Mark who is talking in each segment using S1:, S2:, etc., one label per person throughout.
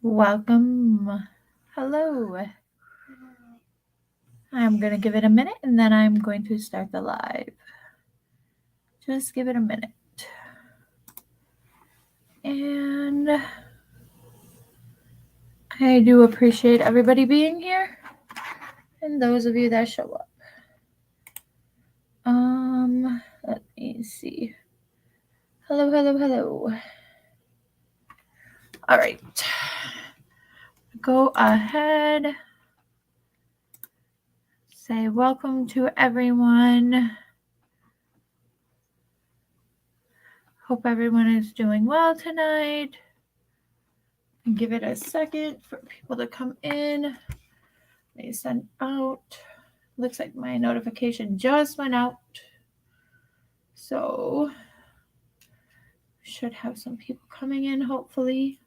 S1: Welcome. Hello. I'm going to give it a minute and then I'm going to start the live. Just give it a minute. And I do appreciate everybody being here and those of you that show up. Let me see. Hello, hello, hello. All right. Go ahead. Say welcome to everyone. Hope everyone is doing well tonight. Give it a second for people to come in. They send out. Looks like my notification just went out. So should have some people coming in, hopefully.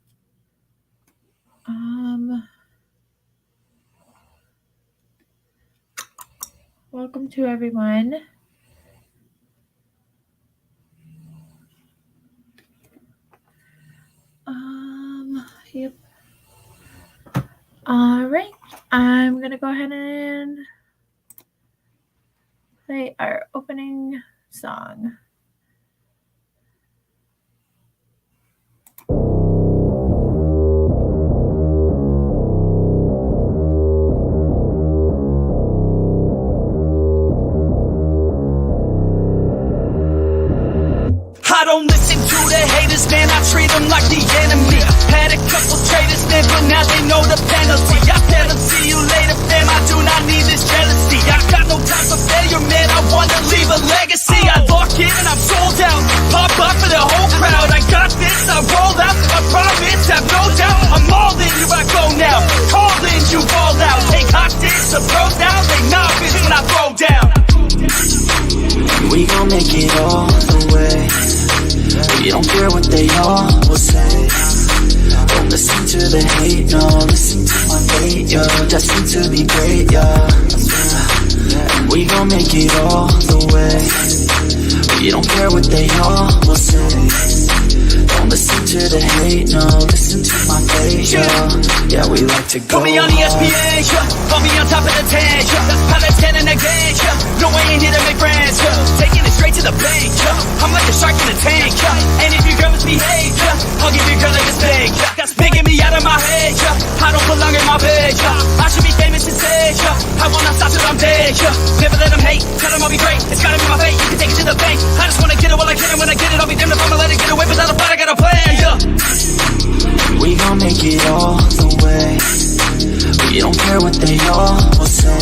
S1: Welcome to everyone. Yep. All right. I'm going to go ahead and play our opening song.
S2: I don't listen to the haters, man, I treat them like the enemy. Had a couple traitors, man, but now they know the penalty. I tell them, see you later, fam, I do not need this jealousy. I got no time for failure, man, I wanna leave a legacy. I lock in and I'm sold out, pop up for the whole crowd. I got this, I roll out, I promise, have no doubt. I'm all in, here I go now, call in, you fall out. Take hostage, the pros now, they novice when I throw down. We gon' make it all the way. We don't care what they all will say. Don't listen to the hate, no, listen to my fate, yo. Destined to be great, yeah. And we gon' make it all the way. We don't care what they all will say. Don't listen to the hate, no, listen to my fate, yo. Yeah, we like to go. Put me on the ESPN, yeah. Put me on top of the tank, yeah. Pilot 10 in the game, yeah. No, I ain't here to make friends, yeah. Taking it straight to the bank, yeah. I'm like a shark in a tank, yeah. And if your girl misbehave, yeah, I'll give your girl like a steak, yeah. That's making me out of my head, yeah. I don't belong in my bed, yeah. I should be famous instead, yeah. I wanna stop till I'm dead, yeah. Never let them hate, tell them I'll be great. It's gotta be my fate, you can take it to the bank. I just wanna get it while I can, and when I get it, I'll be damned if I'ma let it get away without a fight. I got a plan, yeah. We gon' make it all the way. We don't care what they all will say.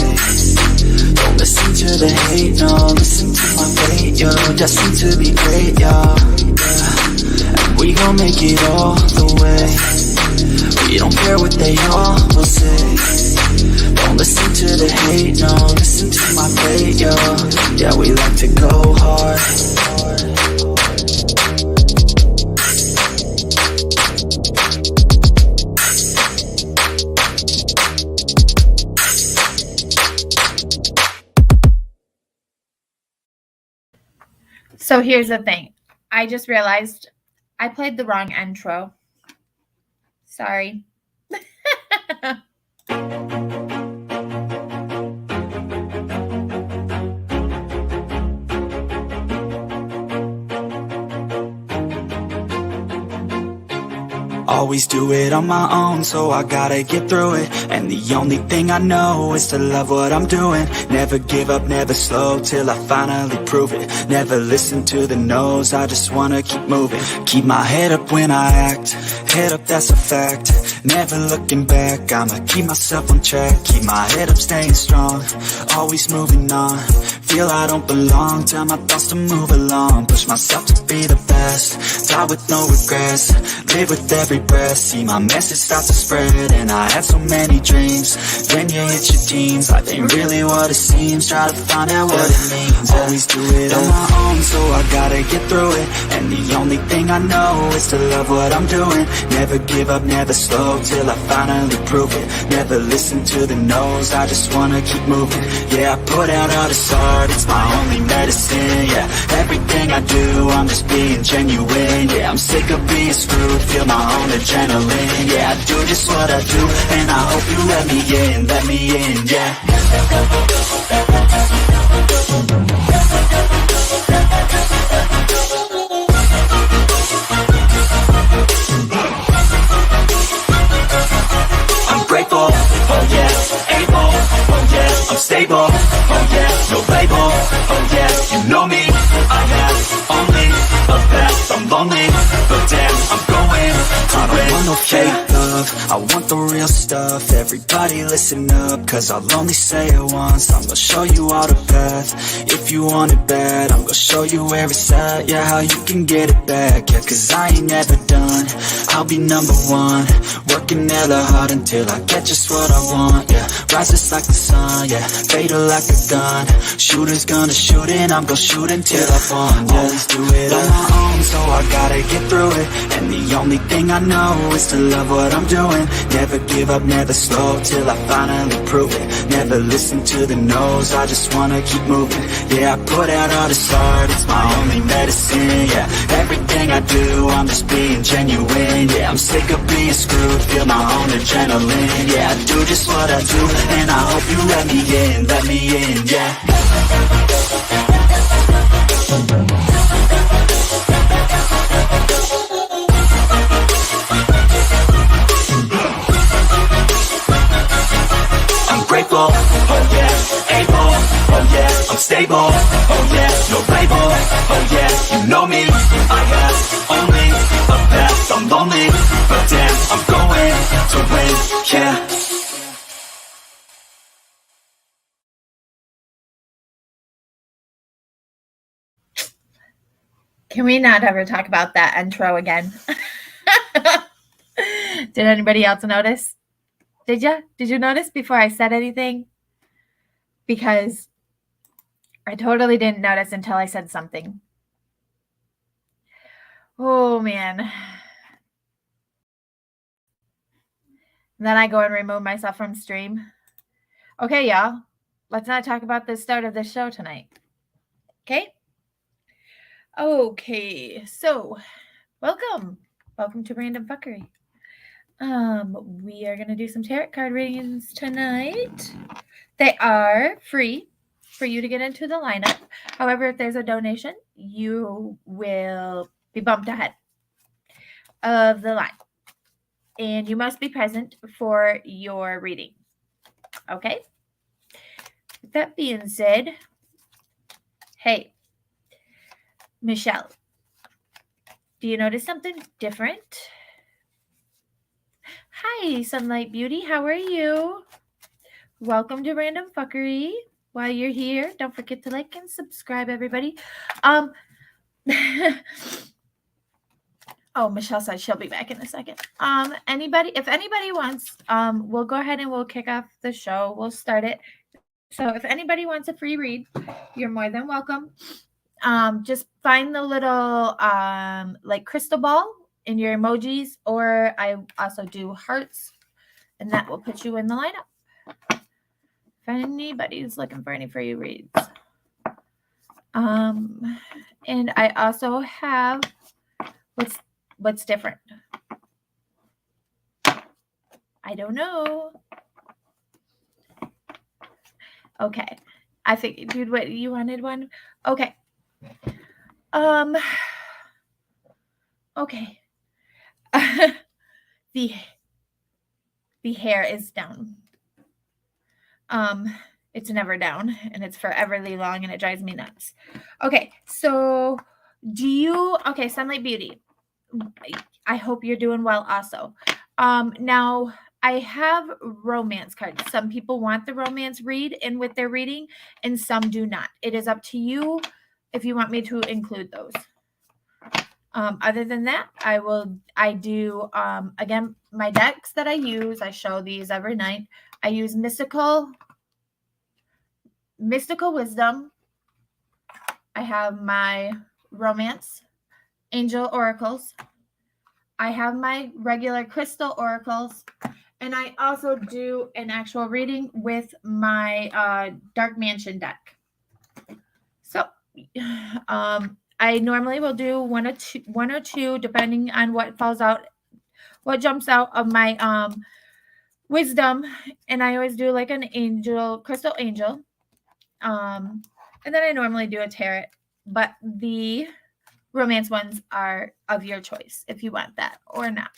S2: Don't listen to the hate, no, listen to my fate, yo. Destined to be great, yeah. And we gon' make it all the way. We don't care what they all will say. Don't listen to the hate, no, listen to my fate, yo. Yeah, we like to go hard.
S1: So here's the thing. I just realized I played the wrong intro. Sorry.
S2: Always do it on my own, so I gotta get through it. And the only thing I know is to love what I'm doing. Never give up, never slow, till I finally prove it. Never listen to the no's, I just wanna keep moving. Keep my head up when I act, head up, that's a fact. Never looking back, I'ma keep myself on track. Keep my head up, staying strong, always moving on. Feel I don't belong, tell my thoughts to move along. Push myself to be the best, die with no regrets. Live with every breath, see my message start to spread. And I had so many dreams, then you hit your teens. Life ain't really what it seems, try to find out what it means. Always do it on my own, so I gotta get through it. And the only thing I know is to love what I'm doing. Never give up, never slow, till I finally prove it. Never listen to the no's, I just wanna keep moving. Yeah, I put out all the songs, start, it's my only medicine, yeah. Everything I do, I'm just being genuine, yeah. I'm sick of being screwed, feel my own adrenaline, yeah. I do just what I do, and I hope you let me in, yeah. I'm grateful, oh yeah, able, oh yeah, I'm stable, oh yeah, no label, oh yeah, you know me, I have only the best, I'm lonely, but damn, I'm going to win. I don't want no fake love, I want the real stuff, everybody listen up, cause I'll only say it once, I'm gonna show you all the path, if you want it bad, I'm gonna show you where it's at, yeah, how you can get it back, yeah, cause I ain't never done, I'll be number one, working hella hard until I get just what I want, yeah, rises like the sun, yeah, fatal like a gun, shooter's gonna shoot and I'm gonna shoot until I fall, yeah, always do it on my own, so I gotta get through it, and the only thing I know is to love what I'm doing, never give up, never slow, till I finally prove it, never listen to the no's, I just wanna keep moving, yeah, I put out all this art, it's my only medicine, yeah, everything I do, I'm just being genuine, yeah, I'm sick of being screwed, feel my own adrenaline, yeah, I do just what I do, and I hope you let me in, yeah. I'm grateful, oh yeah, able, oh yeah, I'm stable, oh yeah, no label, oh yeah, you know me, I have only the best, I'm lonely, but damn, I'm going to win, yeah.
S1: Can we not ever talk about that intro again? Did anybody else notice? Did you notice before I said anything? Because I totally didn't notice until I said something. Oh, man. And then I go and remove myself from stream. Okay, y'all. Let's not talk about the start of the show tonight. Okay? Okay, so welcome to Random Fuckery. We are gonna do some tarot card readings tonight. They are free for you to get into the lineup. However, if there's a donation, you will be bumped ahead of the line, and you must be present for your reading. Okay. With that being said, hey, Michelle, do you notice something different? Hi, Sunlight Beauty. How are you? Welcome to Random Fuckery. While you're here, don't forget to like and subscribe, everybody. Oh, Michelle said she'll be back in a second. If anybody wants, we'll go ahead and we'll kick off the show. We'll start it. So if anybody wants a free read, you're more than welcome. Just find the little like crystal ball in your emojis, or I also do hearts, and that will put you in the lineup. If anybody's looking for any free reads. And I also have what's different. I don't know. Okay. I figured, dude, what you wanted one? Okay. Okay. The hair is down. It's never down, and it's foreverly long, and it drives me nuts. Okay, so okay, Sunlight Beauty, I hope you're doing well also. Now I have romance cards. Some people want the romance read in with their reading, and some do not. It is up to you if you want me to include those. Other than that, I do, again, my decks that I use, I show these every night. I use Mystical Wisdom. I have my Romance Angel Oracles. I have my regular Crystal Oracles. And I also do an actual reading with my Dark Mansion deck. So, I normally will do one or two, depending on what falls out, what jumps out of my wisdom, and I always do like an angel, crystal angel, and then I normally do a tarot, but the romance ones are of your choice if you want that or not.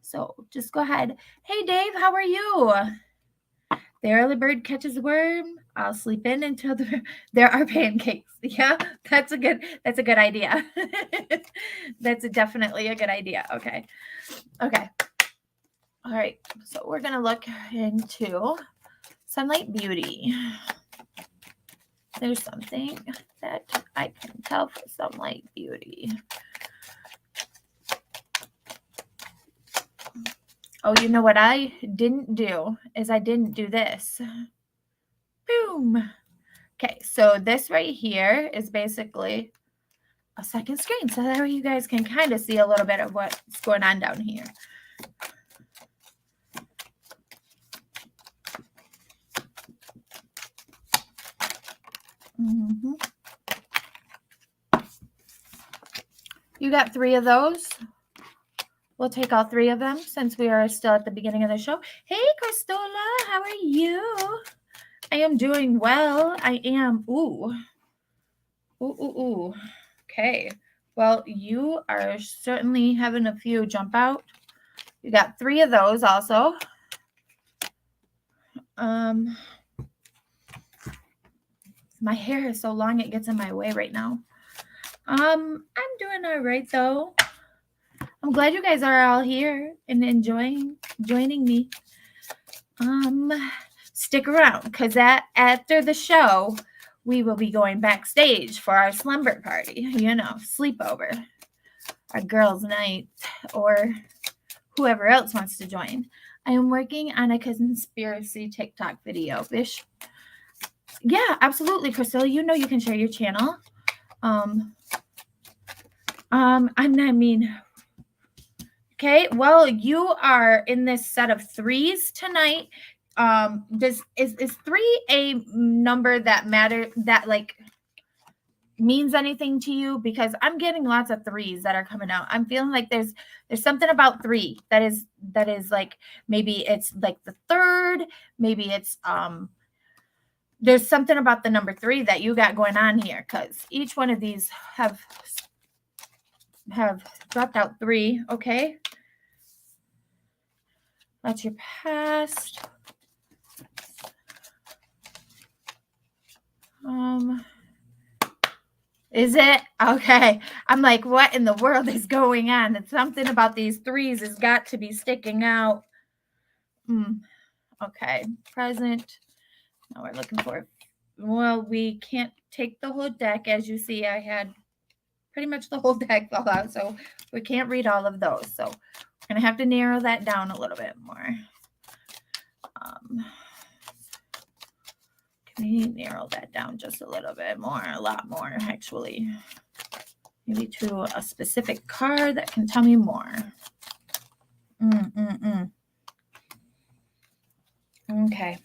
S1: So just go ahead. Hey Dave, how are you? The early bird catches the worm. I'll sleep in until there are pancakes. Yeah, that's a good idea. That's definitely a good idea. Okay. All right. So we're gonna look into sunlight beauty. There's something that I can tell for sunlight beauty. Oh, you know what I didn't do is I didn't do this. Boom. Okay, so this right here is basically a second screen. So that way you guys can kind of see a little bit of what's going on down here. Mm-hmm. You got 3 of those. We'll take all 3 of them since we are still at the beginning of the show. Hey, Cristola, how are you? I am doing well. I am. Ooh. Okay. Well, you are certainly having a few jump out. You got 3 of those also. My hair is so long it gets in my way right now. I'm doing all right though. I'm glad you guys are all here and joining me. Stick around because after the show, we will be going backstage for our slumber party, sleepover, our girls' night, or whoever else wants to join. I am working on a conspiracy TikTok video. Yeah, absolutely, Priscilla. You know you can share your channel. Okay, well, you are in this set of 3s tonight. Is 3 a number that means anything to you? Because I'm getting lots of 3s that are coming out. I'm feeling like there's something about 3 that is like, maybe it's like the 3rd, maybe it's there's something about the number 3 that you got going on here, because each one of these have dropped out 3. Okay, that's your past. Is it? Okay. I'm like, what in the world is going on? It's something about these 3s has got to be sticking out. Okay. Present. Now we're looking for, well, we can't take the whole deck. As you see, I had pretty much the whole deck fall out, so we can't read all of those. So we're going to have to narrow that down a little bit more. Can we narrow that down just a little bit more? A lot more, actually. Maybe to a specific card that can tell me more. Okay.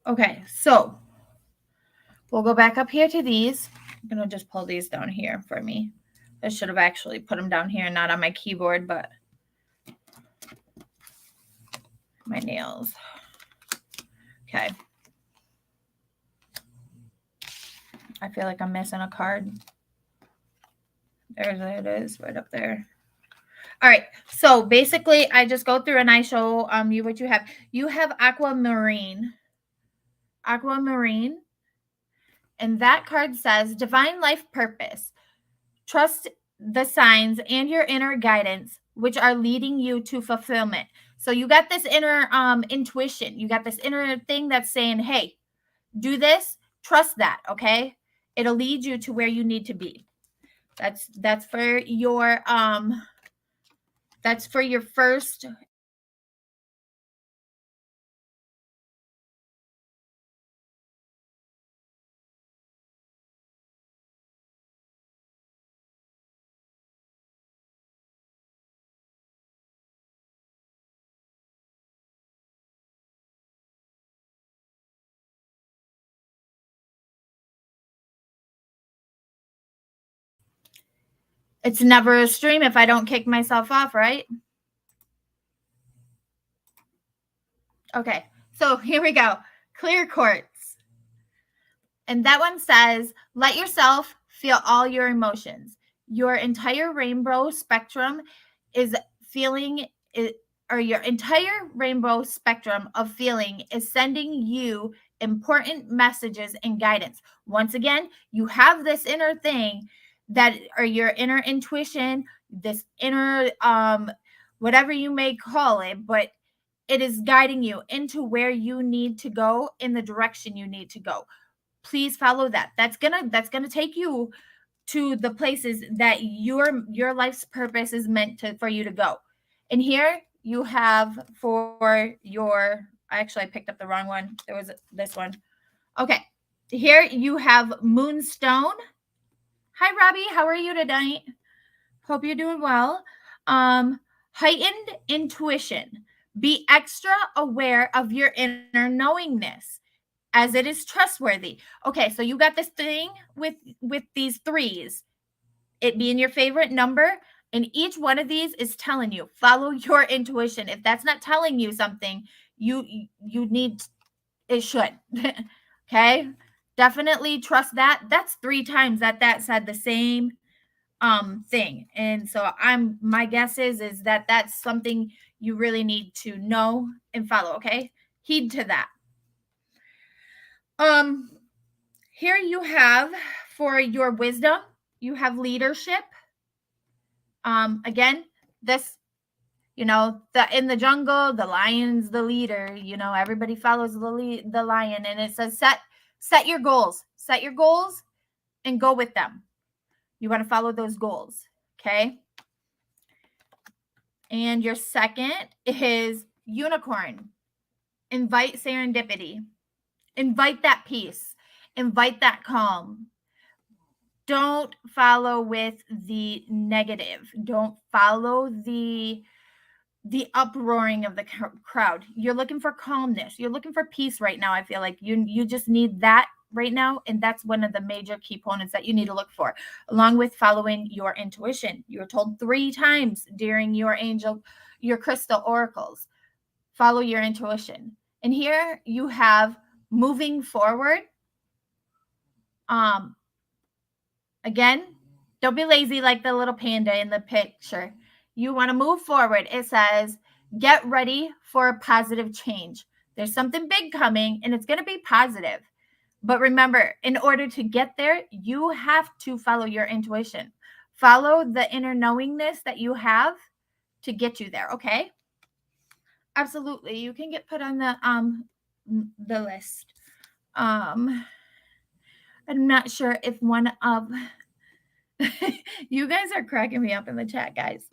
S1: Okay, so we'll go back up here to these. I'm going to just pull these down here for me. I should have actually put them down here, not on my keyboard, but my nails. Okay. I feel like I'm missing a card. There it is, right up there. All right. So basically, I just go through and I show you what you have. You have aquamarine. Aquamarine. And that card says divine life purpose. Trust the signs and your inner guidance, which are leading you to fulfillment. So you got this inner intuition. You got this inner thing that's saying, hey, do this. Trust that. Okay. It'll lead you to where you need to be. That's for your first It's never a stream if I don't kick myself off, right? Okay, so here we go. Clear quartz. And that one says, let yourself feel all your emotions. Your entire rainbow spectrum is feeling, or your entire rainbow spectrum of feeling is sending you important messages and guidance. Once again, you have this inner thing that, or your inner intuition, this inner, whatever you may call it, but it is guiding you into where you need to go, in the direction you need to go. Please follow that. That's gonna take you to the places that your life's purpose is meant to, for you to go. And here you have for your, actually I picked up the wrong one. There was this one. Okay. Here you have Moonstone. Hi Robbie, how are you tonight? Hope you're doing well. Heightened intuition. Be extra aware of your inner knowingness, as it is trustworthy. Okay, so you got this thing with these threes, it being your favorite number, and each one of these is telling you, follow your intuition. If that's not telling you something, you need, it should. Okay, definitely trust that. That's 3 times that said the same thing, and so my guess is that that's something you really need to know and follow. Okay, heed to that. Here you have for your wisdom, you have leadership. Again, this, the in the jungle, the lion's the leader. Everybody follows the lion, and it says set your goals, and go with them. You want to follow those goals, okay? And your second is unicorn. Invite serendipity. Invite that peace. Invite that calm. Don't follow with the negative. Don't follow the uproaring of the crowd. You're looking for calmness. You're looking for peace right now. I feel like you just need that right now, and that's one of the major key components that you need to look for, along with following your intuition. You were told 3 times during your crystal oracles, follow your intuition. And here you have moving forward. Again, don't be lazy like the little panda in the picture. You want to move forward. It says, get ready for a positive change. There's something big coming, and it's going to be positive. But remember, in order to get there, you have to follow your intuition. Follow the inner knowingness that you have to get you there, okay? Absolutely. You can get put on the list. I'm not sure if one of you guys are cracking me up in the chat, guys.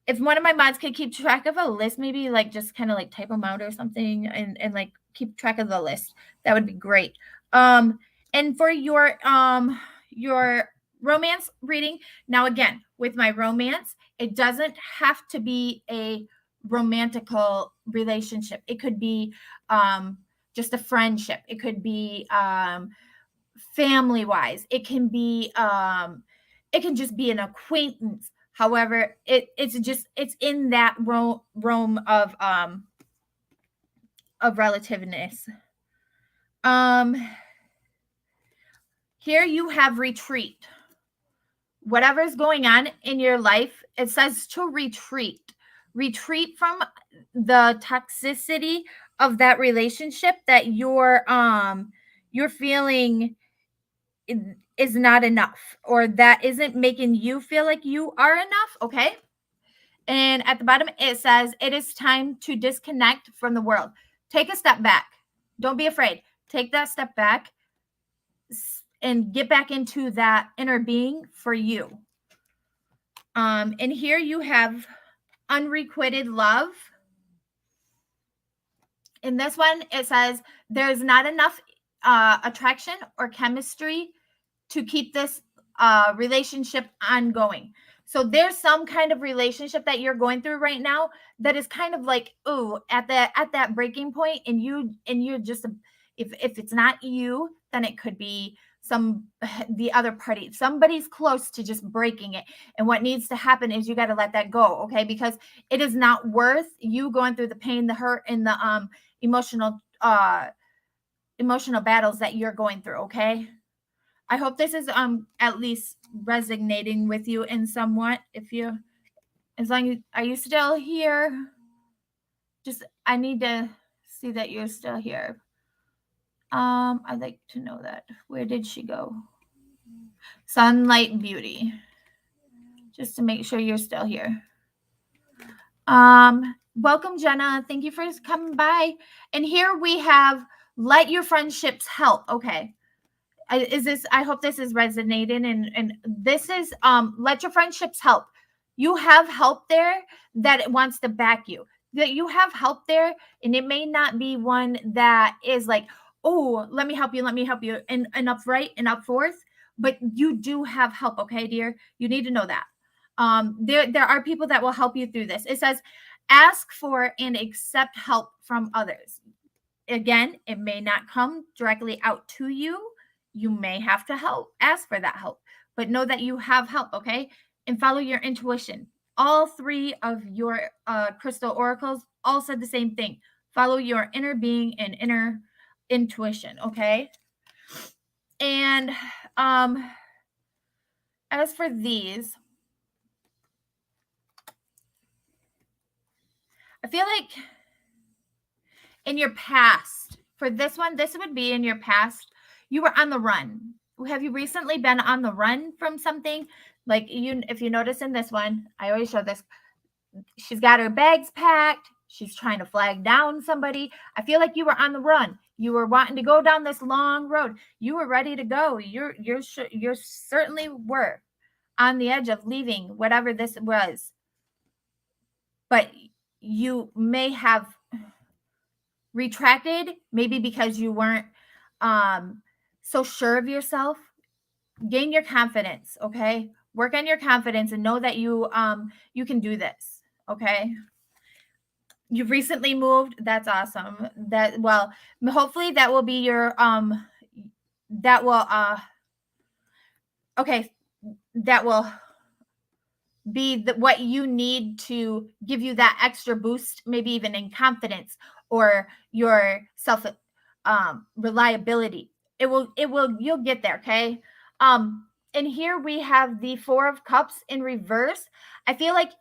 S1: If one of my mods could keep track of a list, maybe like just kind of like type them out or something, and like keep track of the list, that would be great. And for your romance reading, now again, with my romance, it doesn't have to be a romantical relationship. It could be just a friendship. It could be family wise. It can just be an acquaintance. However, it's in that realm of relativeness. Here you have retreat. Whatever's going on in your life, it says to retreat from the toxicity of that relationship that you're feeling is not enough, or that isn't making you feel like you are enough, okay? And at the bottom, it says, it is time to disconnect from the world. Take a step back. Don't be afraid. Take that step back and get back into that inner being for you. And here you have Unrequited Love. In this one, it says, there's not enough attraction or chemistry to keep this relationship ongoing. So there's some kind of relationship that you're going through right now that is kind of like, ooh, at that breaking point, and you're just, if it's not you, then it could be the other party. Somebody's close to just breaking it. And what needs to happen is you got to let that go, okay? Because it is not worth you going through the pain, the hurt, and the emotional battles that you're going through, okay? I hope this is at least resonating with you in somewhat. As long as, are you still here? Just, I need to see that you're still here. I'd like to know that. Where did she go? Sunlight Beauty. Just to make sure you're still here. Welcome, Jenna. Thank you for coming by. And here we have let your friendships help. Okay. I hope this is resonating, and this is let your friendships help. You have help there that wants to back you. That you have help there, and it may not be one that is like, oh, let me help you, and upright and up forth, but you do have help, okay, dear? You need to know that. There are people that will help you through this. It says, ask for and accept help from others. Again, it may not come directly out to you. You may have to ask for that help, but know that you have help, okay? And follow your intuition. All three of your crystal oracles all said the same thing. Follow your inner being and inner intuition, okay? And as for these, I feel like in your past, for this one, this would be in your past, you were on the run. Have you recently been on the run from something? Like if you notice in this one, I always show this. She's got her bags packed. She's trying to flag down somebody. I feel like you were on the run. You were wanting to go down this long road. You were ready to go. You certainly were on the edge of leaving whatever this was. But you may have retracted, maybe because you weren't so sure of yourself. Gain your confidence, okay? Work on your confidence and know that you can do this, okay? You've recently moved. That's awesome. Hopefully that will be your that will be what you need to give you that extra boost, maybe even in confidence or your self reliability. You'll get there, okay? And here we have the Four of Cups in reverse. I feel like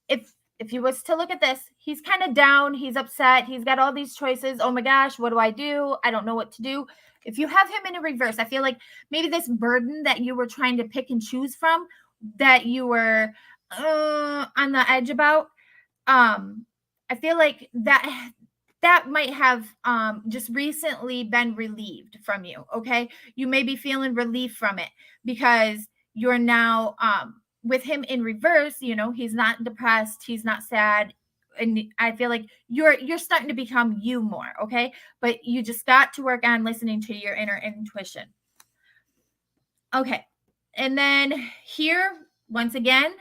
S1: if you was to look at this, he's kind of down, he's upset, he's got all these choices. Oh my gosh, what do? I don't know what to do. If you have him in a reverse, I feel like maybe this burden that you were trying to pick and choose from, that you were on the edge about, I feel like that might have just recently been relieved from you, okay? You may be feeling relief from it because you're now with him in reverse. He's not depressed, he's not sad, and I feel like you're starting to become you more, okay? But you just got to work on listening to your inner intuition. Okay, and then here, once again,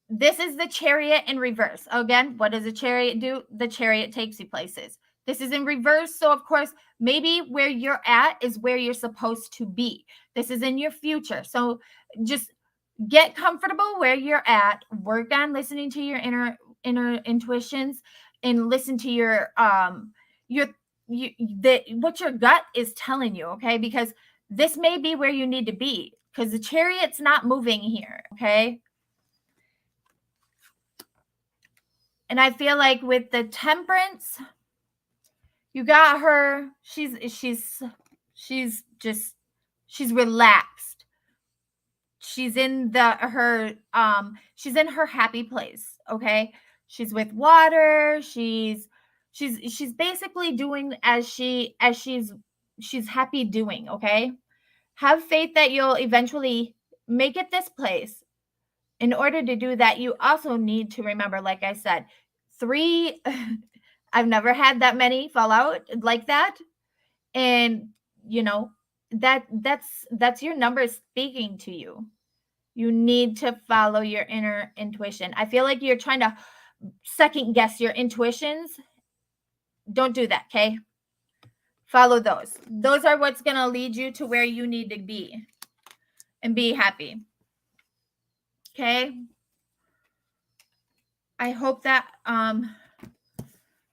S1: this is the Chariot in reverse. Again, what does a chariot do? The chariot takes you places. This is in reverse. So, of course, maybe where you're at is where you're supposed to be. This is in your future. So just get comfortable where you're at. Work on listening to your inner intuitions and listen to what your gut is telling you, okay? Because this may be where you need to be, because the Chariot's not moving here, okay? And I feel like with the Temperance, you got her. She's relaxed. She's in she's in her happy place. Okay. She's with water. She's basically doing as she's happy doing. Okay. Have faith that you'll eventually make it this place. In order to do that, you also need to remember, like I said, 3, I've never had that many fall out like that. And, that's your number speaking to you. You need to follow your inner intuition. I feel like you're trying to second guess your intuitions. Don't do that, okay? Follow those. Those are what's going to lead you to where you need to be and be happy. Okay? I hope that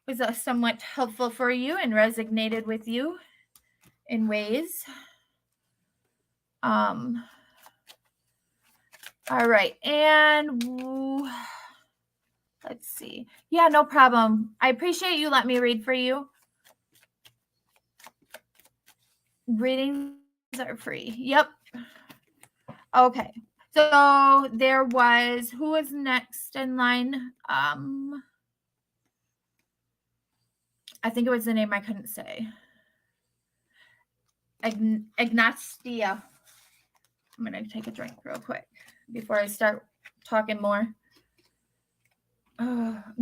S1: was somewhat helpful for you and resonated with you in ways. All right. And let's see. Yeah, no problem. I appreciate you letting me read for you. Readings are free. Yep. Okay. So there was, who was next in line? I think it was the name I couldn't say. Ignacia. I'm going to take a drink real quick before I start talking more.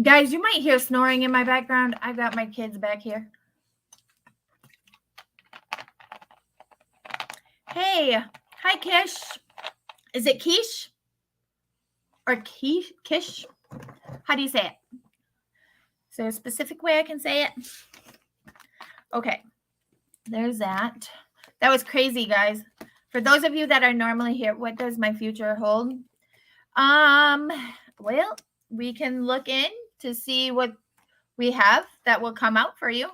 S1: Guys, you might hear snoring in my background. I've got my kids back here. Hey, hi, Kish. Is it Kish? Or Kish? How do you say it? Is there a specific way I can say it? Okay, there's that. That was crazy, guys. For those of you that are normally here, what does my future hold? Well, we can look in to see what we have that will come out for you.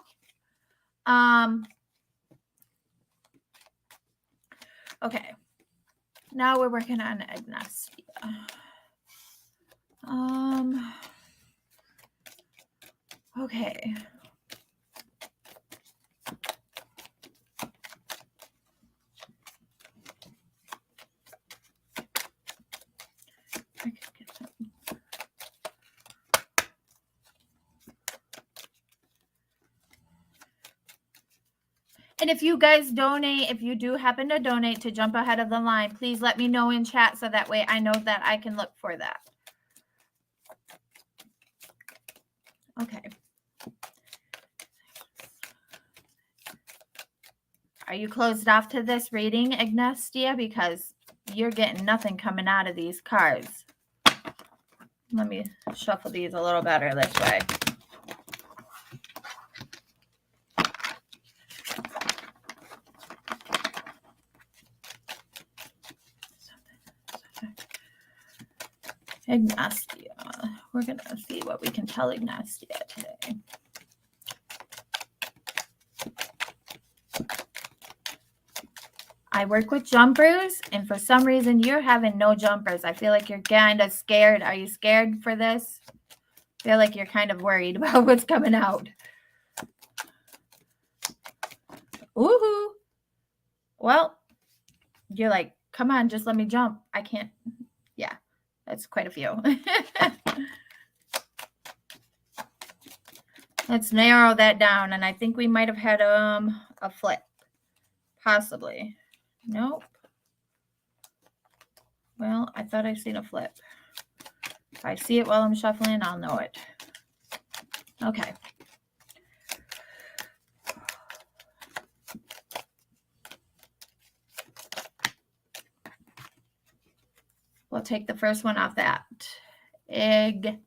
S1: Okay. Now we're working on Ignacia. Okay. I could get that. And if you guys donate, if you do happen to donate to jump ahead of the line, please let me know in chat so that way I know that I can look for that. Okay. Are you closed off to this reading, Ignacia? Because you're getting nothing coming out of these cards. Let me shuffle these a little better this way. Ignacia. We're going to see what we can tell Ignacia today. I work with jumpers, and for some reason, you're having no jumpers. I feel like you're kind of scared. Are you scared for this? I feel like you're kind of worried about what's coming out. Woohoo! Well, you're like, come on, just let me jump. I can't. Yeah, that's quite a few. Let's narrow that down, and I think we might have had a flip, possibly. Nope. Well, I thought I seen a flip. If I see it while I'm shuffling, I'll know it. Okay. We'll take the first one off that. Ignacia.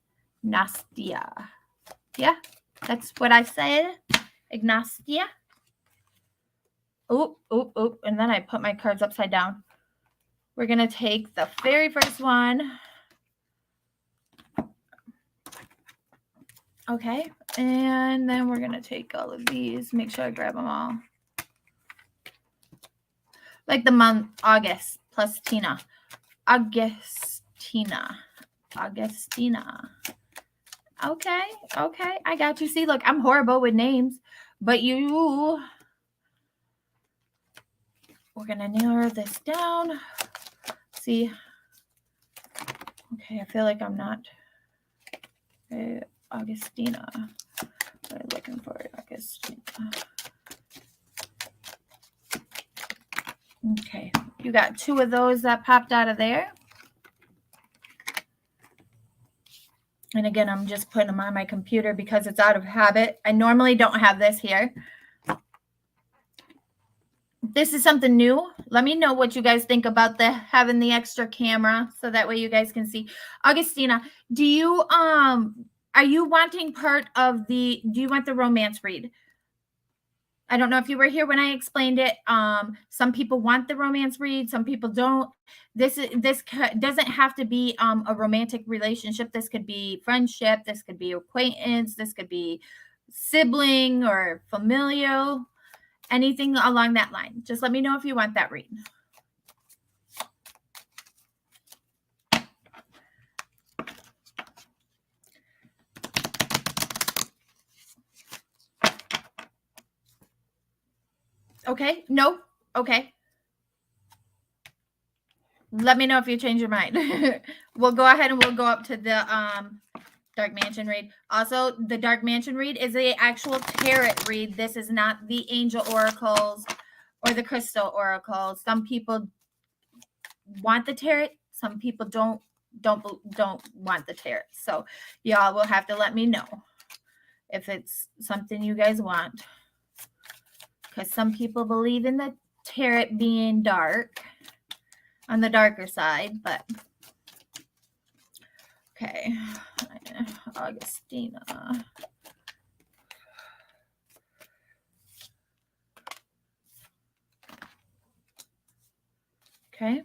S1: Yeah, that's what I said. Ignacia. Oop, oop, oop. And then I put my cards upside down. We're going to take the very first one. Okay. And then we're going to take all of these. Make sure I grab them all. Like the month August plus Tina. Augustina. Okay. Okay. I got you. See, look, I'm horrible with names. But you... We're going to narrow this down. See. Okay, I feel like I'm not. Augustina. What am I looking for? Augustina. Okay, you got two of those that popped out of there. And again, I'm just putting them on my computer because it's out of habit. I normally don't have this here. This is something new. Let me know what you guys think about having the extra camera so that way you guys can see. Augustina, do you are you wanting part of do you want the romance read? I don't know if you were here when I explained it. Some people want the romance read, some people don't. This doesn't have to be a romantic relationship. This could be friendship. This could be acquaintance. This could be sibling or familial. Anything along that line. Just let me know if you want that read. Okay. No. Okay. Let me know if you change your mind. We'll go ahead and we'll go up to the Dark Mansion read. Also, the Dark Mansion read is the actual tarot read. This is not the angel oracles or the crystal oracles. Some people want the tarot. Some people don't want the tarot. So y'all will have to let me know if it's something you guys want. Because some people believe in the tarot being dark, on the darker side, but okay. Augustina. Okay.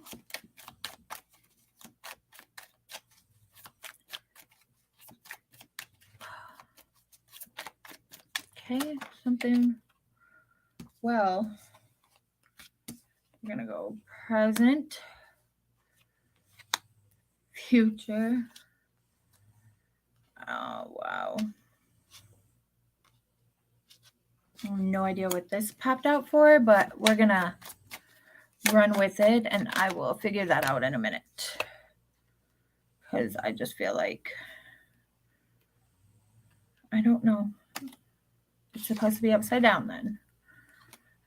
S1: Okay, something. Well, we're going to go present, future. Oh, wow. I have no idea what this popped out for, but we're going to run with it, and I will figure that out in a minute. Because I just feel like, I don't know. It's supposed to be upside down then.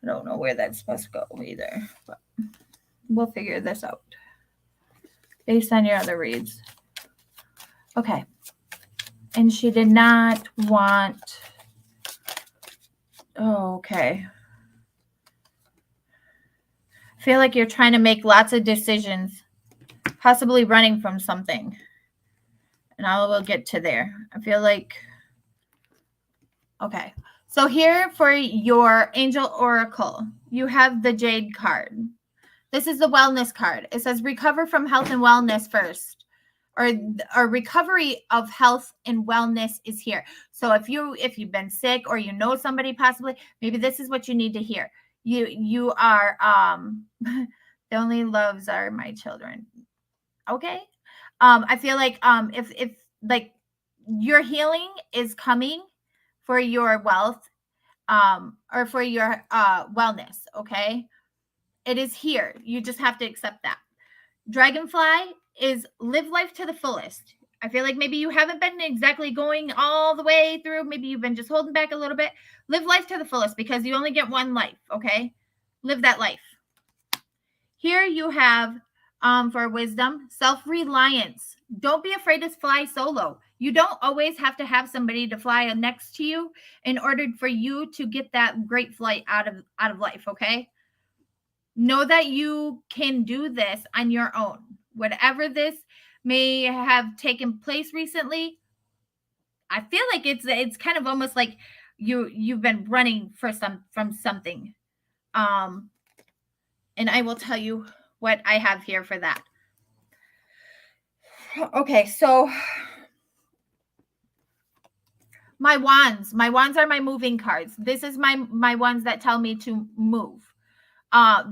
S1: I don't know where that's supposed to go either, but we'll figure this out based on your other reads. Okay. And she did not want, oh, okay. I feel like you're trying to make lots of decisions, possibly running from something. And I will get to there. I feel like, okay. So here for your Angel Oracle, you have the Jade card. This is the wellness card. It says recover from health and wellness first, or recovery of health and wellness is here. So if you've been sick or you know somebody possibly, maybe this is what you need to hear. You are the only loves are my children. Okay. I feel like if like your healing is coming for your wealth, or for your wellness, okay? It is here. You just have to accept that. Dragonfly is live life to the fullest. I feel like maybe you haven't been exactly going all the way through. Maybe you've been just holding back a little bit. Live life to the fullest because you only get one life, okay? Live that life. Here you have, for wisdom, self-reliance. Don't be afraid to fly solo. You don't always have to have somebody to fly next to you in order for you to get that great flight out of life, okay? Know that you can do this on your own. Whatever this may have taken place recently, I feel like it's kind of almost like you've been running from something. And I will tell you what I have here for that. Okay, so my wands are my moving cards. This is my ones that tell me to move.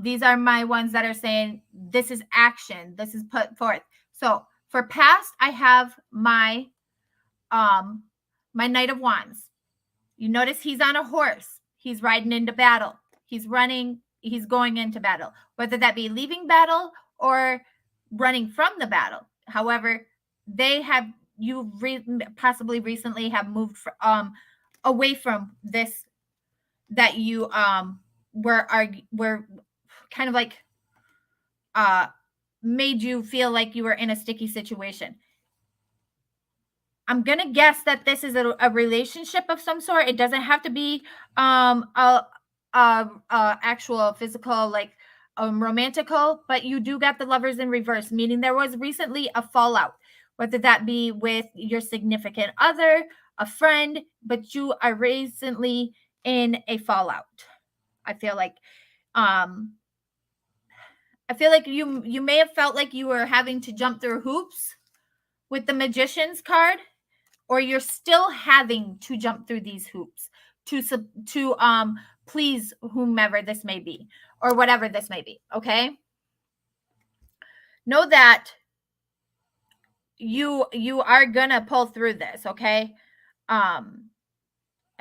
S1: These are my ones that are saying this is action. This is put forth. So for past, I have my Knight of Wands. You notice he's on a horse. He's riding into battle. He's running. He's going into battle, whether that be leaving battle or running from the battle. However, possibly recently have moved away from this that you were kind of like made you feel like you were in a sticky situation. I'm gonna guess that this is a relationship of some sort. It doesn't have to be actual physical, like romantical, but you do got the Lovers in reverse, meaning there was recently a fallout, whether that be with your significant other, a friend, but you are recently in a fallout. I feel like you may have felt like you were having to jump through hoops with the Magician's card, or you're still having to jump through these hoops to please whomever this may be, or whatever this may be. Okay, know that you are gonna pull through this. Okay,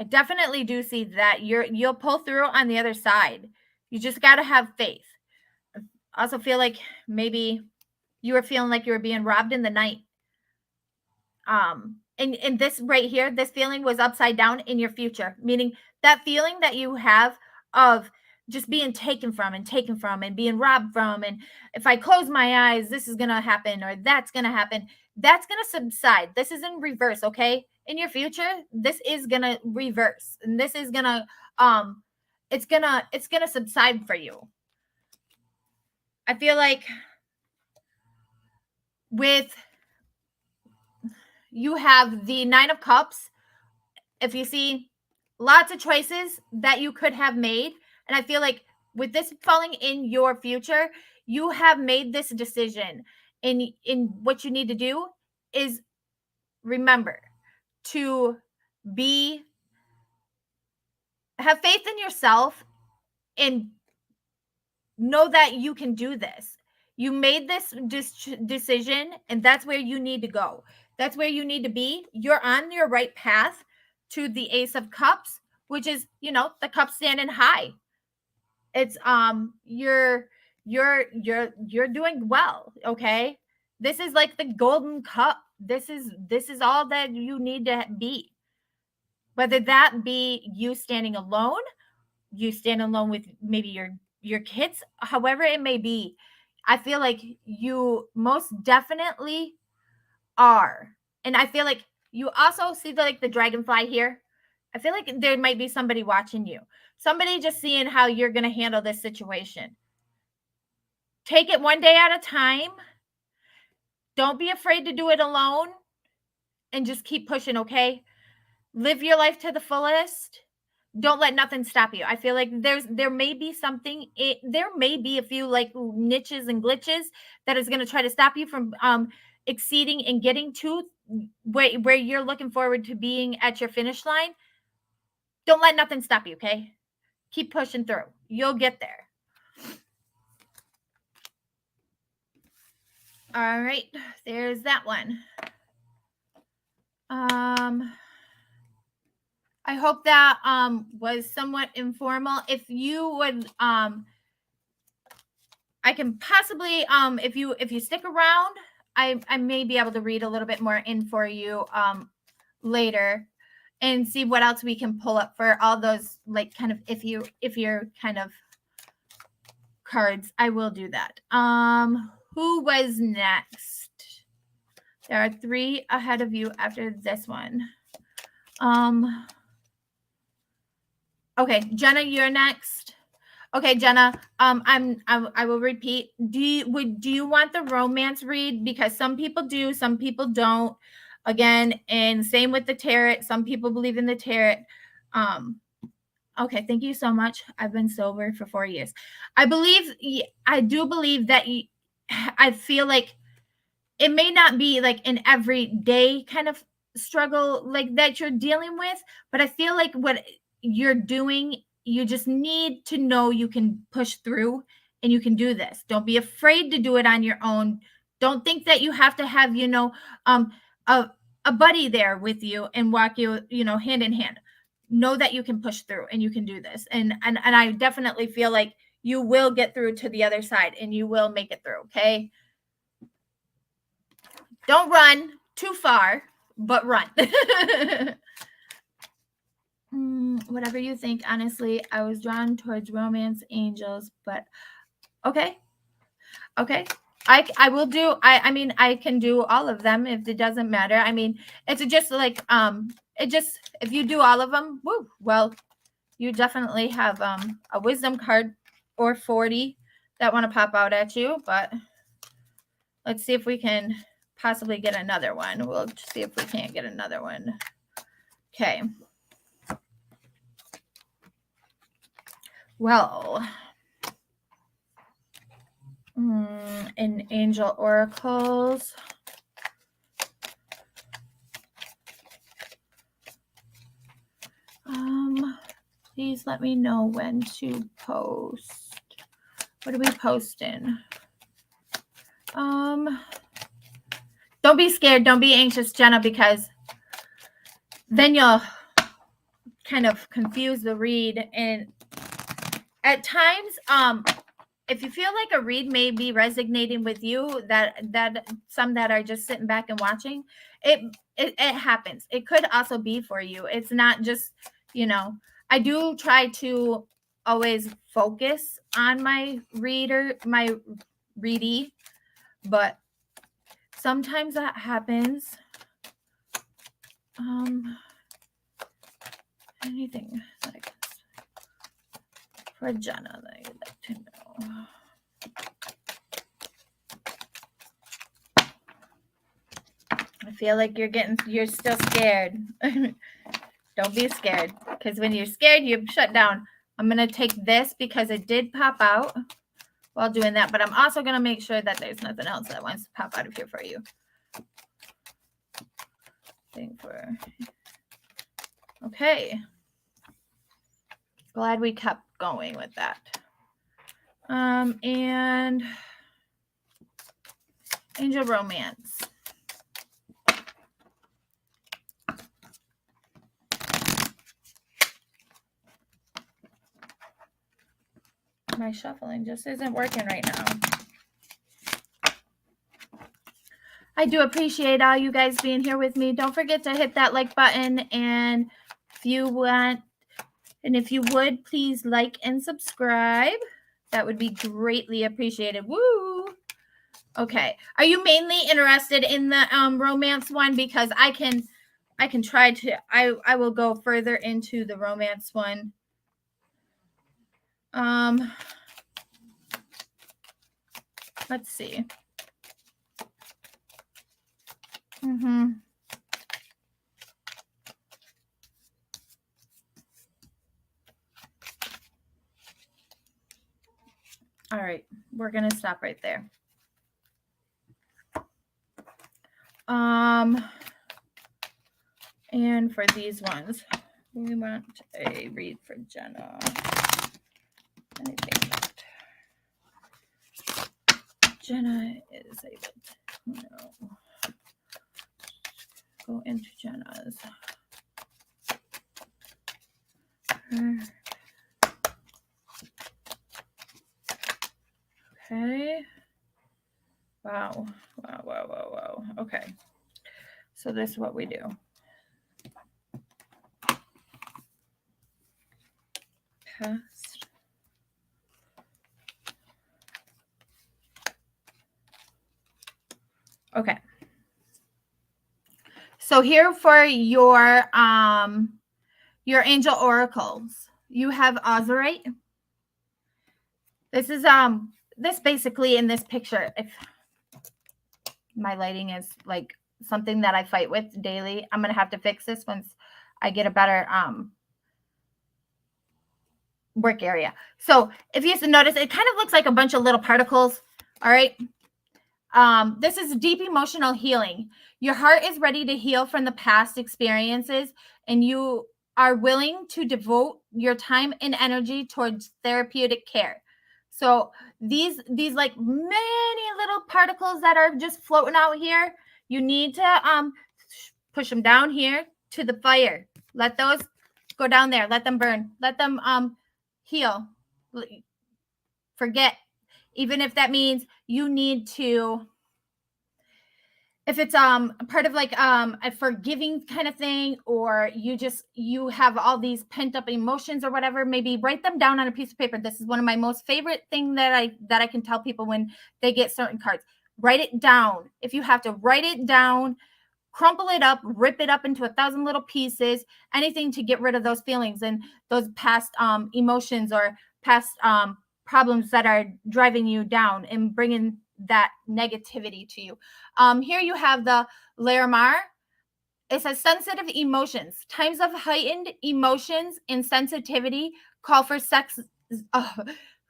S1: I definitely do see that you'll pull through on the other side. You just got to have faith. I also feel like maybe you were feeling like you were being robbed in the night. And this right here, this feeling was upside down in your future, meaning that feeling that you have of just being taken from and being robbed from. And if I close my eyes, this is going to happen, or that's going to happen. That's going to subside. This is in reverse. Okay. In your future, this is going to reverse, and this is going to, it's going to subside for you. I feel like with, you have the Nine of Cups. If you see, lots of choices that you could have made. And I feel like with this falling in your future, you have made this decision. In what you need to do is remember to have faith in yourself and know that you can do this. You made this decision, and that's where you need to go. That's where you need to be. You're on your right path to the Ace of Cups, which is, the cup standing high. It's you're doing well. Okay, this is like the golden cup. This is all that you need to be. Whether that be you standing alone, you stand alone with maybe your kids, however it may be. I feel like you most definitely are. And I feel like you also see the dragonfly here. I feel like there might be somebody watching you. Somebody just seeing how you're going to handle this situation. Take it one day at a time. Don't be afraid to do it alone. And just keep pushing, okay? Live your life to the fullest. Don't let nothing stop you. I feel like there may be something, there may be a few like niches and glitches that is going to try to stop you from exceeding and getting to where you're looking forward to being at your finish line. Don't let nothing stop you, okay? Keep pushing through. You'll get there. All right, there's that one. I hope that was somewhat informal. If you would I can possibly if you stick around, I may be able to read a little bit more in for you later and see what else we can pull up for all those like kind of if you're kind of cards. I will do that. Who was next? There are 3 ahead of you after this one. Okay, Jenna, you're next. Okay, Jenna, I will repeat. Do you want the romance read? Because some people do, some people don't. Again, and same with the tarot. Some people believe in the tarot. Okay, thank you so much. I've been sober for 4 years. I do believe that I feel like it may not be like an everyday kind of struggle like that you're dealing with, but I feel like what you're doing, you just need to know you can push through and you can do this. Don't be afraid to do it on your own. Don't think that you have to have, a buddy there with you and walk you, hand in hand. Know that you can push through and you can do this. And I definitely feel like you will get through to the other side and you will make it through, okay? Don't run too far, but run. Whatever you think, honestly, I was drawn towards romance angels, but okay. I will do, I mean, I can do all of them if it doesn't matter. I mean, it's just like, if you do all of them, woo, well, you definitely have a wisdom card or 40 that want to pop out at you, but let's see if we can possibly get another one. We'll see if we can't get another one. Okay. Well, in angel oracles, please let me know when to post. What are we posting? Don't be scared. Don't be anxious, Jenna, because then you'll kind of confuse the read. And at times, if you feel like a read may be resonating with you, that some that are just sitting back and watching, it happens. It could also be for you. It's not just, I do try to always focus on my readee, but sometimes that happens. Anything like for Jenna that you'd like to know. I feel like you're still scared. Don't be scared, because when you're scared, you shut down. I'm going to take this because it did pop out while doing that, but I'm also going to make sure that there's nothing else that wants to pop out of here for you. Okay. Glad we kept going with that. And angel romance. My shuffling just isn't working right now. I do appreciate all you guys being here with me. Don't forget to hit that like button, and if you would, please like and subscribe. That would be greatly appreciated. Woo! Okay. Are you mainly interested in the romance one? Because I can try to. I will go further into the romance one. Let's see. All right, we're gonna stop right there. And for these ones, we want a read for Jenna. Anything that Jenna is able to go into Jenna's. Okay. Wow. Okay. So this is what we do. Past. Okay. So here for your angel oracles, you have Azurite. This is this basically in this picture, if my lighting is like something that I fight with daily, I'm going to have to fix this once I get a better work area. So if you notice, it kind of looks like a bunch of little particles. All right. This is deep emotional healing. Your heart is ready to heal from the past experiences, and you are willing to devote your time and energy towards therapeutic care. So these like many little particles that are just floating out here, you need to push them down here to the fire. Let those go down there. Let them burn. Let them heal. Forget. Even if that means you need to, if it's part of like a forgiving kind of thing, or you have all these pent up emotions or whatever, maybe write them down on a piece of paper. This is one of my most favorite thing that I can tell people when they get certain cards. Write it down. If you have to, write it down, crumple it up, rip it up into 1,000 little pieces, anything to get rid of those feelings and those past emotions or past problems that are driving you down and bringing that negativity to you. Here you have the Larimar. It says sensitive emotions. Times of heightened emotions and sensitivity call for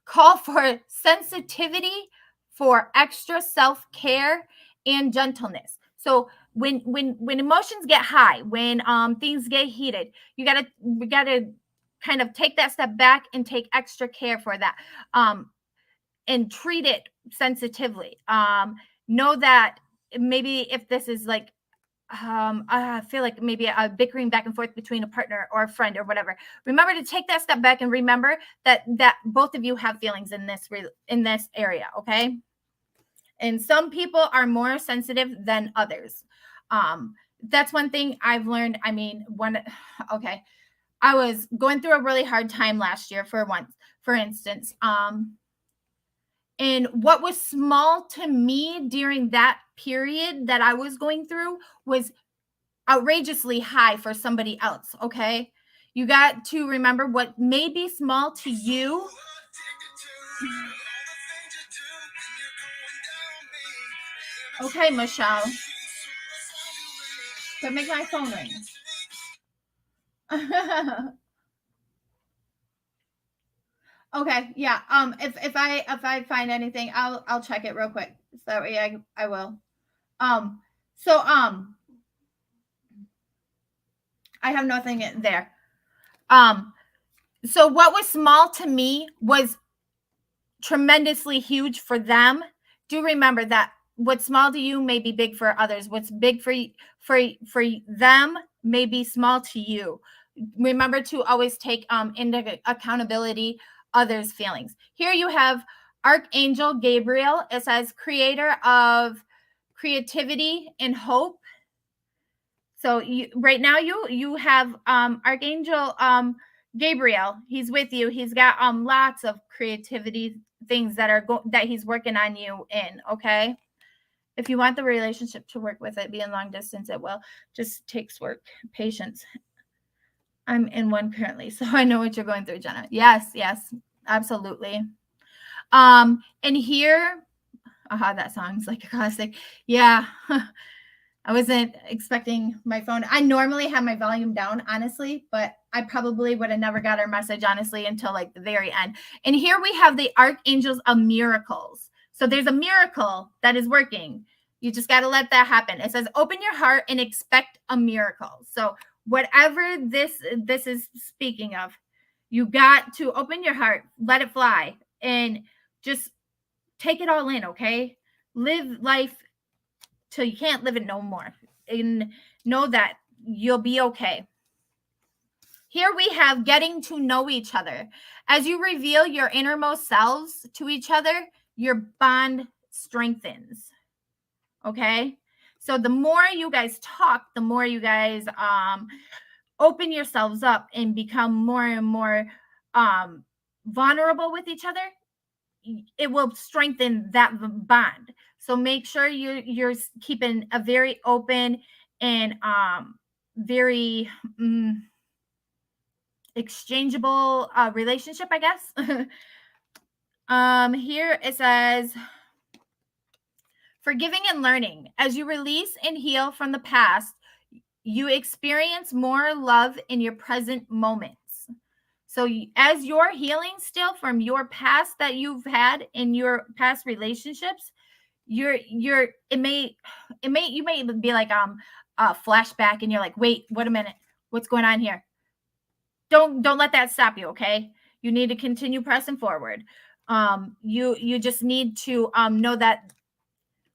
S1: call for sensitivity, for extra self-care and gentleness. So when emotions get high, when things get heated, we gotta kind of take that step back and take extra care for that, and treat it sensitively. Know that maybe if this is like, I feel like maybe a bickering back and forth between a partner or a friend or whatever. Remember to take that step back and remember that both of you have feelings in this area, okay? And some people are more sensitive than others. That's one thing I've learned. I mean, okay, I was going through a really hard time last year for instance. And what was small to me during that period that I was going through was outrageously high for somebody else, okay? You got to remember what may be small to you. Okay, Michelle. But make my phone ring. Okay, yeah. If I find anything, I'll check it real quick. So that way I will. So I have nothing there. So what was small to me was tremendously huge for them. Do remember that what's small to you may be big for others. What's big for them may be small to you. Remember to always take into accountability others' feelings. Here you have Archangel Gabriel. It says creator of creativity and hope. So right now you have Archangel Gabriel. He's with you. He's got lots of creativity things that he's working on you in, okay? If you want the relationship to work with it, being long distance, it will. Just takes work, patience. I'm in one currently, so I know what you're going through, Jenna. Yes, absolutely. And here, that song's like a classic. Yeah. I wasn't expecting my phone. I normally have my volume down, honestly, but I probably would have never got our message, honestly, until like the very end. And here we have the Archangels of Miracles. So there's a miracle that is working. You just got to let that happen. It says, open your heart and expect a miracle. So whatever this is speaking of, you got to open your heart, let it fly, and just take it all in, okay? Live life till you can't live it no more, and know that you'll be okay. Here we have getting to know each other. As you reveal your innermost selves to each other, your bond strengthens. Okay? So the more you guys talk, the more you guys open yourselves up and become more and more vulnerable with each other, it will strengthen that bond. So make sure you're keeping a very open and very exchangeable relationship, I guess. Here it says, forgiving and learning. As you release and heal from the past, you experience more love in your present moments. So as you're healing still from your past that you've had in your past relationships, you may be like a flashback, and you're like, wait a minute, what's going on here? Don't let that stop you, okay? You need to continue pressing forward. You just need to know that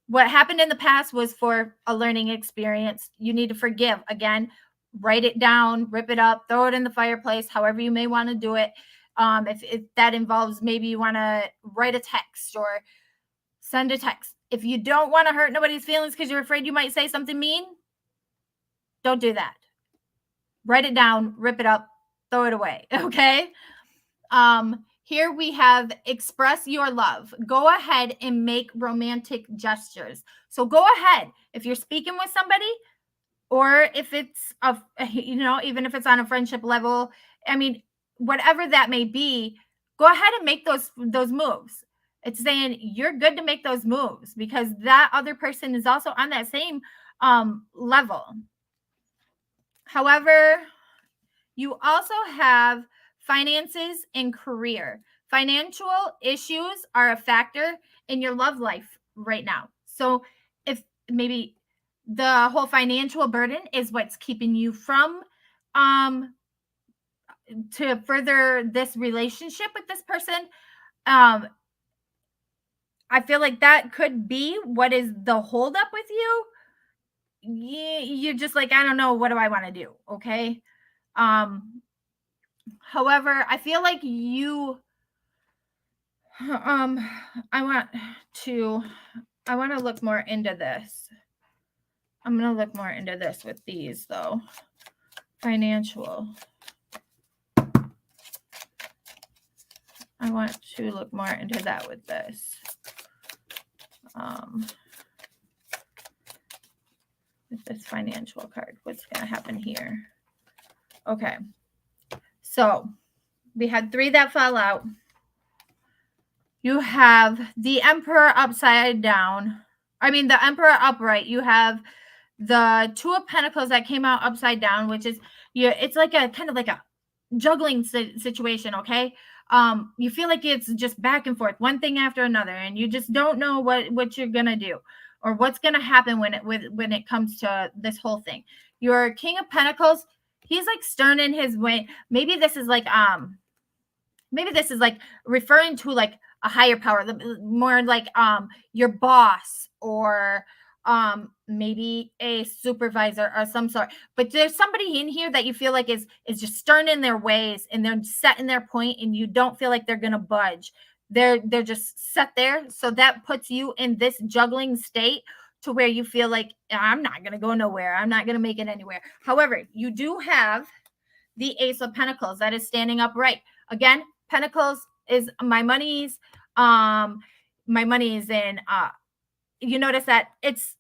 S1: what happened in the past was for a learning experience. You need to forgive. Again, write it down, rip it up, throw it in the fireplace, however you may want to do it. If that involves, maybe you want to write a text or send a text. If you don't want to hurt nobody's feelings because you're afraid you might say something mean, don't do that. Write it down, rip it up, throw it away, okay? Here we have express your love. Go ahead and make romantic gestures. So go ahead. If you're speaking with somebody, or if it's even if it's on a friendship level, I mean, whatever that may be, go ahead and make those moves. It's saying you're good to make those moves because that other person is also on that same level. However, you also have finances, and career. Financial issues are a factor in your love life right now. So if maybe the whole financial burden is what's keeping you from to further this relationship with this person, I feel like that could be what is the holdup with you. You're just like, I don't know, what do I want to do? Okay. However, I feel like you I want to look more into this. I'm going to look more into this with these though. Financial. I want to look more into that with this. With this financial card, what's going to happen here? Okay. So we had 3 that fell out. You have the Emperor upside down. I mean, the Emperor upright. You have the 2 of Pentacles that came out upside down, which is, it's like a kind of like a juggling situation, okay? You feel like it's just back and forth, one thing after another, and you just don't know what you're gonna do or what's gonna happen when it comes to this whole thing. Your King of Pentacles, he's like stern in his way. Maybe this is like referring to like a higher power, more like your boss or maybe a supervisor or some sort. But there's somebody in here that you feel like is just stern in their ways, and they're set in their point, and you don't feel like they're gonna budge. They're just set there. So that puts you in this juggling state to where you feel like, I'm not gonna go nowhere, I'm not gonna make it anywhere. However, you do have the Ace of Pentacles that is standing upright. Again, Pentacles is my money's my money is in you notice that it's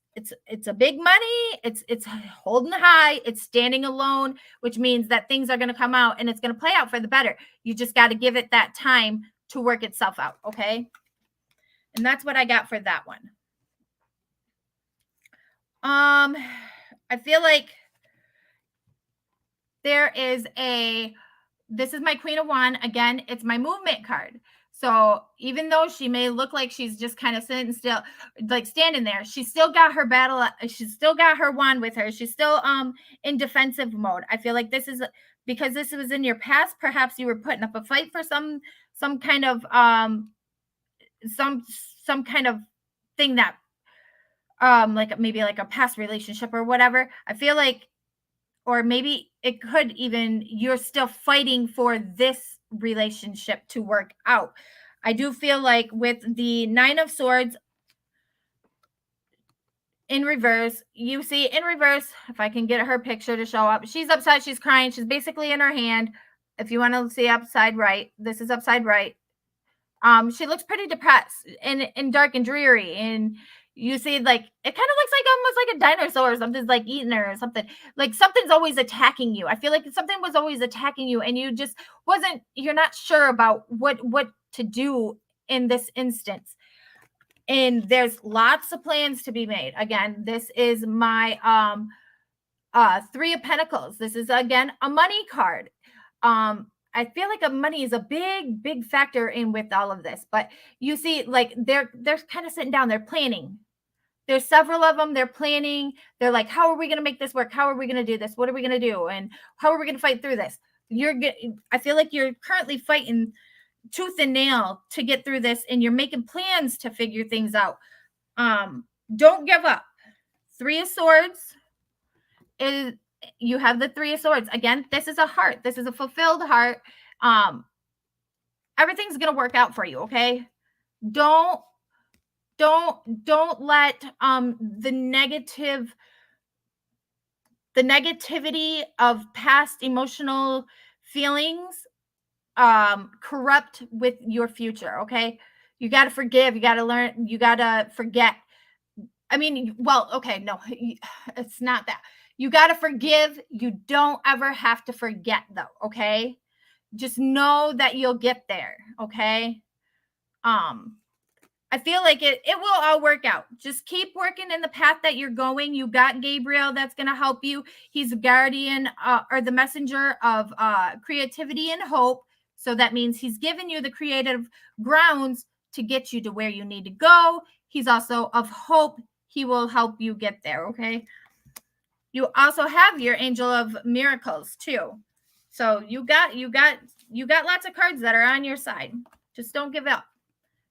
S1: a big money, it's holding high, it's standing alone, which means that things are going to come out and it's going to play out for the better. You just got to give it that time to work itself out, okay? And that's what I got for that one. I feel like there is this is my Queen of Wands. Again, it's my movement card. So even though she may look like she's just kind of sitting still, like standing there, she's still got her battle. She's still got her wand with her. She's still in defensive mode. I feel like this is because this was in your past. Perhaps you were putting up a fight for some kind of some kind of thing that like maybe like a past relationship or whatever. I feel like, or maybe it could even, you're still fighting for this relationship to work out. I do feel like with the 9 of Swords in reverse, you see in reverse, if I can get her picture to show up, she's upset, she's crying, she's basically in her hand. If you want to see upside right, this is upside right. She looks pretty depressed and dark and dreary, and you see like it kind of looks like almost like a dinosaur or something's like eating her or something. Like something's always attacking you. I feel like something was always attacking you, and you just you're not sure about what to do in this instance. And there's lots of plans to be made. Again, this is my 3 of Pentacles. This is again a money card. I feel like money is a big factor in with all of this, but you see, like they're kind of sitting down, they're planning. There's several of them. They're planning. They're like, how are we going to make this work? How are we going to do this? What are we going to do? And how are we going to fight through this? I feel like you're currently fighting tooth and nail to get through this, and you're making plans to figure things out. Don't give up. 3 of Swords is, you have the 3 of Swords. Again, this is a heart. This is a fulfilled heart. Everything's going to work out for you, okay? Don't let the negativity of past emotional feelings corrupt with your future, okay? You got to forgive, you got to learn, you got to forget. I mean, well, okay, no, it's not that. You got to forgive. You don't ever have to forget, though, okay? Just know that you'll get there, okay? I feel like it will all work out. Just keep working in the path that you're going. You got Gabriel that's going to help you. He's a guardian or the messenger of creativity and hope. So that means he's given you the creative grounds to get you to where you need to go. He's also of hope. He will help you get there, okay? You also have your Angel of Miracles too. So you got lots of cards that are on your side. Just don't give up.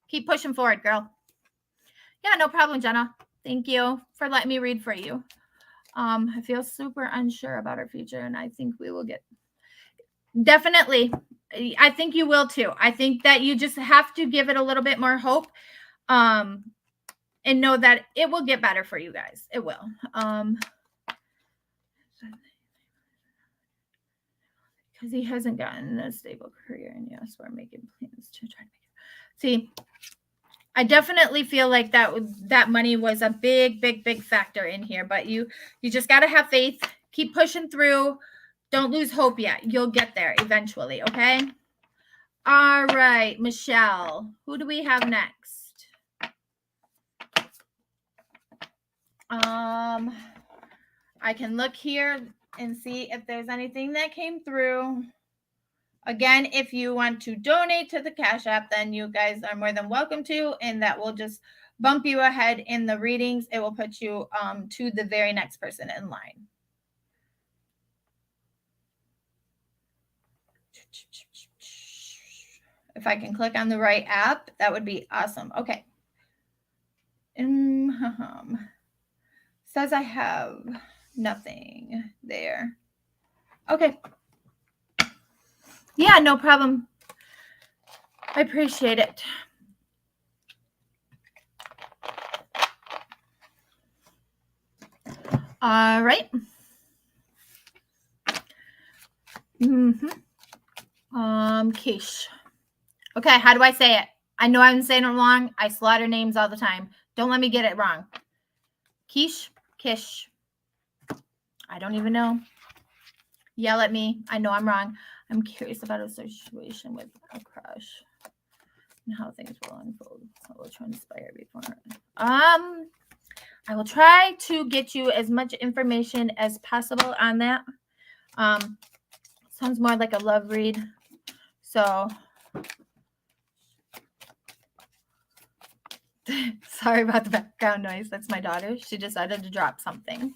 S1: Keep pushing forward, girl. Yeah, no problem, Jenna. Thank you for letting me read for you. I feel super unsure about our future, and I think we will get definitely. I think you will too. I think that you just have to give it a little bit more hope, and know that it will get better for you guys. It will. Because he hasn't gotten a stable career, and yes, we're making plans to try to make it. See, I definitely feel like that money was a big factor in here, but you just got to have faith. Keep pushing through. Don't lose hope yet. You'll get there eventually, okay? All right, Michelle. Who do we have next? I can look here and see if there's anything that came through. Again, if you want to donate to the Cash App, then you guys are more than welcome to, and that will just bump you ahead in the readings. It will put you to the very next person in line. If I can click on the right app, that would be awesome. Okay. Says I have nothing there. Okay. Yeah, no problem. I appreciate it. All right. Quiche. Okay, how do I say it? I know I'm saying it wrong. I slaughter names all the time. Don't let me get it wrong. Quiche? Kish. I don't even know. Yell at me. I know I'm wrong. I'm curious about a situation with a crush and how things will unfold. I will transpire before. I will try to get you as much information as possible on that. Sounds more like a love read. So sorry about the background noise. That's my daughter. She decided to drop something.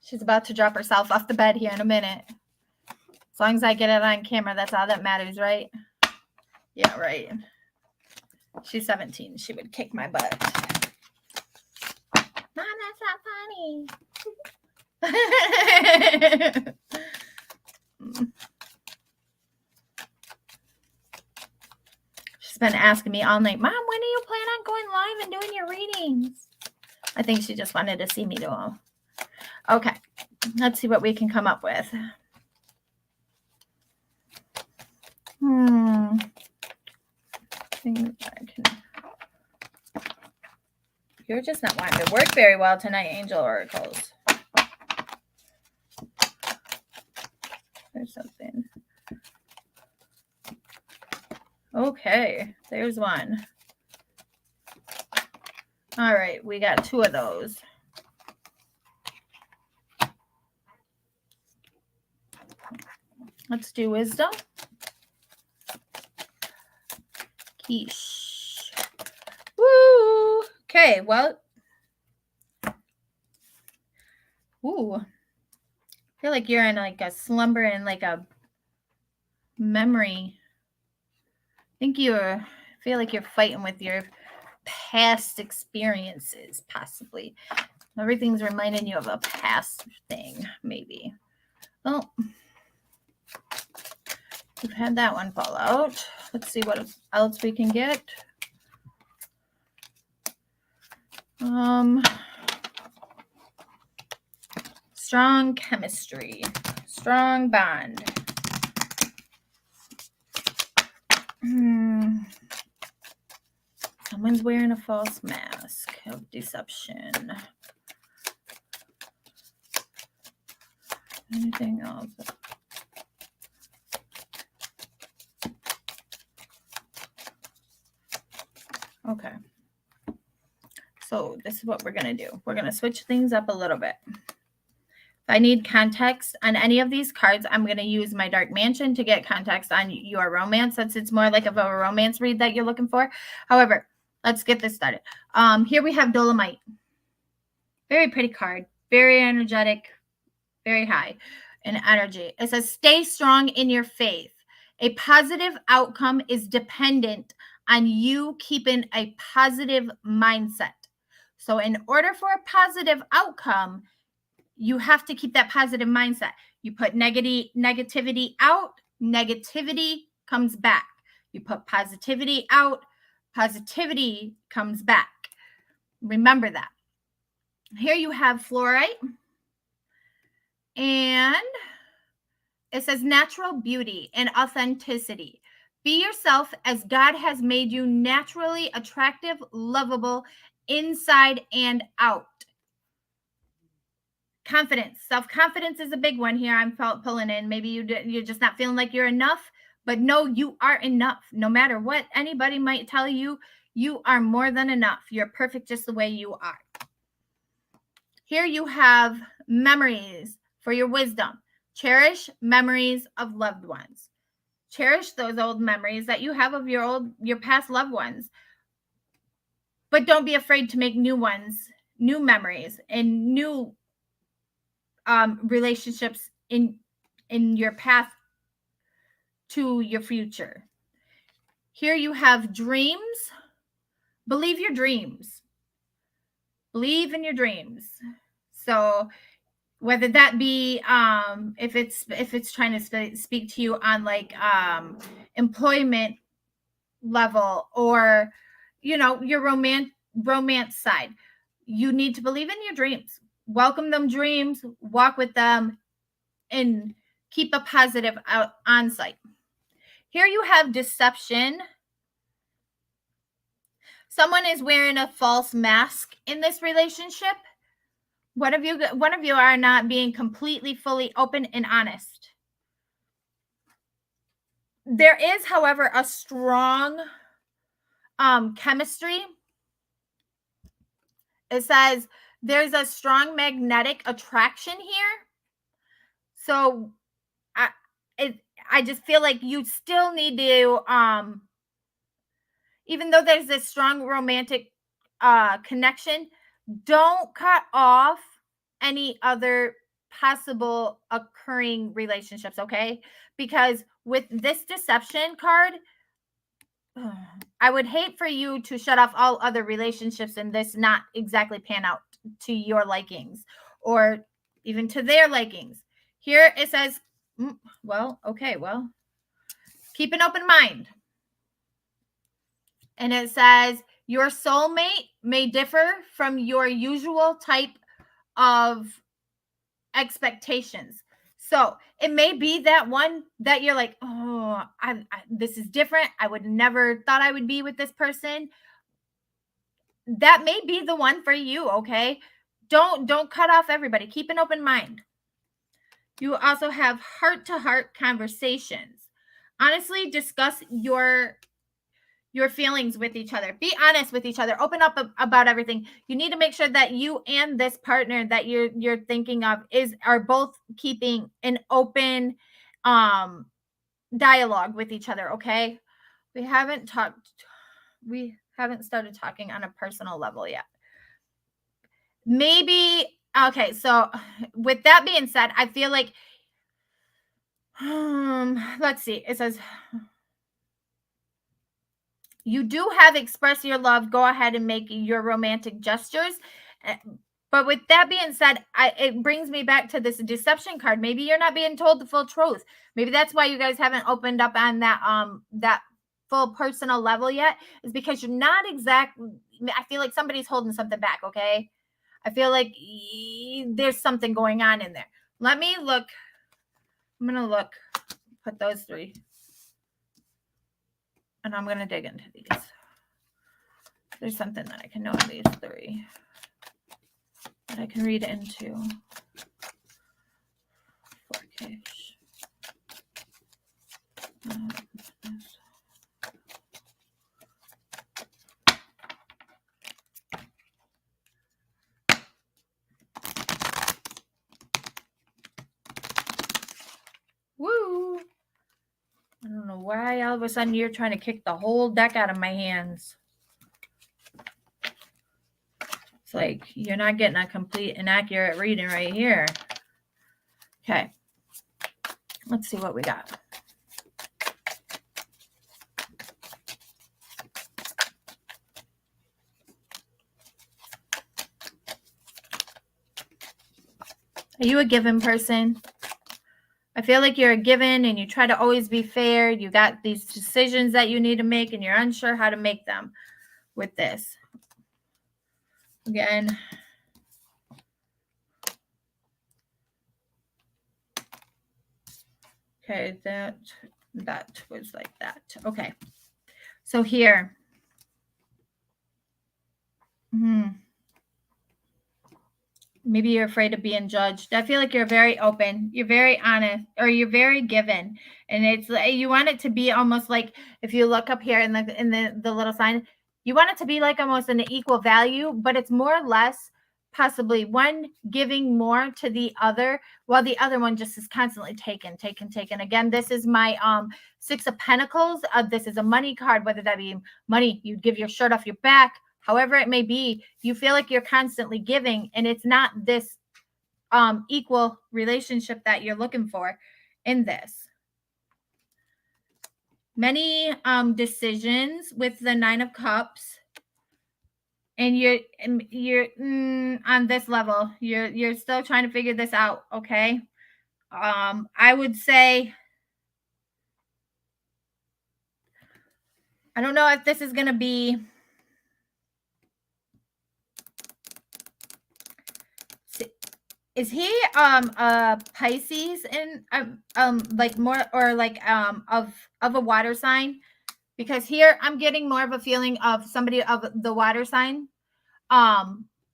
S1: She's about to drop herself off the bed here in a minute. As long as I get it on camera, that's all that matters, right? Yeah, right. She's 17. She would kick my butt. Mom, that's not funny. She's been asking me all night, Mom, when do you plan on going live and doing your readings? I think she just wanted to see me do them. Okay, let's see what we can come up with. You're just not wanting to work very well tonight, Angel Oracles. There's something. Okay, there's one. All right, we got two of those. Let's do wisdom. Quiche. Woo! Okay, well. Ooh. I feel like you're in like a slumber and like a memory. I feel like you're fighting with your past experiences, possibly. Everything's reminding you of a past thing, maybe. Oh. We've had that one fall out. Let's see what else we can get. Strong chemistry. Strong bond. Someone's wearing a false mask of deception. Anything else? Okay. So this is what we're going to do. We're going to switch things up a little bit. If I need context on any of these cards, I'm going to use my Dark Mansion to get context on your romance, since it's more like of a romance read that you're looking for. However, let's get this started. Here we have Dolomite. Very pretty card. Very energetic. Very high in energy. It says, stay strong in your faith. A positive outcome is dependent on you keeping a positive mindset. So in order for a positive outcome, you have to keep that positive mindset. You put negativity out, negativity comes back. You put positivity out, positivity comes back. Remember that. Here you have Fluorite. And it says natural beauty and authenticity. Be yourself as God has made you naturally attractive, lovable, inside and out. Confidence. Self-confidence is a big one here. I'm pulling in. Maybe you're just not feeling like you're enough, but no, you are enough. No matter what anybody might tell you, you are more than enough. You're perfect just the way you are. Here you have memories for your wisdom. Cherish memories of loved ones. Cherish those old memories that you have of your past loved ones. But don't be afraid to make new ones, new memories, and new relationships in your path to your future. Here you have dreams. Believe your dreams. Believe in your dreams. So whether that be if it's trying to speak to you on like employment level, or your romance side, you need to believe in your dreams. Welcome them dreams, walk with them, and keep a positive on-site. Here you have deception. Someone is wearing a false mask in this relationship. One of you are not being completely, fully open and honest. There is, however, a strong chemistry. It says there's a strong magnetic attraction here. So I just feel like you still need to, even though there's this strong romantic connection, don't cut off any other possible occurring relationships, okay? Because with this deception card, I would hate for you to shut off all other relationships and this not exactly pan out to your likings or even to their likings. Here it says, keep an open mind. And it says, your soulmate may differ from your usual type of expectations. So it may be that one that you're like, oh, this is different. I would never thought I would be with this person. That may be the one for you, okay? Don't cut off everybody. Keep an open mind. You also have heart-to-heart conversations. Honestly, discuss your feelings with each other. Be honest with each other. Open up about everything. You need to make sure that you and this partner that you're thinking of are both keeping an open dialogue with each other, okay? We haven't started talking on a personal level yet. Maybe, okay, so with that being said, I feel like let's see. It says you do have express your love. Go ahead and make your romantic gestures. But with that being said, it brings me back to this deception card. Maybe you're not being told the full truth. Maybe that's why you guys haven't opened up on that full personal level yet, is because you're not exactly, I feel like somebody's holding something back, okay? I feel like there's something going on in there. Let me look. I'm going to look. Put those three. And I'm going to dig into these. There's something that I can know in these three that I can read into. 4K. why all of a sudden you're trying to kick the whole deck out of my hands. It's like you're not getting a complete and accurate reading right here. Okay. Let's see what we got. Are you a given person? I feel like you're a given and you try to always be fair. You got these decisions that you need to make and you're unsure how to make them with this. Again. Okay, that was like that. Okay. So here. Maybe you're afraid of being judged. I feel like you're very open. You're very honest, or you're very given. And it's like you want it to be almost like, if you look up here in the little sign, you want it to be like almost an equal value, but it's more or less possibly one giving more to the other, while the other one just is constantly taken. Again, this is my 6 of Pentacles. This is a money card, whether that be money, you give your shirt off your back, however it may be. You feel like you're constantly giving, and it's not this equal relationship that you're looking for in this. Many decisions with the 9 of Cups. And you're on this level. You're still trying to figure this out, okay? I would say, I don't know if this is going to be is he a Pisces in like more, or like of a water sign? Because here I'm getting more of a feeling of somebody of the water sign.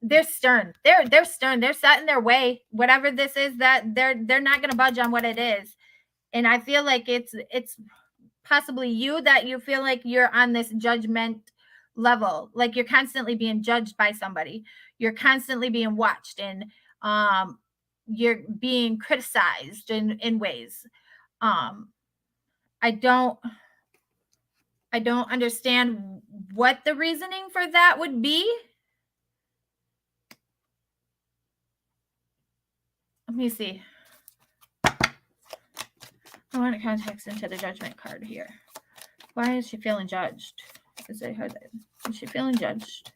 S1: They're stern. They're stern. They're set in their way. Whatever this is, that they're not going to budge on what it is. And I feel like it's possibly you, that you feel like you're on this judgment level, like you're constantly being judged by somebody. You're constantly being watched, and you're being criticized in ways. I don't understand what the reasoning for that would be. Let me see. I want to context into the judgment card here. Why is she feeling judged? Is she feeling judged?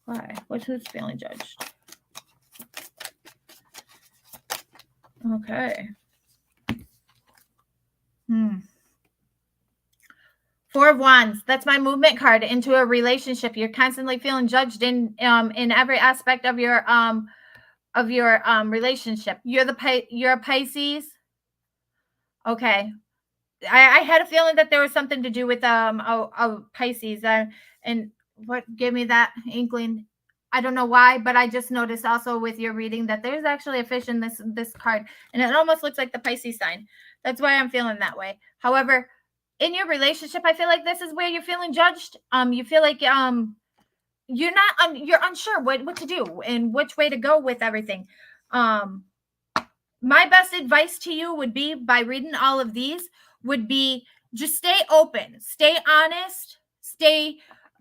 S1: Why? Who's feeling judged? Okay. 4 of Wands. That's my movement card into a relationship. You're constantly feeling judged in every aspect of your relationship. You're a Pisces. Okay. I had a feeling that there was something to do with Pisces, and what gave me that inkling, I don't know why, but I just noticed also with your reading that there's actually a fish in this card, and it almost looks like the Pisces sign. That's why I'm feeling that way. However, in your relationship, I feel like this is where you're feeling judged. You feel like you're unsure what to do and which way to go with everything. My best advice to you would be, by reading all of these, would be just stay open, stay honest,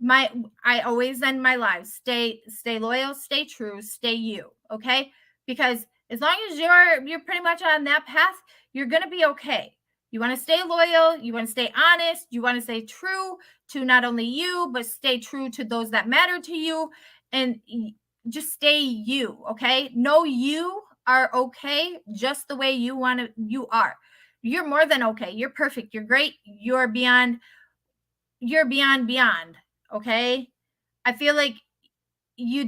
S1: I always end my lives, stay loyal, stay true, stay you, okay? Because as long as you're pretty much on that path, you're going to be okay. You want to stay loyal, you want to stay honest, you want to stay true to not only you, but stay true to those that matter to you, and just stay you, okay? Know you are okay just the way you are. You're more than okay. You're perfect. You're great. You're beyond, okay? I feel like you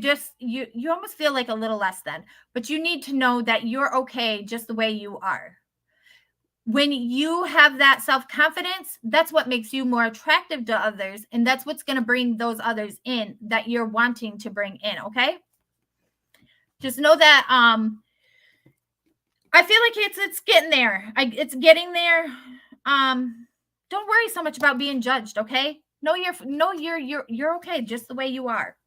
S1: almost feel like a little less than, but you need to know that you're okay just the way you are. When you have that self-confidence, that's what makes you more attractive to others, and that's what's going to bring those others in that you're wanting to bring in, okay? Just know that I feel like it's getting there. It's getting there. Don't worry so much about being judged, okay? You're okay just the way you are.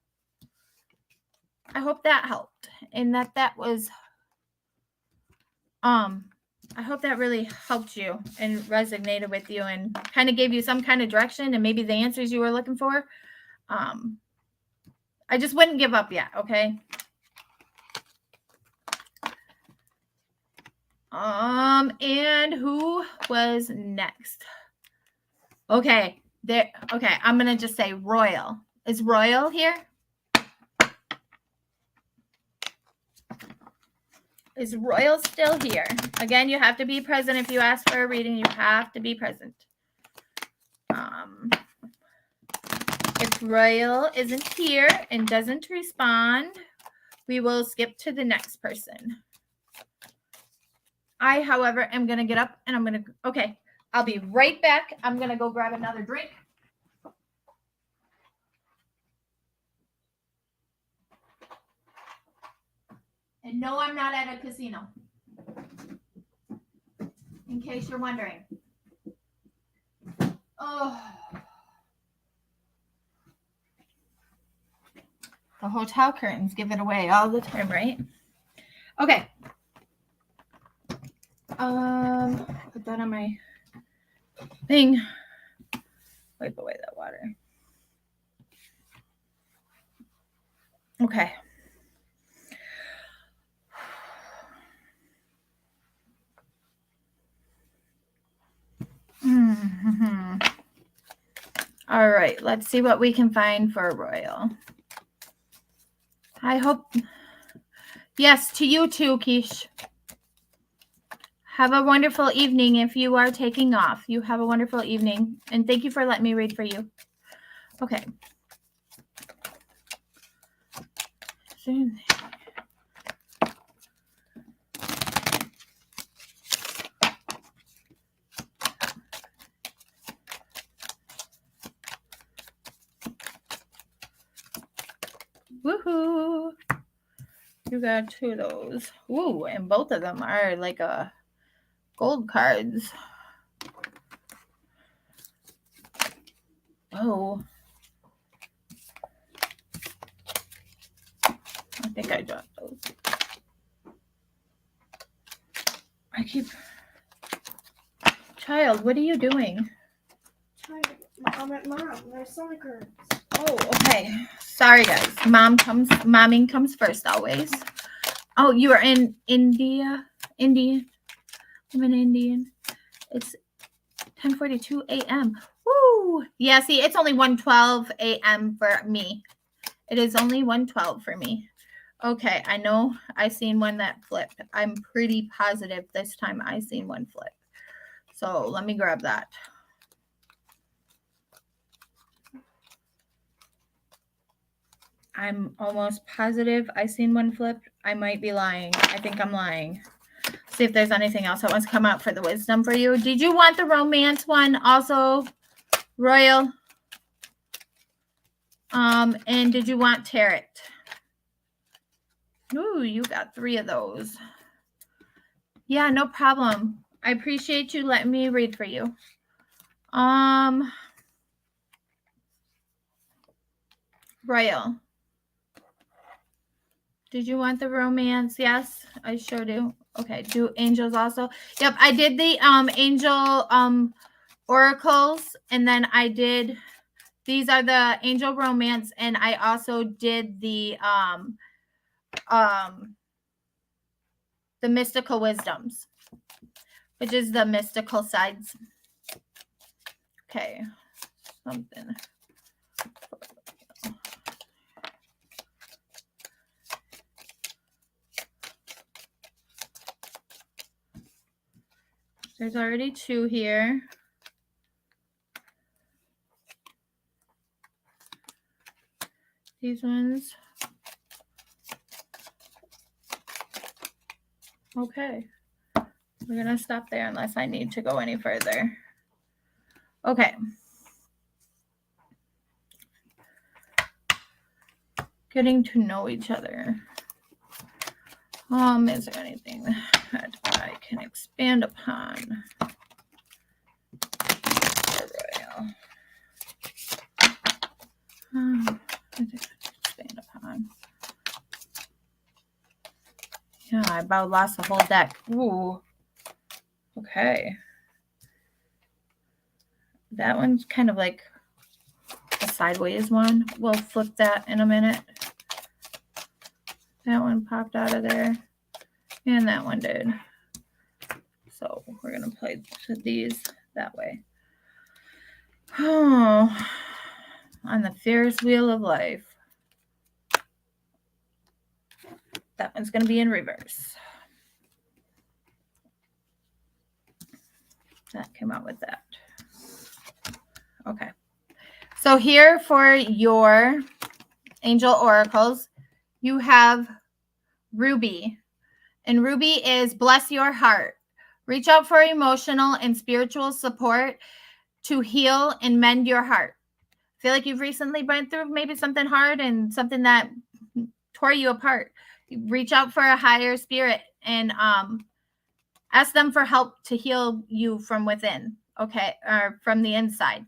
S1: I hope that helped, and that was I hope that really helped you and resonated with you and kind of gave you some kind of direction and maybe the answers you were looking for. I just wouldn't give up yet, okay? And who was next? Okay, there. Okay, I'm gonna just say Royal. Is Royal here? Is Royal still here? Again, you have to be present if you ask for a reading. You have to be present. If Royal isn't here and doesn't respond, we will skip to the next person. I, however, am going to get up and I'm going to, okay, I'll be right back. I'm going to go grab another drink. And no, I'm not at a casino. In case you're wondering. Oh. The hotel curtains give it away all the time, right? Okay. Put that on my thing. Wipe away that water. Okay. Mm-hmm. All right, let's see what we can find for Royal. I hope, yes, to you too, Keish. Have a wonderful evening if you are taking off. You have a wonderful evening, and thank you for letting me read for you. Okay. Woohoo! You got two of those. Ooh, and both of them are like a gold cards. Oh. I think I dropped those. Child, what are you doing?
S3: I'm at Mom. There's Sonic cards.
S1: Oh, okay. Sorry, guys. Momming comes first always. Oh, you are in India? Indian? I'm an Indian. It's 10:42 a.m. Woo! Yeah, see, it's only 1:12 a.m. for me. It is only 1:12 for me. Okay, I know I seen one that flipped. I'm pretty positive this time I seen one flip. So let me grab that. I'm almost positive I seen one flip. I might be lying. I think I'm lying. See if there's anything else that wants to come out for the wisdom for you. Did you want the romance one also, Royal? And did you want tarot? Ooh, you got 3 of those. Yeah, no problem. I appreciate you letting me read for you. Royal. Did you want the romance? Yes, I sure do. Okay, do angels also? Yep, I did the angel oracles, and then I did, these are the angel romance, and I also did the mystical wisdoms, which is the mystical sides. Okay, something. There's already 2 here. These ones. Okay. We're going to stop there unless I need to go any further. Okay. Getting to know each other. Is there anything that I can expand upon? Royal. Expand upon. Yeah, I about lost the whole deck. Ooh. Okay. That one's kind of like a sideways one. We'll flip that in a minute. That one popped out of there. And that one did. So we're going to play these that way. Oh, on the Ferris wheel of life. That one's going to be in reverse. That came out with that. Okay. So here for your angel oracles, you have Ruby. And Ruby is bless your heart. Reach out for emotional and spiritual support to heal and mend your heart. Feel like you've recently went through maybe something hard and something that tore you apart. Reach out for a higher spirit and ask them for help to heal you from within, okay, or from the inside.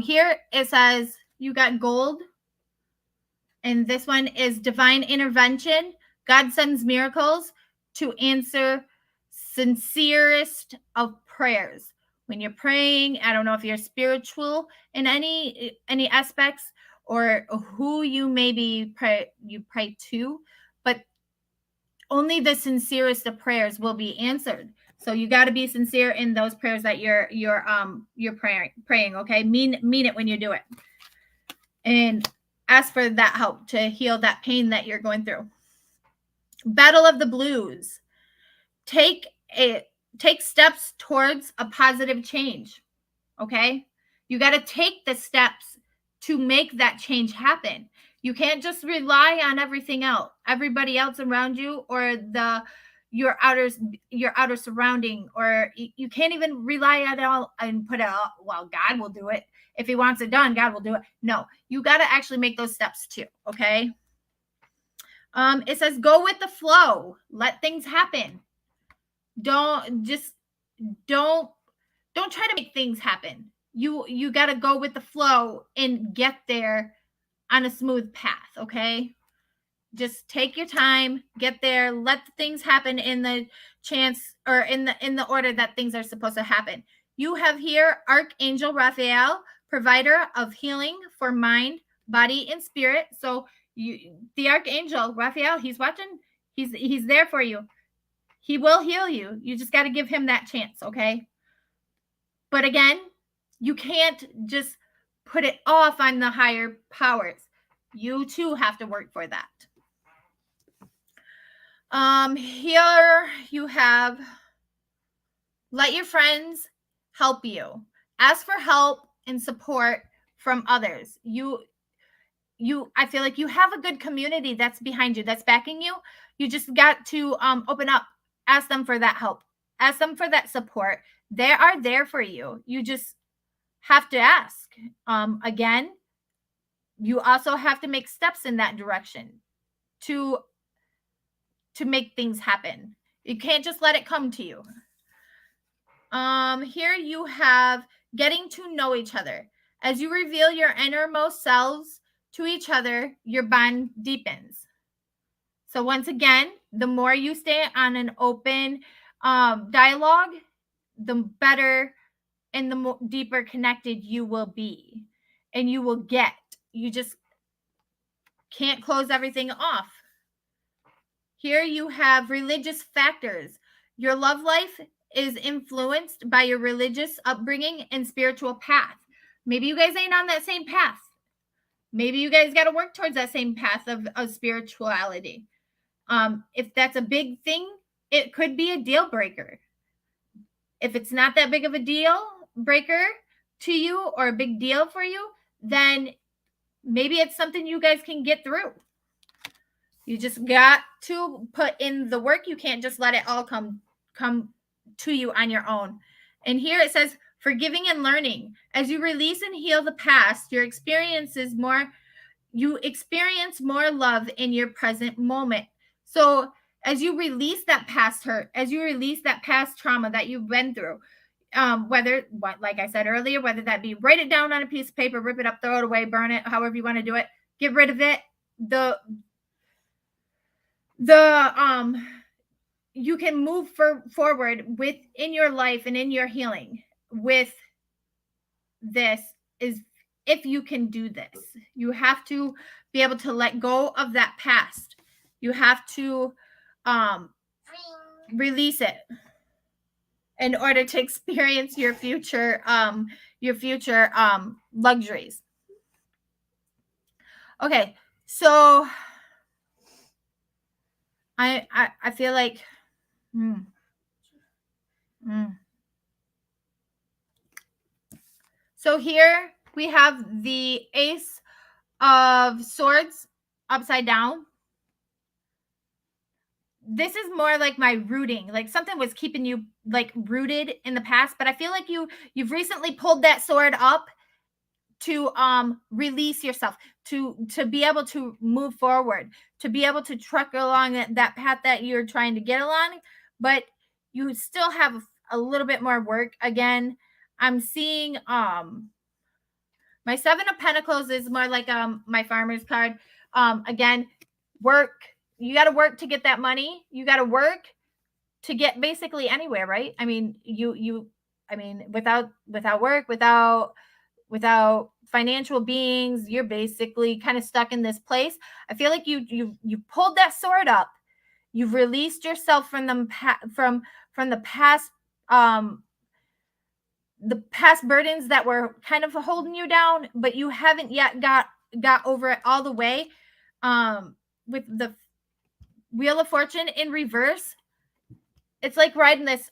S1: Here it says you got gold, and this one is divine intervention. God sends miracles to answer sincerest of prayers. When you're praying, I don't know if you're spiritual in any aspects or who you maybe pray to, but only the sincerest of prayers will be answered. So you got to be sincere in those prayers that you're praying. Okay, mean it when you do it, and ask for that help to heal that pain that you're going through. Battle of the Blues. Take steps towards a positive change. Okay, you got to take the steps to make that change happen. You can't just rely on everybody else around you, or your outer surrounding, or you can't even rely on it all and put it out. Well, God will do it. If he wants it done, God will do it. No, you got to actually make those steps too. Okay. It says go with the flow. Let things happen. Don't try to make things happen. You got to go with the flow and get there on a smooth path, okay? Just take your time, get there, let the things happen in the chance or in the order that things are supposed to happen. You have here Archangel Raphael, provider of healing for mind, body, and spirit. So the Archangel Raphael, he's watching. He's there for you. He will heal you. You just got to give him that chance, okay? But again, you can't just put it off on the higher powers. You too have to work for that. Here you have let your friends help you. Ask for help and support from others. I feel like you have a good community that's behind you, that's backing you. You just got to open up. Ask them for that help. Ask them for that support. They are there for you. You just have to ask. Again, you also have to make steps in that direction to make things happen. You can't just let it come to you. Here you have getting to know each other. As you reveal your innermost selves to each other, your bond deepens. So once again, the more you stay on an open dialogue, the better and the more deeper connected you will be, and you will get. You just can't close everything off. Here you have religious factors. Your love life is influenced by your religious upbringing and spiritual path. Maybe you guys ain't on that same path. Maybe you guys got to work towards that same path of spirituality. If that's a big thing, it could be a deal breaker. If it's not that big of a deal breaker to you or a big deal for you, then maybe it's something you guys can get through. You just got to put in the work. You can't just let it all come to you on your own. And here it says forgiving and learning. As you release and heal the past, you experience more love in your present moment. So as you release that past hurt, as you release that past trauma that you've been through, like I said earlier, whether that be write it down on a piece of paper, rip it up, throw it away, burn it, however you want to do it, get rid of it. you can move forward within your life and in your healing with this is if you can do this. You have to be able to let go of that past. You have to release it in order to experience your future luxuries. Okay, so I feel like So here we have the Ace of Swords upside down. This is more like my rooting, like something was keeping you like rooted in the past, but I feel like you've recently pulled that sword up to release yourself, to be able to move forward, to be able to truck along that path that you're trying to get along, but you still have a little bit more work. Again, I'm seeing my Seven of Pentacles is more like my farmer's card. Again, work. You got to work to get that money. You got to work to get basically anywhere, right? I mean, without work, without financial beings, you're basically kind of stuck in this place. I feel like you pulled that sword up. You've released yourself from them from the past burdens that were kind of holding you down, but you haven't yet got over it all the way. With the Wheel of Fortune in reverse, it's like riding this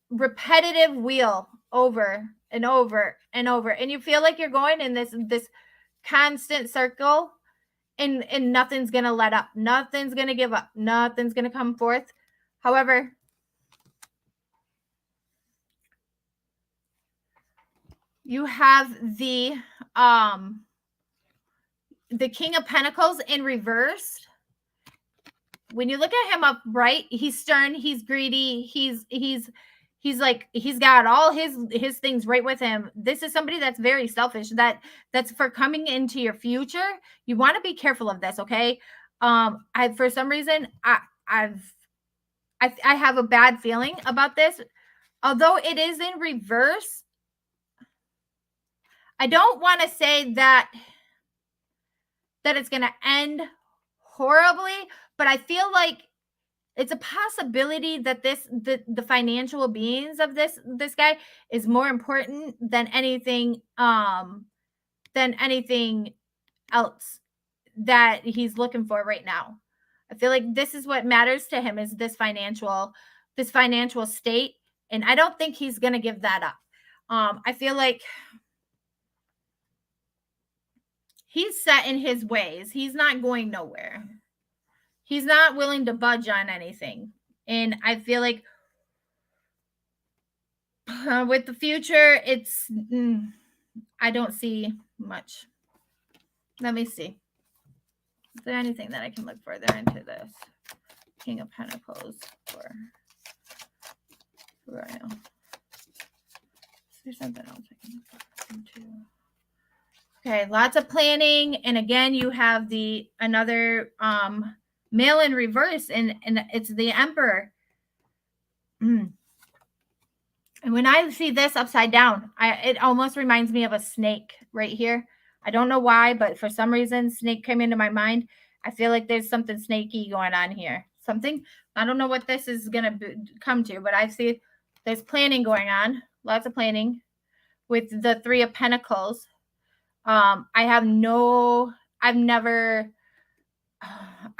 S1: repetitive wheel over and over and over, and you feel like you're going in this constant circle, and nothing's gonna let up, nothing's gonna give up, nothing's gonna come forth. However, you have the King of Pentacles in reverse. When you look at him upright, he's stern, he's greedy, he's like, he's got all his things right with him. This is somebody that's very selfish, that's for coming into your future. You want to be careful of this, okay? I for some reason I have a bad feeling about this. Although it is in reverse, I don't want to say that it's going to end horribly, but I feel like it's a possibility that the financial beings of this guy is more important than anything else that he's looking for right now. I feel like this is what matters to him, is this financial state, and I don't think he's going to give that up. I feel like he's set in his ways. He's not going nowhere. He's not willing to budge on anything. And I feel like with the future, I don't see much. Let me see. Is there anything that I can look further into this? King of Pentacles for Royal. Is there something else I can look into? Okay, lots of planning. And again, you have another male in reverse, and it's the Emperor. And when I see this upside down, it almost reminds me of a snake right here. I don't know why, but for some reason, snake came into my mind. I feel like there's something snaky going on here. Something, I don't know what this is going to come to, but I see there's planning going on. Lots of planning with the Three of Pentacles. I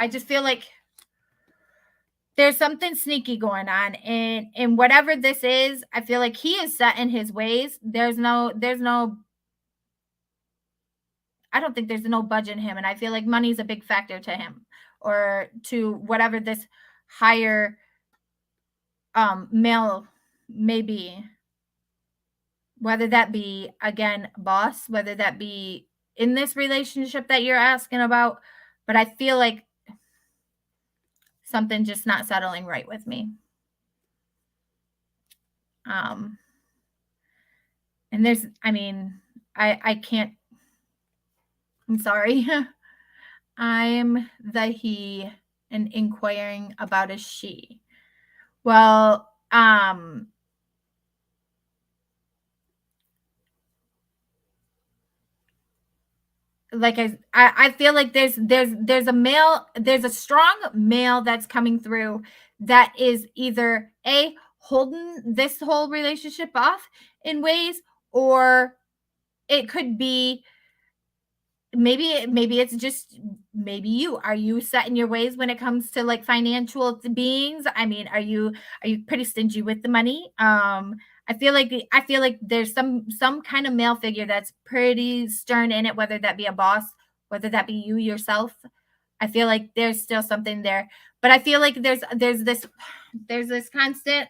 S1: just feel like there's something sneaky going on, and whatever this is, I feel like he is set in his ways. I don't think there's no budge in him, and I feel like money is a big factor to him, or to whatever this higher male may be. Whether that be, again, boss, whether that be in this relationship that you're asking about, but I feel like something just not settling right with me. And there's, I can't, I'm sorry. I'm the he and inquiring about a she. Well, like I feel like there's a strong male that's coming through that is either holding this whole relationship off in ways, or it could be maybe it's just maybe are you set in your ways when it comes to like financial beings? I mean, are you pretty stingy with the money? I feel like there's some kind of male figure that's pretty stern in it, whether that be a boss, whether that be you yourself. I feel like there's still something there, but I feel like there's this constant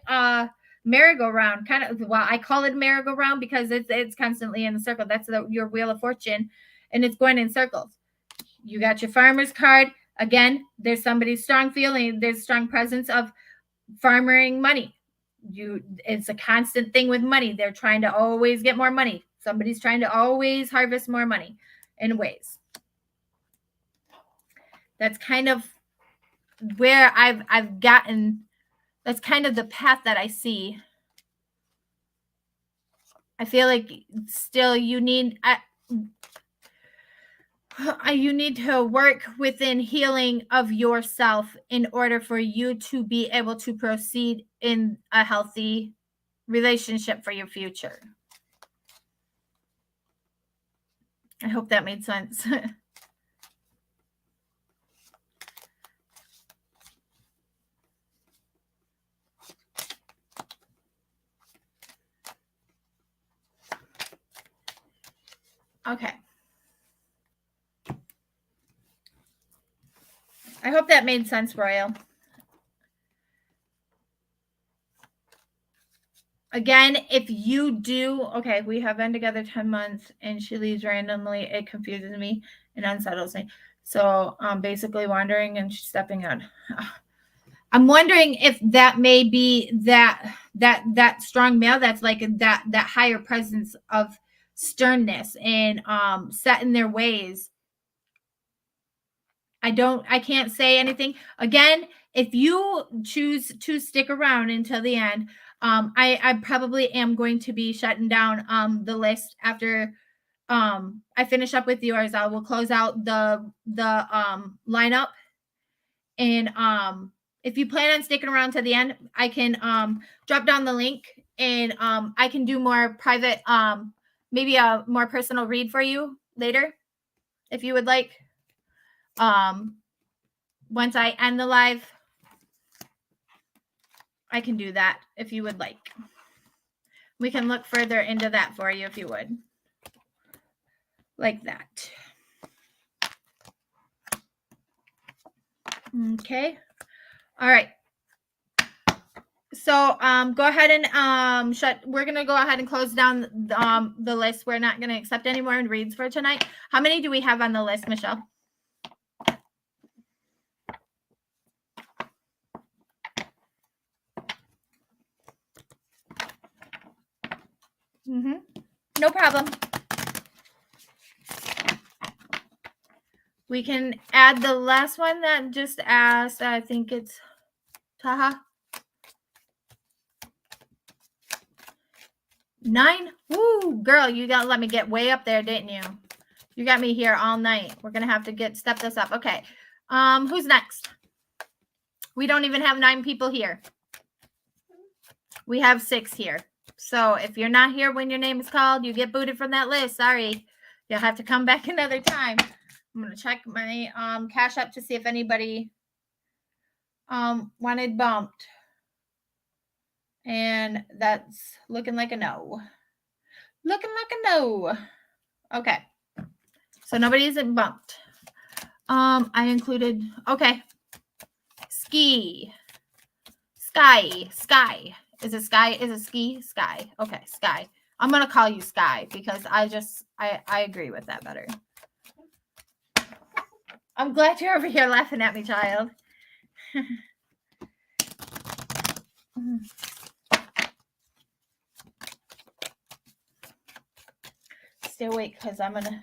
S1: merry-go-round kind of. Well, I call it merry-go-round because it's constantly in a circle. That's your wheel of fortune, and it's going in circles. You got your farmer's card. Again, there's somebody's strong feeling. There's strong presence of farmering money. It's a constant thing with money. They're trying to always get more money. Somebody's trying to always harvest more money in ways. That's kind of where I've gotten. That's kind of the path that I see. I feel like still you need to work within healing of yourself in order for you to be able to proceed in a healthy relationship for your future. I hope that made sense. Okay. I hope that made sense, Royal. Again, if you do, okay, we have been together 10 months and she leaves randomly. It confuses me and unsettles me. So basically wandering and she's stepping out. I'm wondering if that may be that strong male that's like that higher presence of sternness and set in their ways. I can't say anything. Again, if you choose to stick around until the end, I probably am going to be shutting down the list after I finish up with yours. I will close out the lineup, and if you plan on sticking around to the end, I can drop down the link, and I can do more private, maybe a more personal read for you later, if you would like. Once I end the live, I can do that if you would like. We can look further into that for you if you would. Like that. Okay. All right. So go ahead and we're going to go ahead and close down the list. We're not going to accept any more reads for tonight. How many do we have on the list, Michelle? No problem. We can add the last one that just asked. I think it's Taha. 9. Woo, girl, you got to let me get way up there, didn't you? You got me here all night. We're going to have to step this up. Okay. Who's next? We don't even have 9 people here. We have 6 here. So if you're not here when your name is called, you get booted from that list. Sorry. You'll have to come back another time. I'm going to check my Cash App to see if anybody wanted bumped. And that's looking like a no. Looking like a no. Okay. So nobody isn't bumped. I included, okay. Sky. Is it Sky? Is it Ski? Sky. Okay, Sky. I'm going to call you Sky because I agree with that better. I'm glad you're over here laughing at me, child. Stay awake because I'm going to,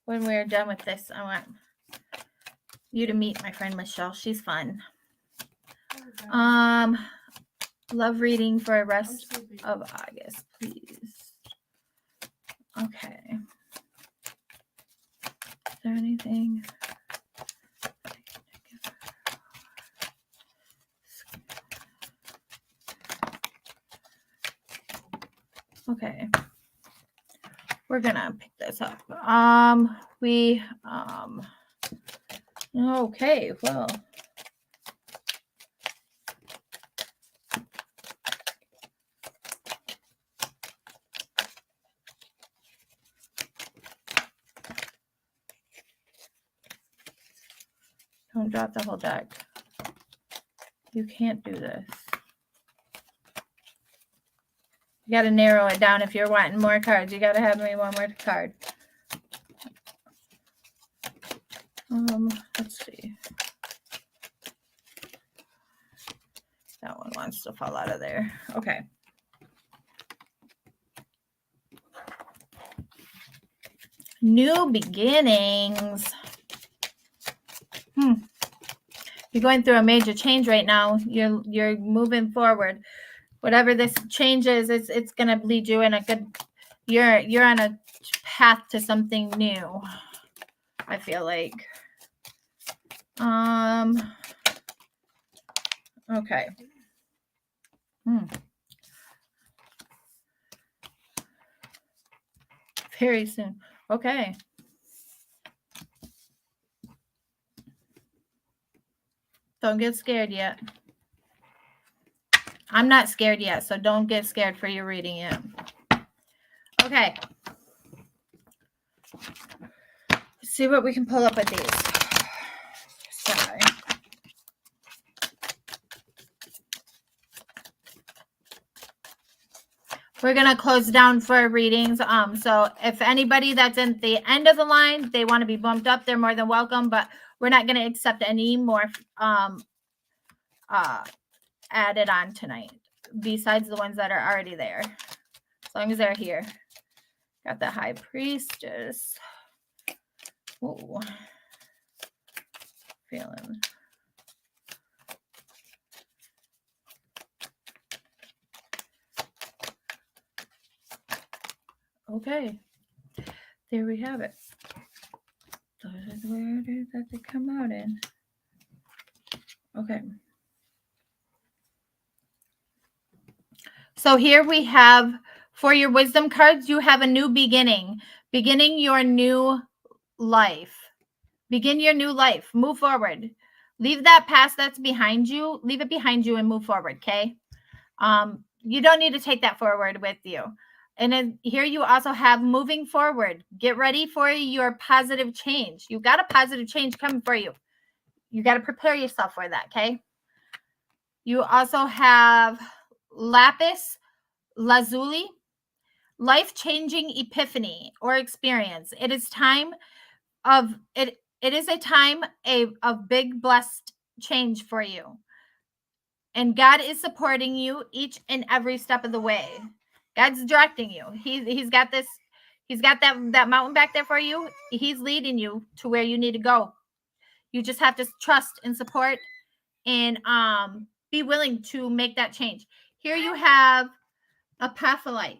S1: when we're done with this, I want you to meet my friend Michelle. She's fun.
S3: Oh,
S1: Love reading for the
S3: I'm
S1: rest
S3: sleepy.
S1: of August, please. Okay. Is there anything? Okay. We're gonna pick this up. Okay, well. Don't drop the whole deck. You can't do this. You got to narrow it down if you're wanting more cards. You got to have me one more card. Let's see. That one wants to fall out of there. Okay. New beginnings. You're going through a major change right now. You're moving forward. Whatever this change is, it's gonna lead you in a good. You're on a path to something new. I feel like. Okay. Very soon. Okay. Don't get scared yet. I'm not scared yet, so don't get scared for your reading yet. Okay. Let's see what we can pull up with these. Sorry. We're going to close down for readings. So if anybody that's in the end of the line, they want to be bumped up, they're more than welcome, but we're not going to accept any more added on tonight, besides the ones that are already there. As long as they're here. Got the High Priestess. Ooh. Feeling. Okay. There we have it. Those are the orders that they come out in. Okay. So here we have, for your wisdom cards, you have a new beginning. Beginning your new life. Begin your new life. Move forward. Leave that past that's behind you. Leave it behind you and move forward, okay? You don't need to take that forward with you. And then here you also have moving forward. Get ready for your positive change. You got a positive change coming for you. You got to prepare yourself for that, okay? You also have lapis lazuli, life-changing epiphany or experience. It is time of it. It is a time of big blessed change for you. And God is supporting you each and every step of the way. God's directing you. He's got this. He's got that mountain back there for you. He's leading you to where you need to go. You just have to trust and support and be willing to make that change. Here you have a patholite.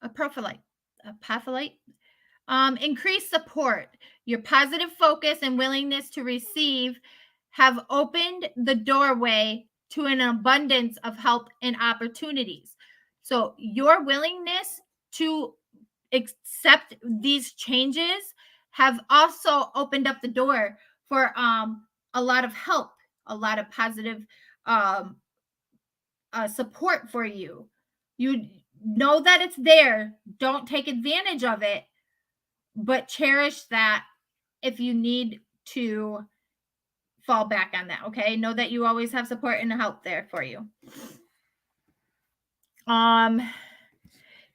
S1: A prophyllite. A patholite. Increased support. Your positive focus and willingness to receive have opened the doorway to an abundance of help and opportunities. So your willingness to accept these changes have also opened up the door for a lot of help, a lot of positive support for you. You know that it's there. Don't take advantage of it, but cherish that if you need to fall back on that, okay? Know that you always have support and help there for you.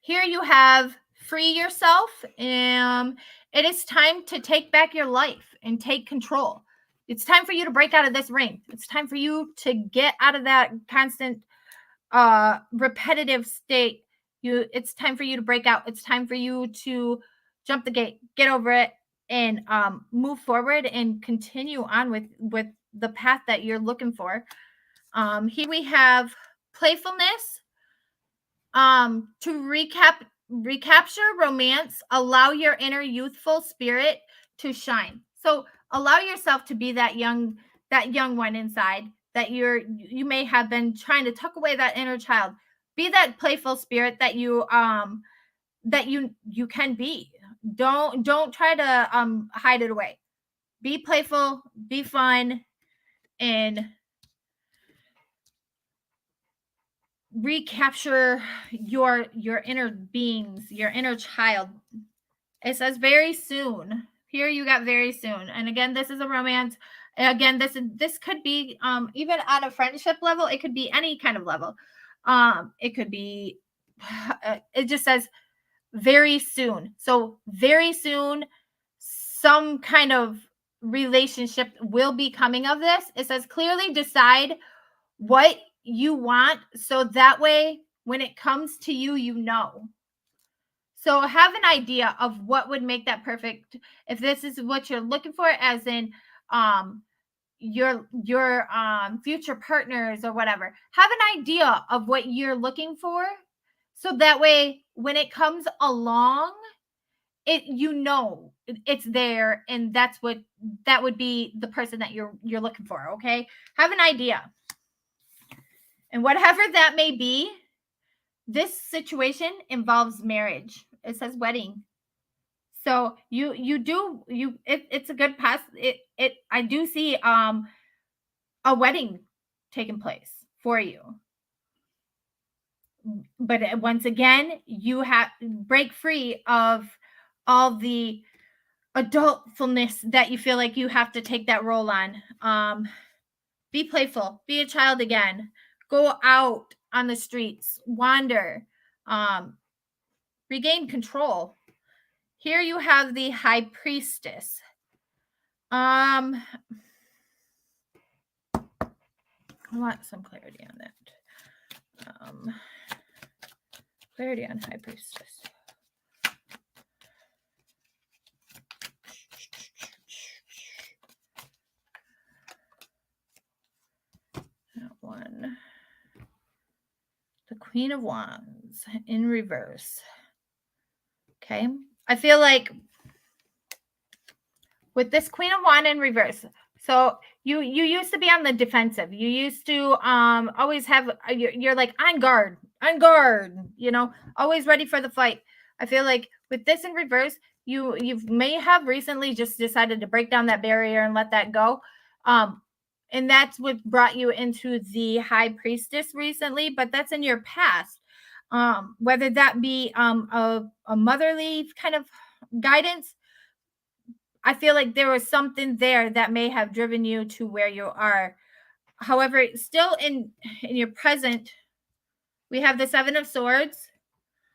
S1: Here you have free yourself. It is time to take back your life and take control. It's time for you to break out of this ring. It's time for you to get out of that constant repetitive state. It's time for you to break out. It's time for you to jump the gate, get over it, move forward and continue on with the path that you're looking for. Here we have playfulness. To recapture romance, allow your inner youthful spirit to shine. So allow yourself to be that young one inside that you may have been trying to tuck away, that inner child. Be that playful spirit that you can be. Don't try to hide it away. Be playful, be fun, and recapture your inner beings, your inner child. It says very soon. Here you got very soon. And again, this is a romance. Again, this could be even on a friendship level. It could be any kind of level. It could be. It just says very soon. So very soon, some kind of relationship will be coming of this. It says clearly decide what you want, so that way when it comes to you, you know. So have an idea of what would make that perfect, if this is what you're looking for, as in your future partners or whatever. Have an idea of what you're looking for, so that way when it comes along, it's there, and that would be the person that you're looking for. Okay, have an idea. And whatever that may be, this situation involves marriage. It says wedding. So it's a good pass. I do see a wedding taking place for you. But once again, you have break free of all the adultfulness that you feel like you have to take that role on. Be playful, be a child again. Go out on the streets, wander, regain control. Here you have the High Priestess. I want some clarity on that. Clarity on High Priestess. That one. The Queen of Wands in reverse. Okay. I feel like with this Queen of Wands in reverse, so you used to be on the defensive. You used to always have, you're like on guard, always ready for the fight. I feel like with this in reverse, you may have recently just decided to break down that barrier and let that go. And that's what brought you into the High Priestess recently, but that's in your past. Whether that be a motherly kind of guidance, I feel like there was something there that may have driven you to where you are. However, still in your present, we have the Seven of Swords.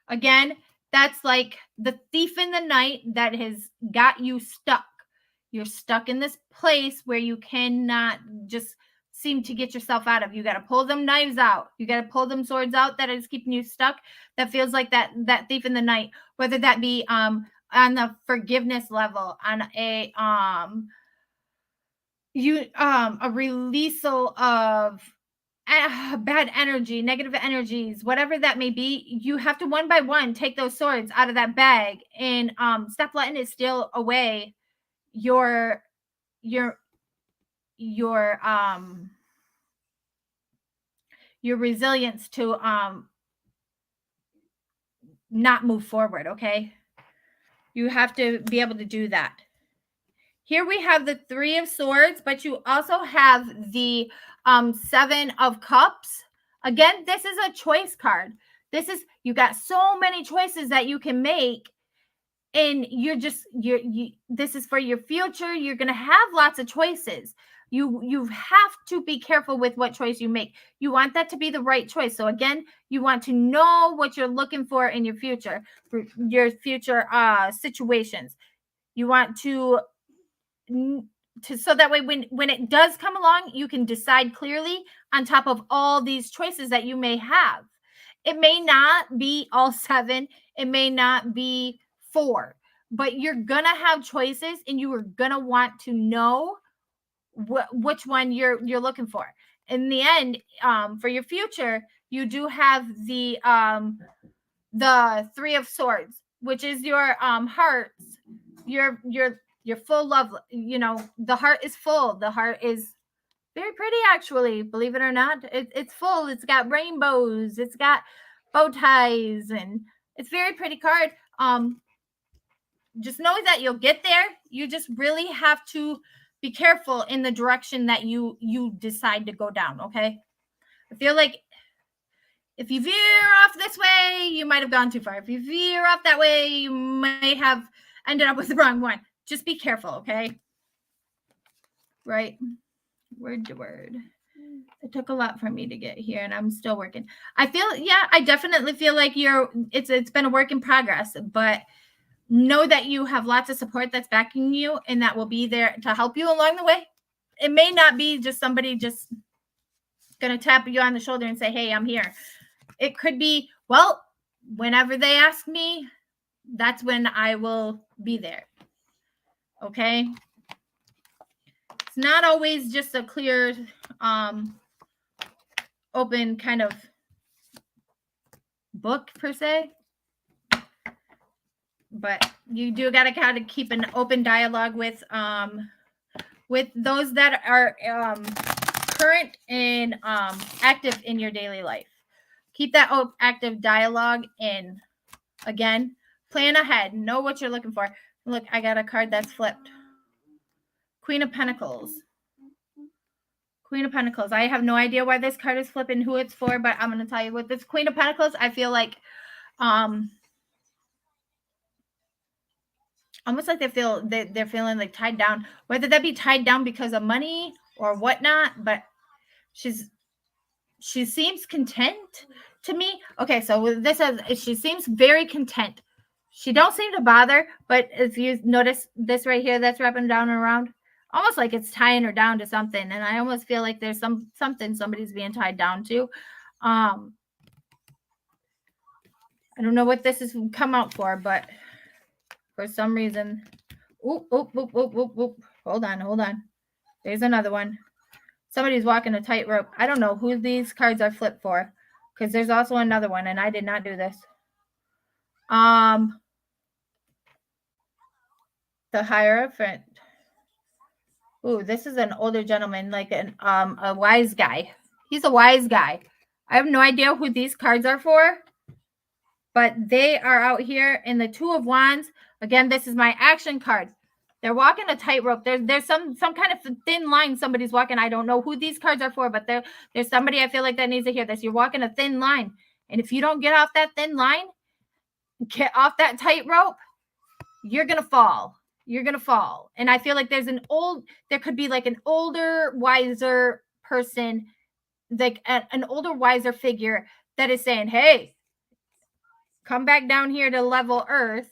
S1: Again, that's like the thief in the night that has got you stuck. You're stuck in this place where you cannot just seem to get yourself out of. You got to pull them knives out. You got to pull them swords out that is keeping you stuck. That feels like that thief in the night, whether that be on the forgiveness level, on a releasal of bad energy, negative energies, whatever that may be. You have to one by one take those swords out of that bag and stop letting it steal away your resilience to not move forward. Okay, you have to be able to do that. Here we have the Three of Swords, but you also have the Seven of Cups. Again, this is a choice card. You got so many choices that you can make, and this is for your future. You're going to have lots of choices. You have to be careful with what choice you make. You want that to be the right choice. So again, you want to know what you're looking for in your future situations. You want to so that way when it does come along, you can decide clearly on top of all these choices that you may have. It may not be all seven. It may not be 4, but you're going to have choices and you are going to want to know which one you're looking for. In the end, for your future, you do have the Three of Swords, which is your hearts, your full love. You know, the heart is full. The heart is very pretty, actually, believe it or not. It's full. It's got rainbows. It's got bow ties, and it's very pretty card. Just know that you'll get there. You just really have to be careful in the direction that you decide to go down, okay? I feel like if you veer off this way, you might have gone too far. If you veer off that way, you might have ended up with the wrong one. Just be careful, okay? Right? Word to word. It took a lot for me to get here, and I'm still working. I definitely feel like it's been a work in progress, but know that you have lots of support that's backing you and that will be there to help you along the way. It may not be just somebody just going to tap you on the shoulder and say, hey, I'm here. It could be, well, whenever they ask me, that's when I will be there. Okay? It's not always just a clear, open kind of book per se. But you do got to kind of keep an open dialogue with those that are current and active in your daily life. Keep that active dialogue in. Again, plan ahead. Know what you're looking for. Look, I got a card that's flipped. Queen of Pentacles. Queen of Pentacles. I have no idea why this card is flipping, who it's for, but I'm going to tell you with this Queen of Pentacles, I feel like almost like they're feeling like tied down, whether that be tied down because of money or whatnot, but she seems content to me. Okay, so this is, she seems very content. She don't seem to bother, but if you notice this right here that's wrapping down and around, almost like it's tying her down to something, and I almost feel like there's something somebody's being tied down to. I don't know what this has come out for, but for some reason, hold on. There's another one. Somebody's walking a tightrope. I don't know who these cards are flipped for, because there's also another one, and I did not do this. The Hierophant. Ooh, this is an older gentleman, like a wise guy. He's a wise guy. I have no idea who these cards are for, but they are out here in the Two of Wands. Again, this is my action card. They're walking a tightrope. There's some kind of thin line somebody's walking. I don't know who these cards are for, but there's somebody I feel like that needs to hear this. You're walking a thin line, and if you don't get off that thin line, get off that tightrope, you're gonna fall. You're gonna fall. And I feel like there could be like an older, wiser person, like an older, wiser figure that is saying, hey, come back down here to level Earth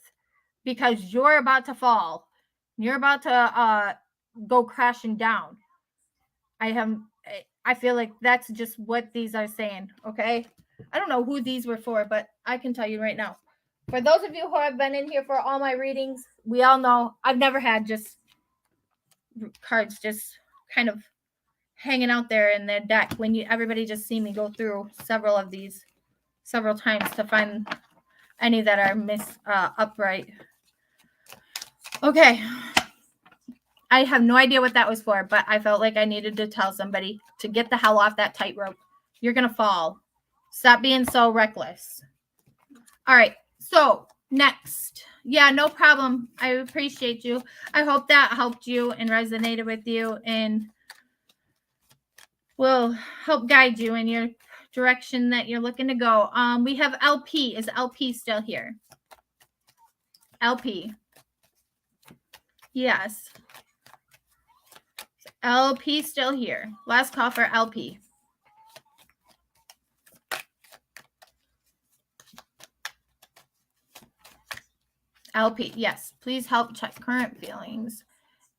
S1: because you're about to fall. You're about to go crashing down. I feel like that's just what these are saying, okay? I don't know who these were for, but I can tell you right now. For those of you who have been in here for all my readings, we all know I've never had just cards just kind of hanging out there in their deck when everybody just see me go through several of these several times to find any that are upright. Okay. I have no idea what that was for, but I felt like I needed to tell somebody to get the hell off that tightrope. You're going to fall. Stop being so reckless. All right. So next. Yeah, no problem. I appreciate you. I hope that helped you and resonated with you and will help guide you in your direction that you're looking to go. We have LP. Is LP still here? LP. Yes. LP still here. Last call for LP. LP, yes. Please help check current feelings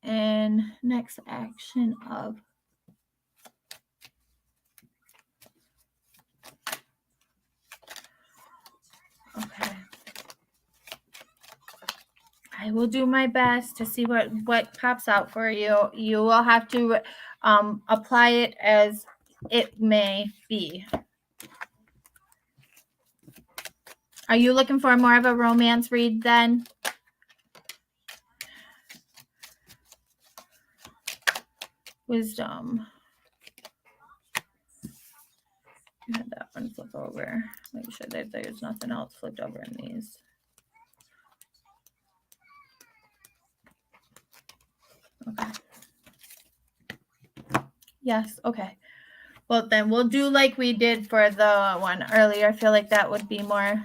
S1: and next action of. Okay. I will do my best to see what pops out for you. You will have to apply it as it may be. Are you looking for more of a romance read then? Wisdom. Had that one flip over. Make sure that there's nothing else flipped over in these. Okay. Yes, okay. Well, then we'll do like we did for the one earlier. I feel like that would be more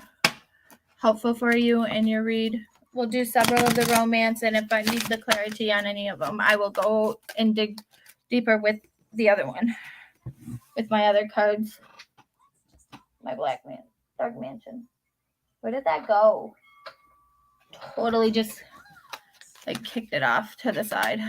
S1: helpful for you in your read. We'll do several of the romance, and if I need the clarity on any of them, I will go and dig deeper with the other one, with my other cards. My Black Man, Dark Mansion. Where did that go? Totally just like kicked it off to the side.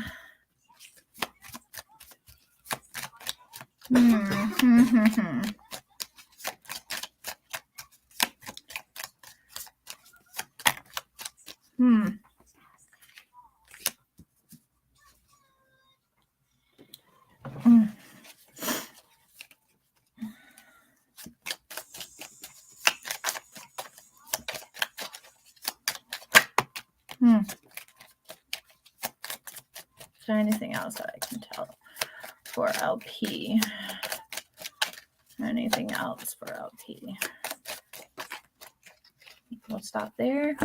S1: Hmm. Is there anything else that I can tell for LP? Anything else for LP? We'll stop there.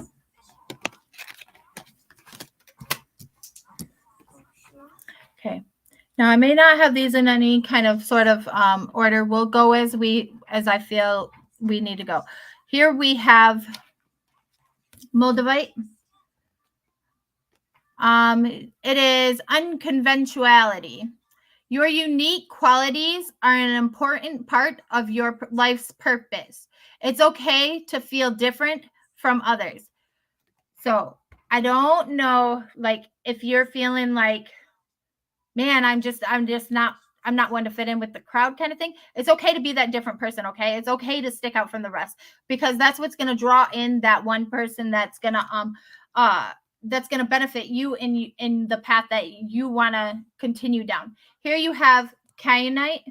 S1: Okay. Now I may not have these in any kind of sort of order. We'll go as I feel we need to go. Here we have Moldavite. It is unconventionality. Your unique qualities are an important part of your life's purpose. It's okay to feel different from others. So I don't know, like, if you're feeling like, man, I'm not one to fit in with the crowd kind of thing. It's okay to be that different person. Okay. It's okay to stick out from the rest, because that's what's going to draw in that one person that's going to benefit you in the path that you want to continue down. Here you have Kyanite.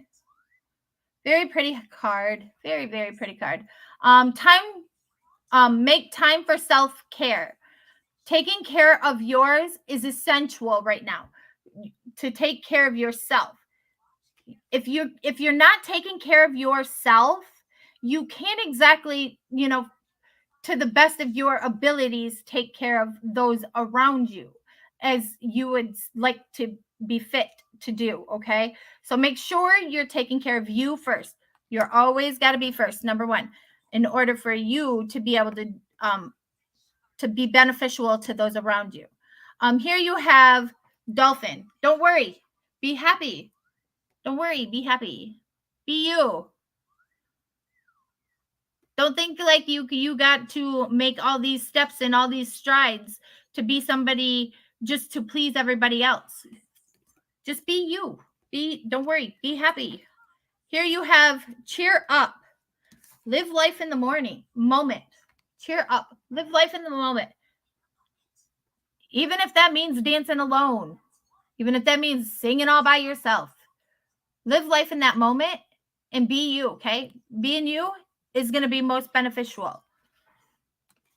S1: Very pretty card. Very, very pretty card. Make time for self-care. Taking care of yours is essential right now. To take care of yourself. If you're not taking care of yourself, you can't exactly, to the best of your abilities, take care of those around you as you would like to be fit to do. Okay. So make sure you're taking care of you first. You're always got to be first, number one, in order for you to be able to be beneficial to those around you. Here you have Dolphin. Don't worry. Be happy. Don't worry. Be happy. Be you. Don't think like you got to make all these steps and all these strides to be somebody just to please everybody else. Just be you. Don't worry. Be happy. Here you have cheer up. Live life in the moment. Cheer up. Live life in the moment. Even if that means dancing alone. Even if that means singing all by yourself. Live life in that moment and be you, okay? Being you is going to be most beneficial.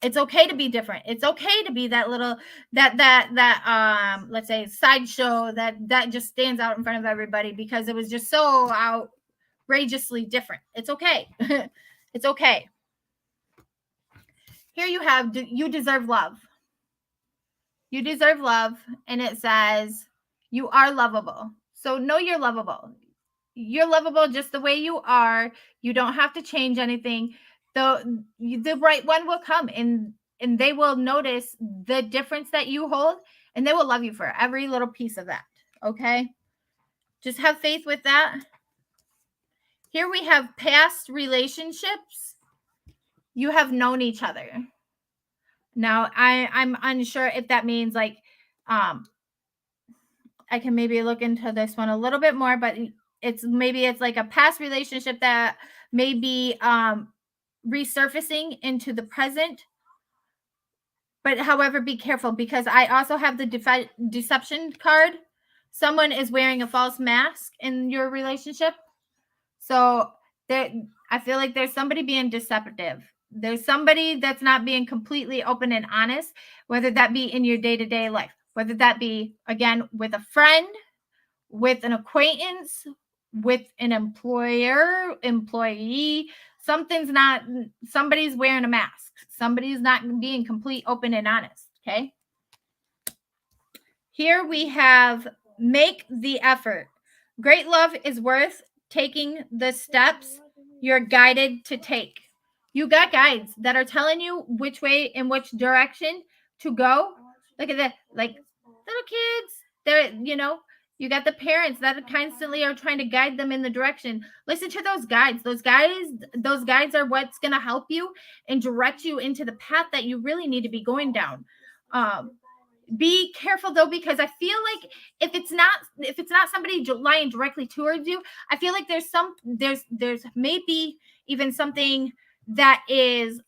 S1: It's okay to be different. It's okay to be that little, let's say, sideshow that just stands out in front of everybody because it was just so outrageously different. It's okay. It's okay. Here you have, you deserve love. You deserve love, and it says you are lovable. So know you're lovable. You're lovable just the way you are. You don't have to change anything. The right one will come, and they will notice the difference that you hold, and they will love you for every little piece of that. Okay? Just have faith with that. Here we have past relationships. You have known each other. Now, I'm unsure if that means like, I can maybe look into this one a little bit more, but it's like a past relationship that may be resurfacing into the present. But however, be careful, because I also have the deception card. Someone is wearing a false mask in your relationship. So I feel like there's somebody being deceptive. There's somebody that's not being completely open and honest, whether that be in your day-to-day life, whether that be, again, with a friend, with an acquaintance, with an employer, employee. Somebody's wearing a mask. Somebody's not being complete, open, and honest. Okay. Here we have make the effort. Great love is worth taking the steps you're guided to take. You got guides that are telling you which way, in which direction to go. Look at that. Like little kids. They're, you got the parents that constantly are trying to guide them in the direction. Listen to those guides. Those guides are what's going to help you and direct you into the path that you really need to be going down. Be careful though, because I feel like if it's not somebody lying directly towards you, I feel like there's maybe even something that is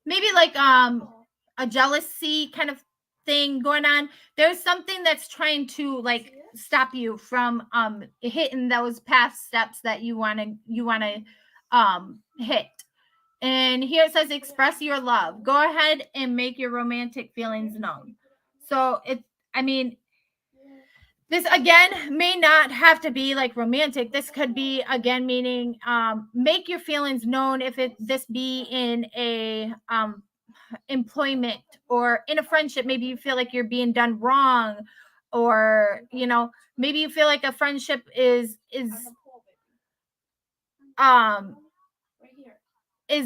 S1: maybe like a jealousy kind of thing going on. There's something that's trying to like stop you from hitting those past steps that you want to hit. And here it says, express your love. Go ahead and make your romantic feelings known. So this again may not have to be like romantic. This could be again meaning make your feelings known. If this be in a employment or in a friendship, maybe you feel like you're being done wrong, or maybe you feel like a friendship is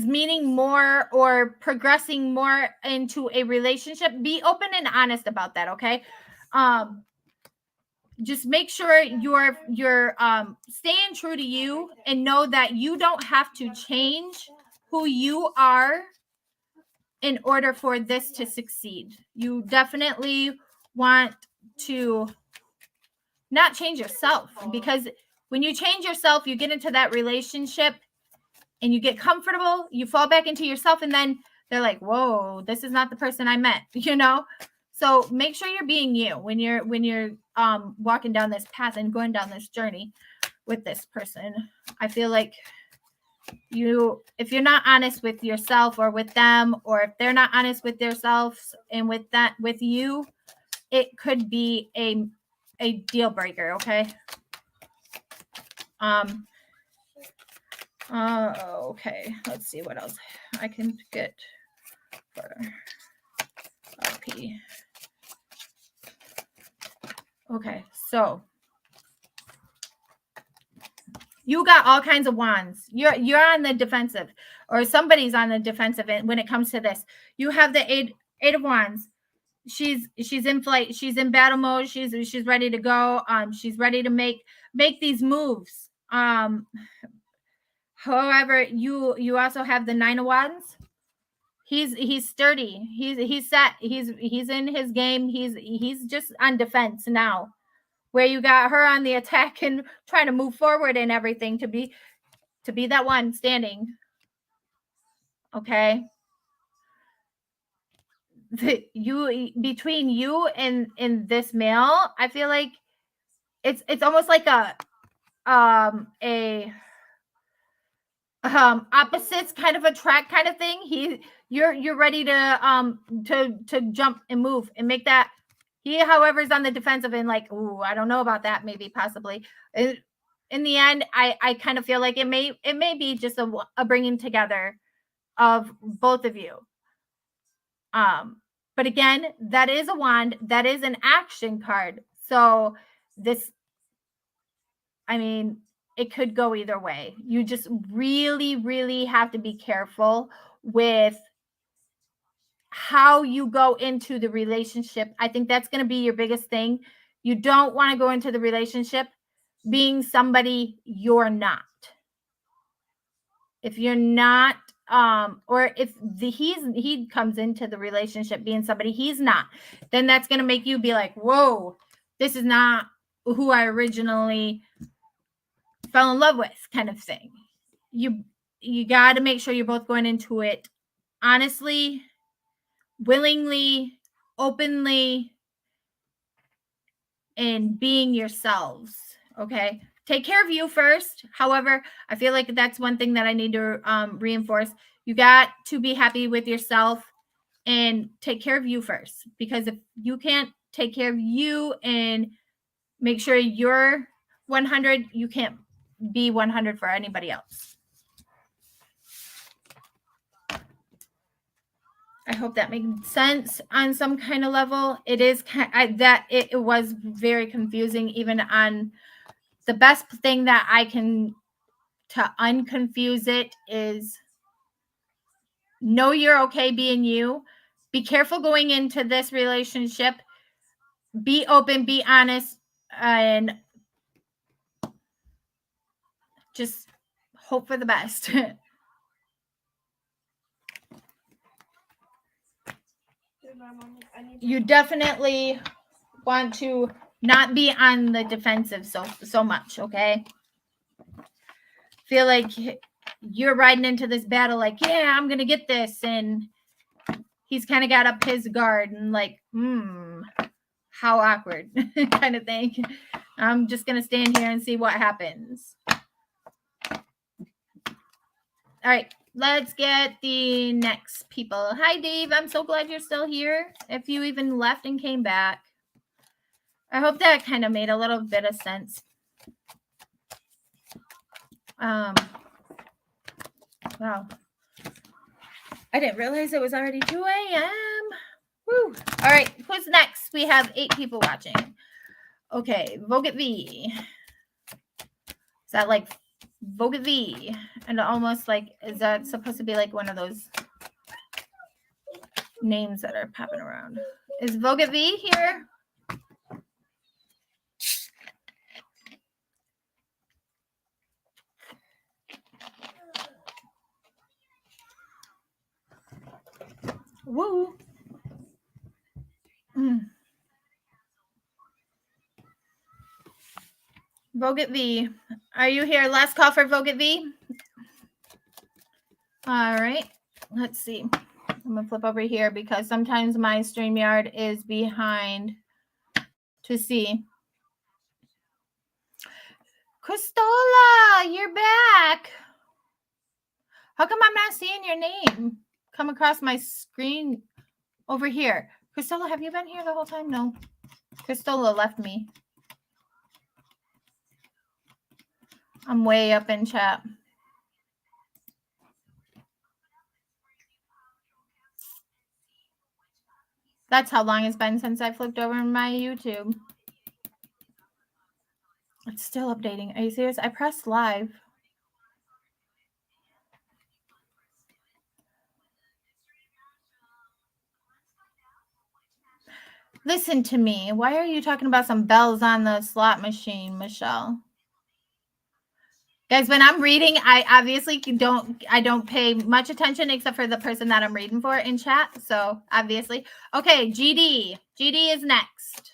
S1: meaning more or progressing more into a relationship. Be open and honest about that, okay? Just make sure you're staying true to you, and know that you don't have to change who you are in order for this to succeed. You definitely want to not change yourself, because when you change yourself, you get into that relationship and you get comfortable, you fall back into yourself, and then they're like, whoa, this is not the person I met, So make sure you're being you when you're walking down this path and going down this journey with this person. I feel like if you're not honest with yourself or with them, or if they're not honest with themselves and with you, it could be a deal breaker, okay? Okay, let's see what else I can get for LP. Okay, so you got all kinds of wands. You're on the defensive, or somebody's on the defensive when it comes to this. You have the eight of wands. She's in flight. She's in battle mode. She's ready to go. She's ready to make these moves. However, you also have the Nine of Wands. He's sturdy. He's set. He's in his game. He's just on defense now, where you got her on the attack and trying to move forward and everything to be that one standing. Okay. Between you and this male, I feel like it's almost like a opposites kind of attract kind of thing. You're ready to jump and move and make that. He, however, is on the defensive and like, ooh, I don't know about that. Maybe, possibly. In the end, I kind of feel like it may be just a bringing together of both of you. But again, that is a wand. That is an action card. So this, it could go either way. You just really, really have to be careful with how you go into the relationship. I think that's going to be your biggest thing. You don't want to go into the relationship being somebody you're not. If you're not, or if he comes into the relationship being somebody he's not, then that's going to make you be like, whoa, this is not who I originally fell in love with, kind of thing. You got to make sure you're both going into it honestly, willingly, openly, and being yourselves. Okay. Take care of you first. However, I feel like that's one thing that I need to reinforce. You got to be happy with yourself and take care of you first. Because if you can't take care of you and make sure you're 100, you can't be 100 for anybody else. I hope that makes sense on some kind of level. It is it was very confusing, even on the best thing that I can to unconfuse it is know you're okay being you. Be careful going into this relationship. Be open, be honest, and just hope for the best. You definitely want to not be on the defensive so much, okay? Feel like you're riding into this battle like, yeah, I'm gonna get this, and he's kind of got up his guard and like, how awkward kind of thing. I'm just gonna stand here and see what happens. All right, let's get the next people. Hi, Dave. I'm so glad you're still here. If you even left and came back. I hope that kind of made a little bit of sense. Wow. I didn't realize it was already 2 a.m. Woo. All right, who's next? We have 8 people watching. Okay, Vogue V. Is that like Vogue V? And almost like, is that supposed to be like one of those names that are popping around? Is Vogue V here? Woo. Vogue V. Are you here? Last call for Vogue V. All right. Let's see. I'm going to flip over here because sometimes my StreamYard is behind to see. Cristola, you're back. How come I'm not seeing your name come across my screen over here? Cristola, have you been here the whole time? No. Cristola left me. I'm way up in chat. That's how long it's been since I flipped over my YouTube. It's still updating. Are you serious? I pressed live. Listen to me. Why are you talking about some bells on the slot machine, Michelle? Guys, when I'm reading, I obviously don't pay much attention except for the person that I'm reading for in chat. So obviously. Okay, GD. GD is next.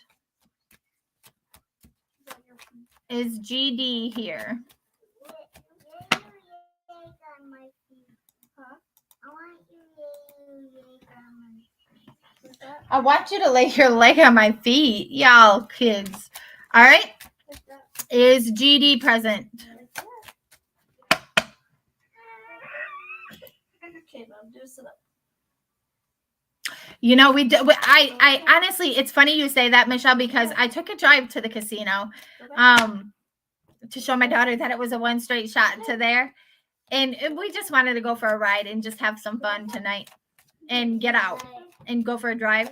S1: Is GD here? I want you to lay your leg on my feet, y'all kids. All right. Is GD present?
S3: Okay, Mom, do sit up.
S1: You know, I honestly, it's funny you say that, Michelle, because I took a drive to the casino to show my daughter that it was a one straight shot to there. And we just wanted to go for a ride and just have some fun tonight and get out and go for a drive.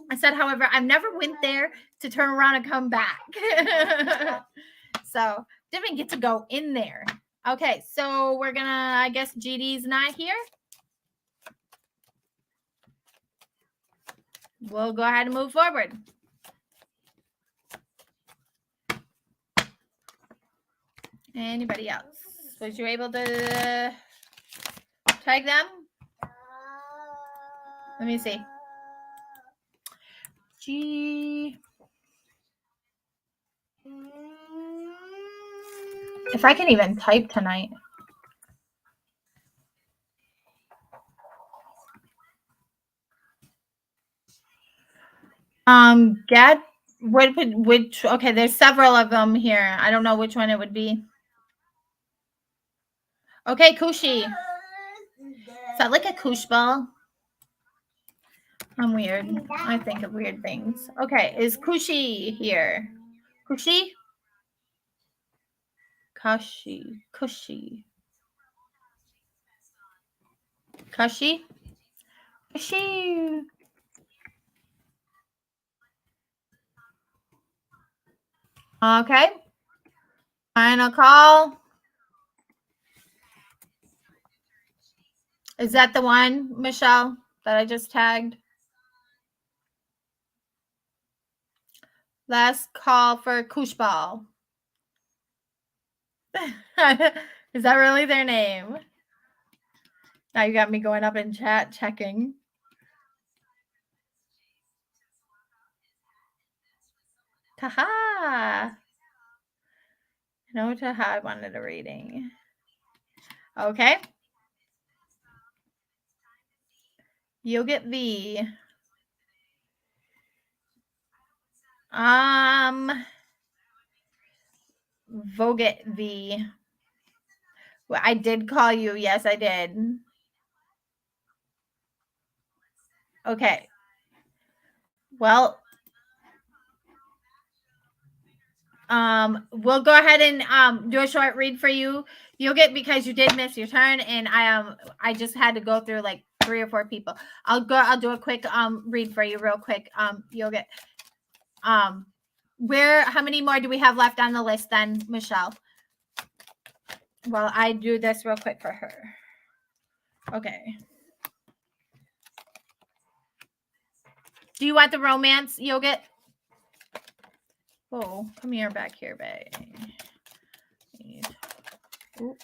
S1: I said, however, I've never went there to turn around and come back. So didn't get to go in there. Okay, so we're gonna, I guess GD's not here. We'll go ahead and move forward. Anybody else? Was you able to tag them? Let me see. G. If I can even type tonight. Get which okay, there's several of them here. I don't know which one it would be. Okay, Kushi. Is that like a koosh ball? I'm weird. I think of weird things. Okay, is Kushi here? Kushi? Kushi. Kushi. Kushi? Kushi. Okay. Final call. Is that the one, Michelle, that I just tagged? Last call for Koosh Ball. Is that really their name? Now you got me going up in chat checking. Taha. No, Taha wanted a reading. Okay. You'll get V. Voget V. Well, I did call you. Yes, I did. Okay. Well, we'll go ahead and do a short read for you. You'll get, because you did miss your turn, and I just had to go through like 3 or 4 people. I'll do a quick read for you real quick. You'll get how many more do we have left on the list then, Michelle? Well, I do this real quick for her. Okay. Do you want the romance, Yoget? Oh, come here, back here, babe. Ooh.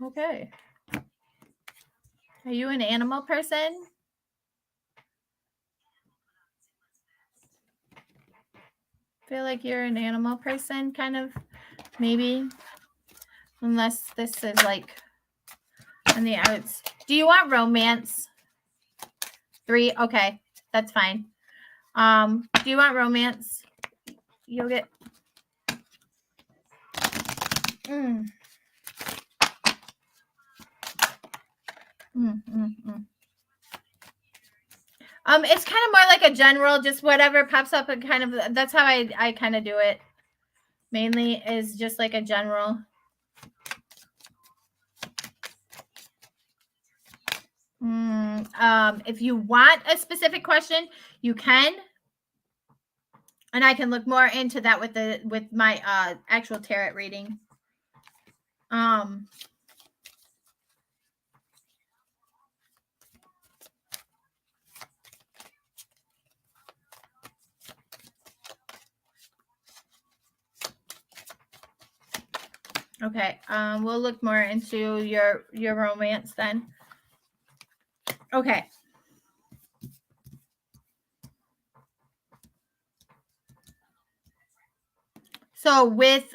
S1: Okay. Are you an animal person? Feel like you're an animal person, kind of, maybe. Unless this is like on the outs. Do you want romance? 3? Okay, that's fine. Do you want romance? You'll get. It's kind of more like a general, just whatever pops up, and kind of, that's how I kind of do it. Mainly is just like a general. If you want a specific question, you can, and I can look more into that with my actual tarot reading. Okay, we'll look more into your romance then. Okay. So with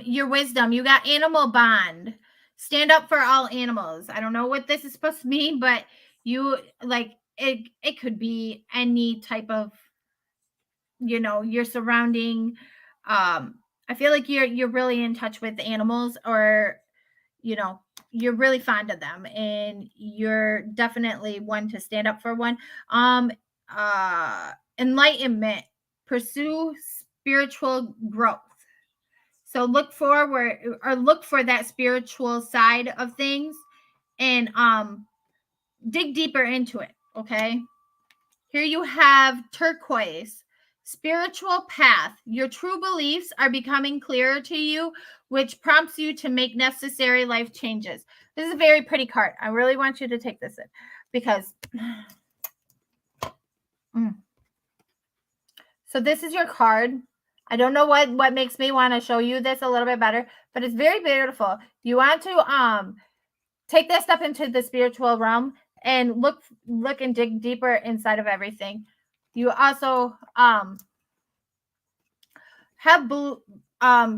S1: your wisdom, you got animal bond. Stand up for all animals. I don't know what this is supposed to mean, but you like it could be any type of, your surrounding. I feel like you're really in touch with animals, or you're really fond of them, and you're definitely one to stand up for one. Enlightenment, pursue spiritual growth. So look for that spiritual side of things, and dig deeper into it. Okay. Here you have Turquoise, spiritual path. Your true beliefs are becoming clearer to you, which prompts you to make necessary life changes. This is a very pretty card. I really want you to take this in, because so this is your card. I don't know what makes me want to show you this a little bit better, but it's very beautiful. You want to take that step into the spiritual realm and look and dig deeper inside of everything. You also have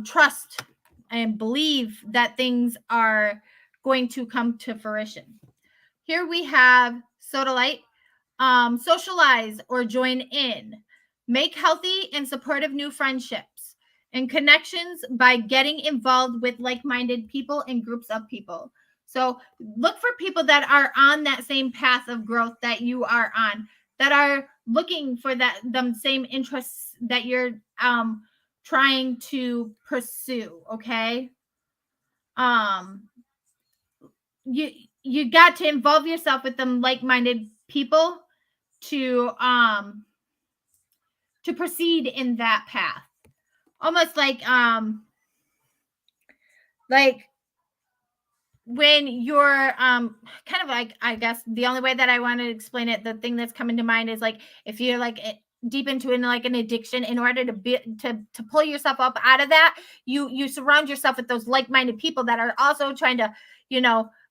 S1: trust and believe that things are going to come to fruition. Here we have Sodalite. socialize or join in. Make healthy and supportive new friendships and connections by getting involved with like-minded people and groups of people. So look for people that are on that same path of growth that you are on, that are looking for them same interests that you're trying to pursue. Okay. You got to involve yourself with them like-minded people to proceed in that path. Almost like when you're kind of like, I guess the only way that I want to explain it, the thing that's coming to mind is like if you're like deep into like an addiction, in order to pull yourself up out of that, you surround yourself with those like-minded people that are also trying to,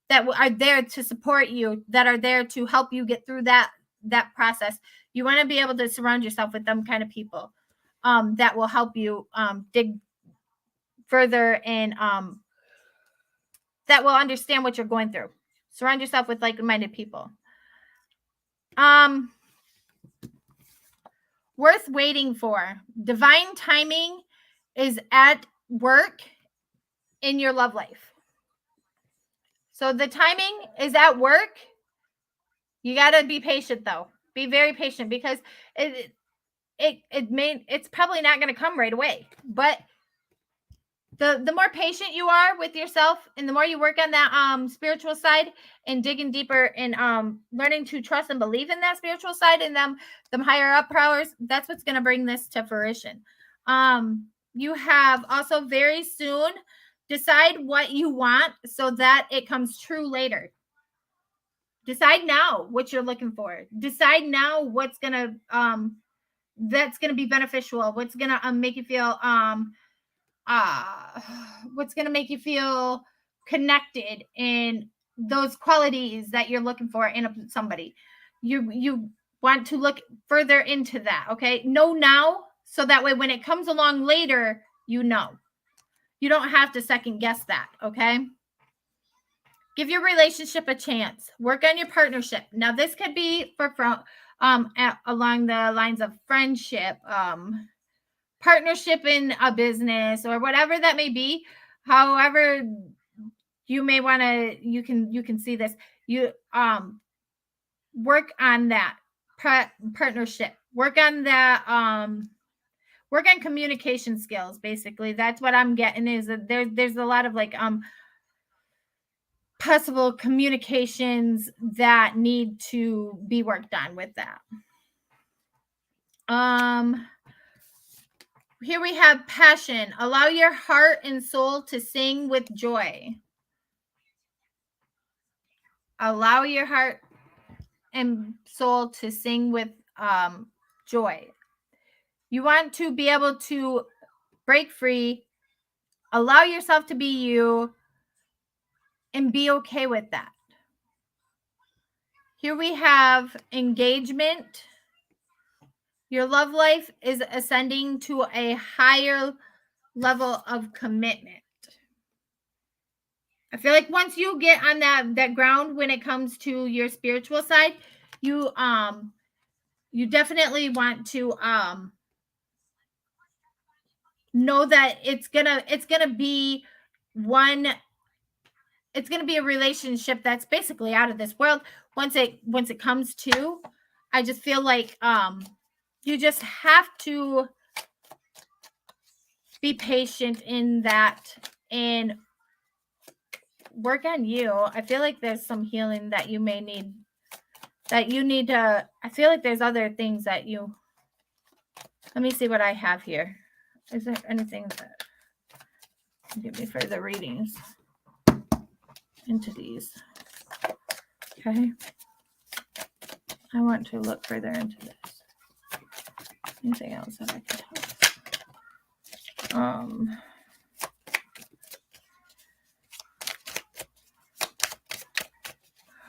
S1: that are there to support you, that are there to help you get through that process. You want to be able to surround yourself with them kind of people that will help you dig further and that will understand what you're going through. Surround yourself with like-minded people. Worth waiting for. Divine timing is at work in your love life. So the timing is at work. You got to be patient though. Be very patient, because it's probably not going to come right away, but the more patient you are with yourself, and the more you work on that spiritual side and digging deeper and learning to trust and believe in that spiritual side and them higher up powers, that's what's going to bring this to fruition. You have also very soon decide what you want so that it comes true later. Decide now what you're looking for. Decide now what's going to that's going to be beneficial, what's going to make you feel what's going to make you feel connected in those qualities that you're looking for in somebody. You want to look further into that. Okay. Know now, so that way when it comes along later, you don't have to second guess that. Okay. Give your relationship a chance. Work on your partnership. Now this could be along the lines of friendship, partnership in a business, or whatever that may be. However you may want to, you can see this. You work on that partnership. Work on that work on communication skills. Basically, that's what I'm getting, is that there's a lot of like possible communications that need to be worked on with that. Here we have passion. Allow your heart and soul to sing with joy. Allow your heart and soul to sing with joy. You want to be able to break free, allow yourself to be you, and be okay with that. Here we have engagement. Your love life is ascending to a higher level of commitment. I feel like once you get on that ground when it comes to your spiritual side, you definitely want to know that it's gonna be a relationship that's basically out of this world. Once it comes to, I just feel like you just have to be patient in that and work on you. I feel like there's some healing that you may need, that you need to, I feel like there's other things that you, let me see what I have here. Is there anything that can give me further readings into these? Okay. I want to look further into this. Anything else that I can tell?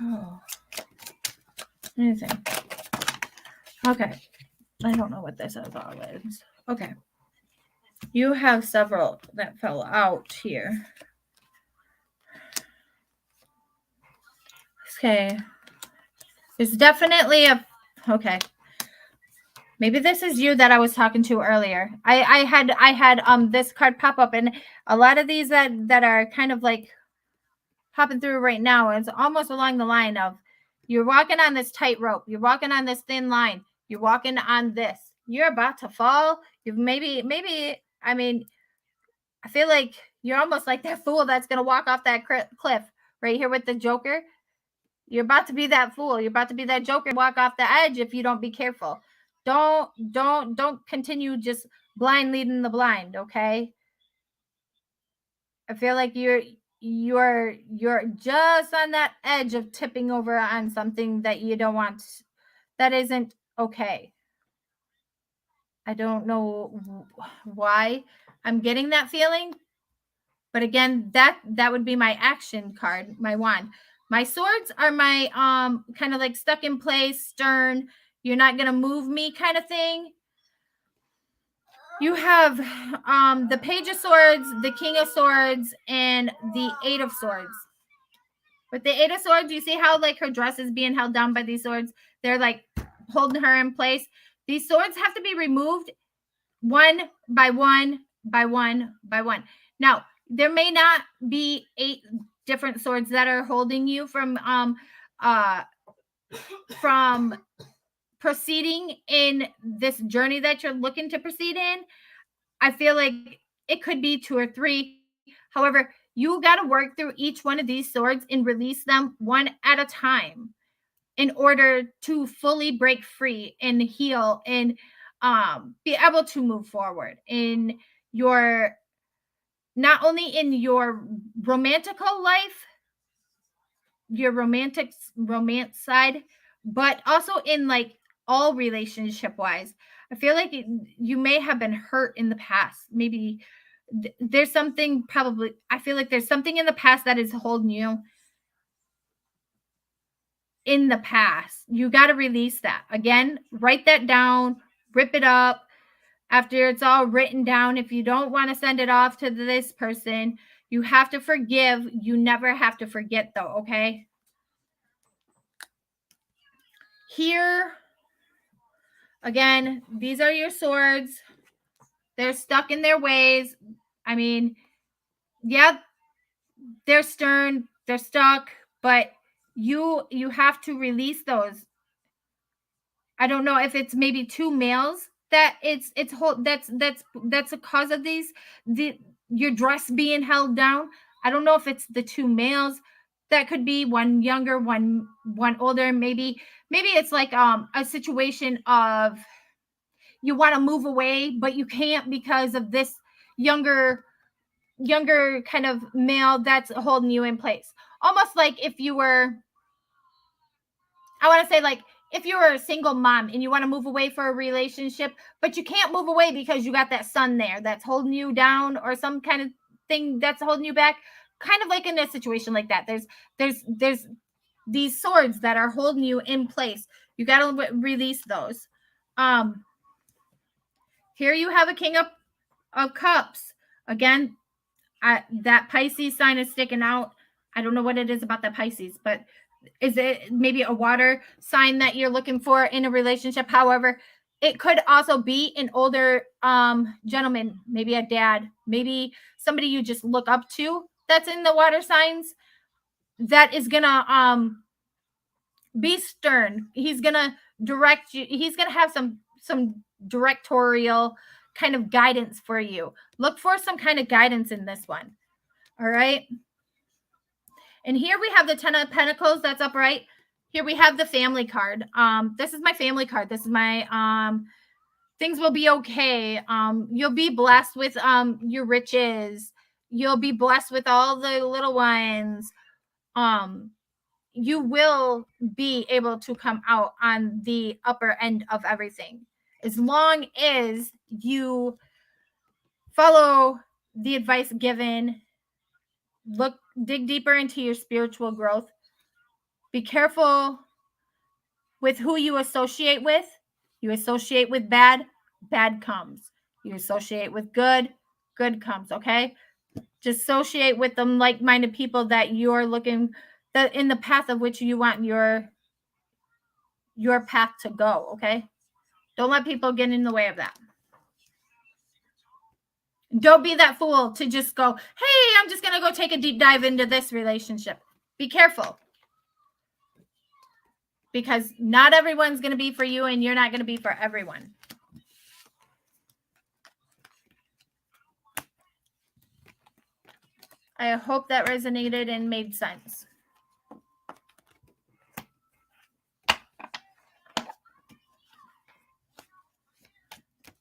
S1: Oh, anything. Okay. I don't know what this is all is. Okay. You have several that fell out here. Okay. There's definitely Okay. Maybe this is you that I was talking to earlier. I had this card pop up, and a lot of these that are kind of like popping through right now is almost along the line of you're walking on this tightrope, you're walking on this thin line, you're walking on this, you're about to fall. You've maybe I mean, I feel like you're almost like that fool that's gonna walk off that cliff right here with the Joker. You're about to be that fool. You're about to be that Joker and walk off the edge if you don't be careful. Don't continue just blind leading the blind, okay? I feel like you're just on that edge of tipping over on something that you don't want, that isn't okay. I don't know why I'm getting that feeling, but again, that would be my action card, my wand. My swords are my kind of like stuck in place, stern, you're not gonna move me kind of thing. You have the Page of Swords, the King of Swords, and the Eight of Swords. With the Eight of Swords, you see how like her dress is being held down by these swords? They're like holding her in place. These swords have to be removed one by one by one by one. Now, there may not be 8 different swords that are holding you from proceeding in this journey that you're looking to proceed in. I feel like it could be 2 or 3. However, you got to work through each one of these swords and release them one at a time in order to fully break free and heal and be able to move forward in your, not only in your romantical life, your romance side, but also in like all relationship wise. I feel like you may have been hurt in the past. Maybe there's something, probably, I feel like there's something in the past that is holding you in the past. You got to release that. Again, write that down, rip it up after it's all written down. If you don't want to send it off to this person, you have to forgive. You never have to forget, though, okay? Here, again, these are your swords. They're stuck in their ways. I mean, yeah, they're stern, they're stuck, but you have to release those. I don't know if it's maybe 2 males that it's whole, that's a cause of your dress being held down. I don't know if it's the 2 males. That could be one younger, one older. Maybe it's like a situation of you want to move away, but you can't because of this younger kind of male that's holding you in place. Almost like if you were, I want to say, like if you were a single mom and you want to move away for a relationship, but you can't move away because you got that son there that's holding you down or some kind of thing that's holding you back. Kind of like in a situation like that. There's these swords that are holding you in place. You got to release those. Here you have a King of Cups. Again, that Pisces sign is sticking out. I don't know what it is about that Pisces, but is it maybe a water sign that you're looking for in a relationship? However, it could also be an older gentleman, maybe a dad, maybe somebody you just look up to that's in the water signs, that is gonna be stern. He's gonna direct you. He's gonna have some directorial kind of guidance for you. Look for some kind of guidance in this one. All right. And here we have the 10 of Pentacles that's upright. Here we have the family card. This is my family card. This is my things will be okay. You'll be blessed with your riches. You'll be blessed with all the little ones. You will be able to come out on the upper end of everything, as long as you follow the advice given. Dig deeper into your spiritual growth. Be careful with who you associate with. You associate with bad, bad comes. You associate with good, good comes, okay? Just associate with them like-minded people that you're looking, that in the path of which you want your your path to go, okay? Don't let people get in the way of that. Don't be that fool to just go, hey, I'm just going to go take a deep dive into this relationship. Be careful. Because not everyone's going to be for you and you're not going to be for everyone. I hope that resonated and made sense.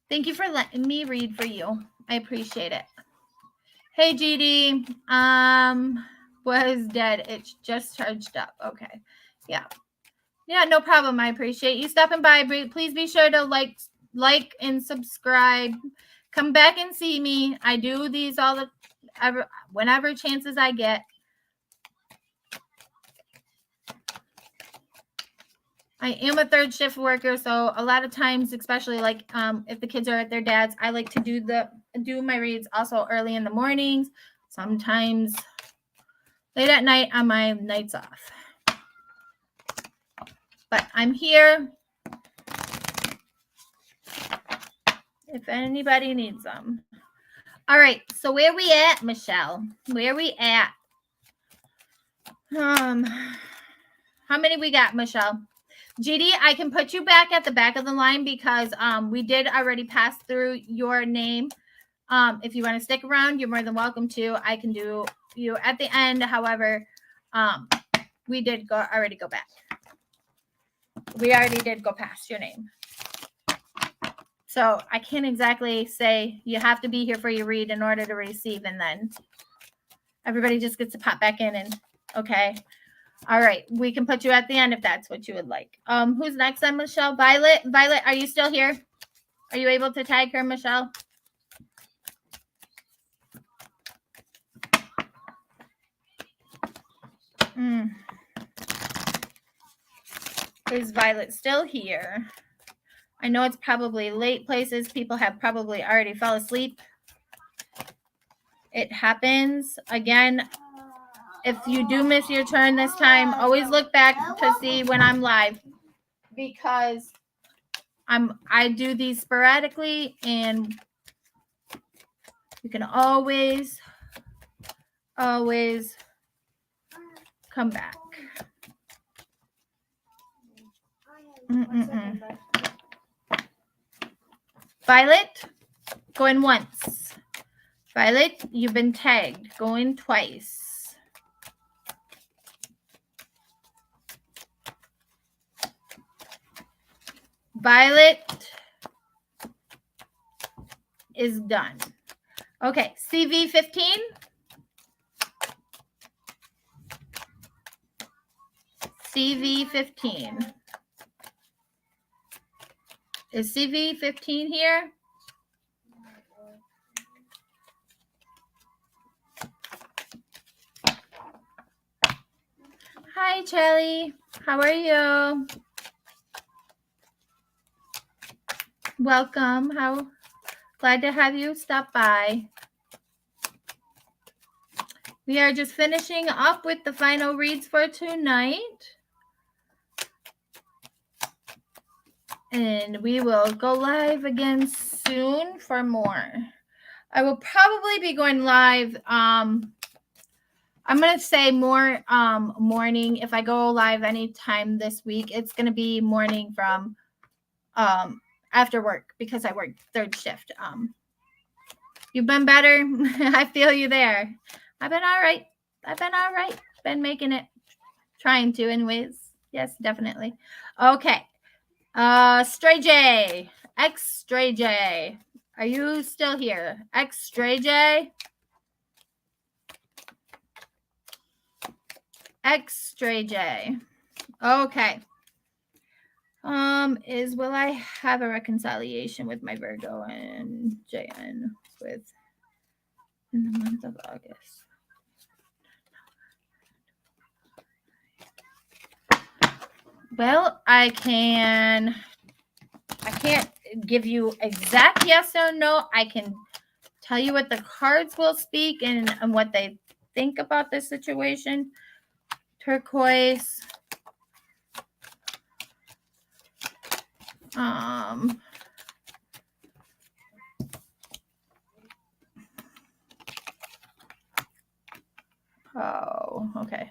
S1: Thank you for letting me read for you. I appreciate it. Hey, GD. Was dead. It's just charged up. Okay. Yeah. Yeah, no problem. I appreciate you stopping by. Please be sure to like and subscribe. Come back and see me. I do these whenever chances I get. I am a third shift worker, so a lot of times, especially like if the kids are at their dad's, I like to do my reads also early in the mornings, sometimes late at night on my nights off. But I'm here if anybody needs them. All right, so where we at, Michelle? Where we at? How many we got, Michelle? GD, I can put you back at the back of the line because we did already pass through your name. If you want to stick around, you're more than welcome to. I can do you at the end. However, we did already go back. We already did go past your name. So I can't exactly say you have to be here for your read in order to receive. And then everybody just gets to pop back in and okay. All right. We can put you at the end if that's what you would like. Who's next then, Michelle? Violet. Violet, are you still here? Are you able to tag her, Michelle? Is Violet still here? I know it's probably late places. People have probably already fell asleep. It happens. Again, if you do miss your turn this time, always look back to see when I'm live because I do these sporadically and you can always come back. Violet, going once. Violet, you've been tagged. Going twice. Violet is done. Okay, CV15. CV15. Is CV15 here? Hi, Charlie. How are you? Welcome. Glad to have you stop by. We are just finishing up with the final reads for tonight. And we will go live again soon for more. I will probably be going live. I'm going to say more morning. If I go live anytime this week, it's going to be morning from after work because I work third shift. You've been better. I feel you there. I've been all right. Been making it. Trying to anyways. Yes, definitely. Okay. Stray J. X Stray J. Are you still here? X Stray J. X Stray J. Okay. Will I have a reconciliation with my Virgo and JN in the month of August? Well, I can't give you exact yes or no. I can tell you what the cards will speak and what they think about this situation. Turquoise. Oh, okay.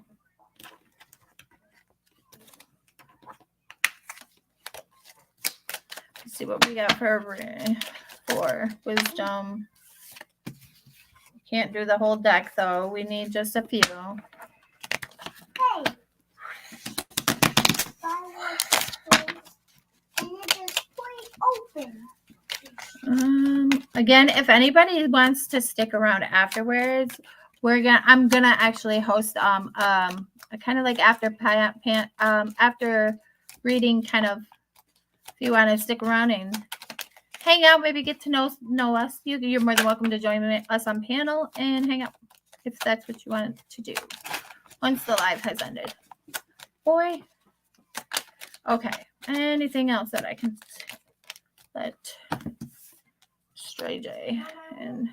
S1: Let's see what we got for wisdom. Can't do the whole deck though. We need just a few.
S3: Hey. And it is quite open.
S1: Again, if anybody wants to stick around afterwards, I'm gonna actually host a kind of like after reading, kind of, if you want to stick around and hang out, maybe get to know us, you're more than welcome to join us on panel and hang out if that's what you want to do once the live has ended. Boy. Okay. Anything else that I can let Stray J and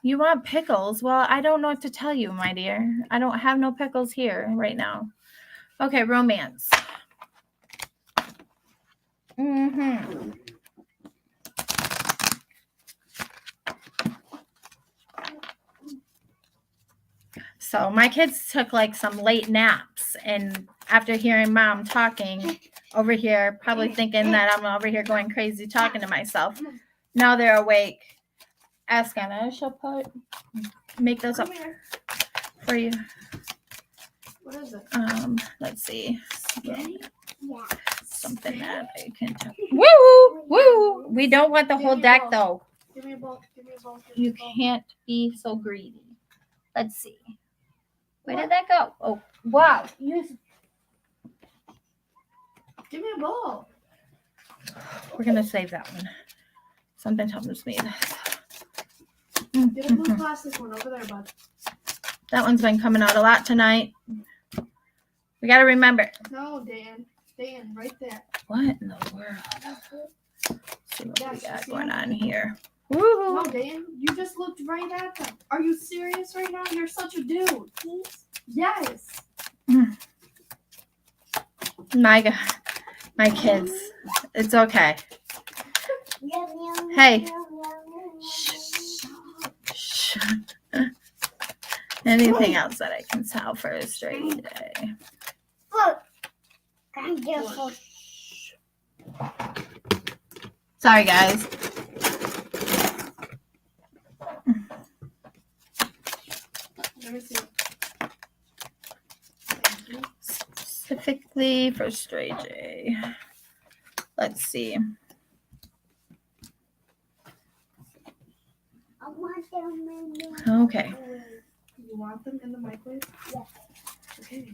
S1: you want pickles? Well, I don't know what to tell you, my dear. I don't have no pickles here right now. Okay, romance. So my kids took like some late naps, and after hearing mom talking over here, probably thinking that I'm over here going crazy talking to myself. Now they're awake. Ask Anna, she'll make those up for you.
S3: What is it?
S1: Let's see.
S3: Yeah.
S1: Something that I can tell. Woo! Woo! We don't want the whole deck though.
S3: Give me a ball. Give me a ball.
S1: You can't be so greedy. Let's see. Where did that go? Oh, wow.
S3: Give me a ball.
S1: We're going to save that one. Something tells me this.
S3: Get a blue plastic one over there, bud.
S1: That one's been coming out a lot tonight. We got to remember.
S3: No, Dan. Dan, right there.
S1: What in the world? Let's see what we got going on here.
S3: No, Dan. You just looked right at them. Are you serious right now? You're such a dude. Yes.
S1: My God. My kids. It's okay. Hey. Shh. Anything else that I can sell for a straight day?
S3: Look.
S1: Sorry, guys.
S3: Let me see.
S1: Specifically for Stray J. Let's see. Okay.
S3: You want them in the microwave?
S1: Yeah.
S3: Okay.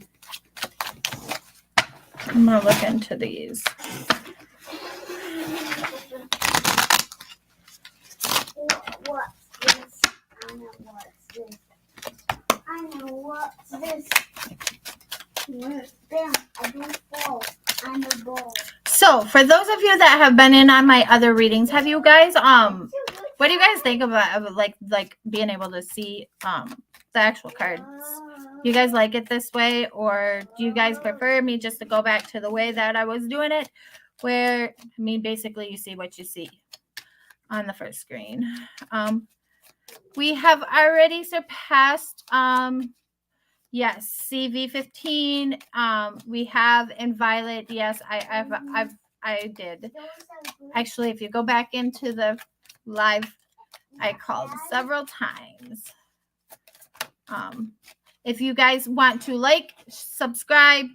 S1: I'm going to look into these.
S3: What's this? I know what's this. What? Bam, I don't fall. I'm a ball.
S1: So, for those of you that have been in on my other readings, have you guys what do you guys think about like being able to see the actual cards? You guys like it this way, or do you guys prefer me just to go back to the way that I was doing it, where basically you see what you see on the first screen? We have already surpassed yes, CV15. We have in Violet. Yes, I did. Actually, if you go back into the live, I called several times. If you guys want to like, subscribe,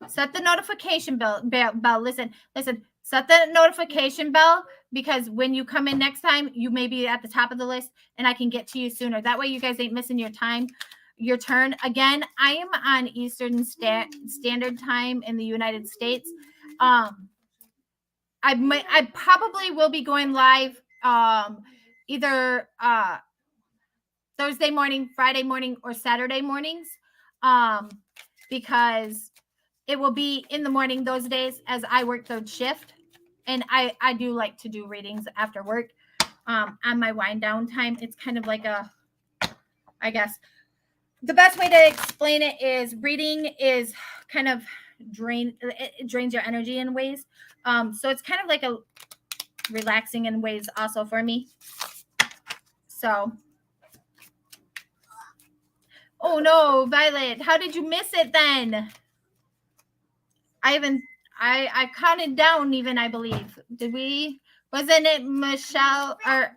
S1: set the notification bell. Listen, set the notification bell, because when you come in next time, you may be at the top of the list and I can get to you sooner. That way you guys ain't missing your turn. Again, I am on Eastern Standard Time in the United States. I probably will be going live either Thursday morning, Friday morning, or Saturday mornings, because it will be in the morning those days as I work third shift, and I do like to do readings after work on my wind down time. It's kind of like I guess the best way to explain it is reading is kind of it drains your energy in ways. So it's kind of like a relaxing in ways also for me. So, oh no, Violet, how did you miss it then? I counted down even, I believe. Did we? Wasn't it Michelle or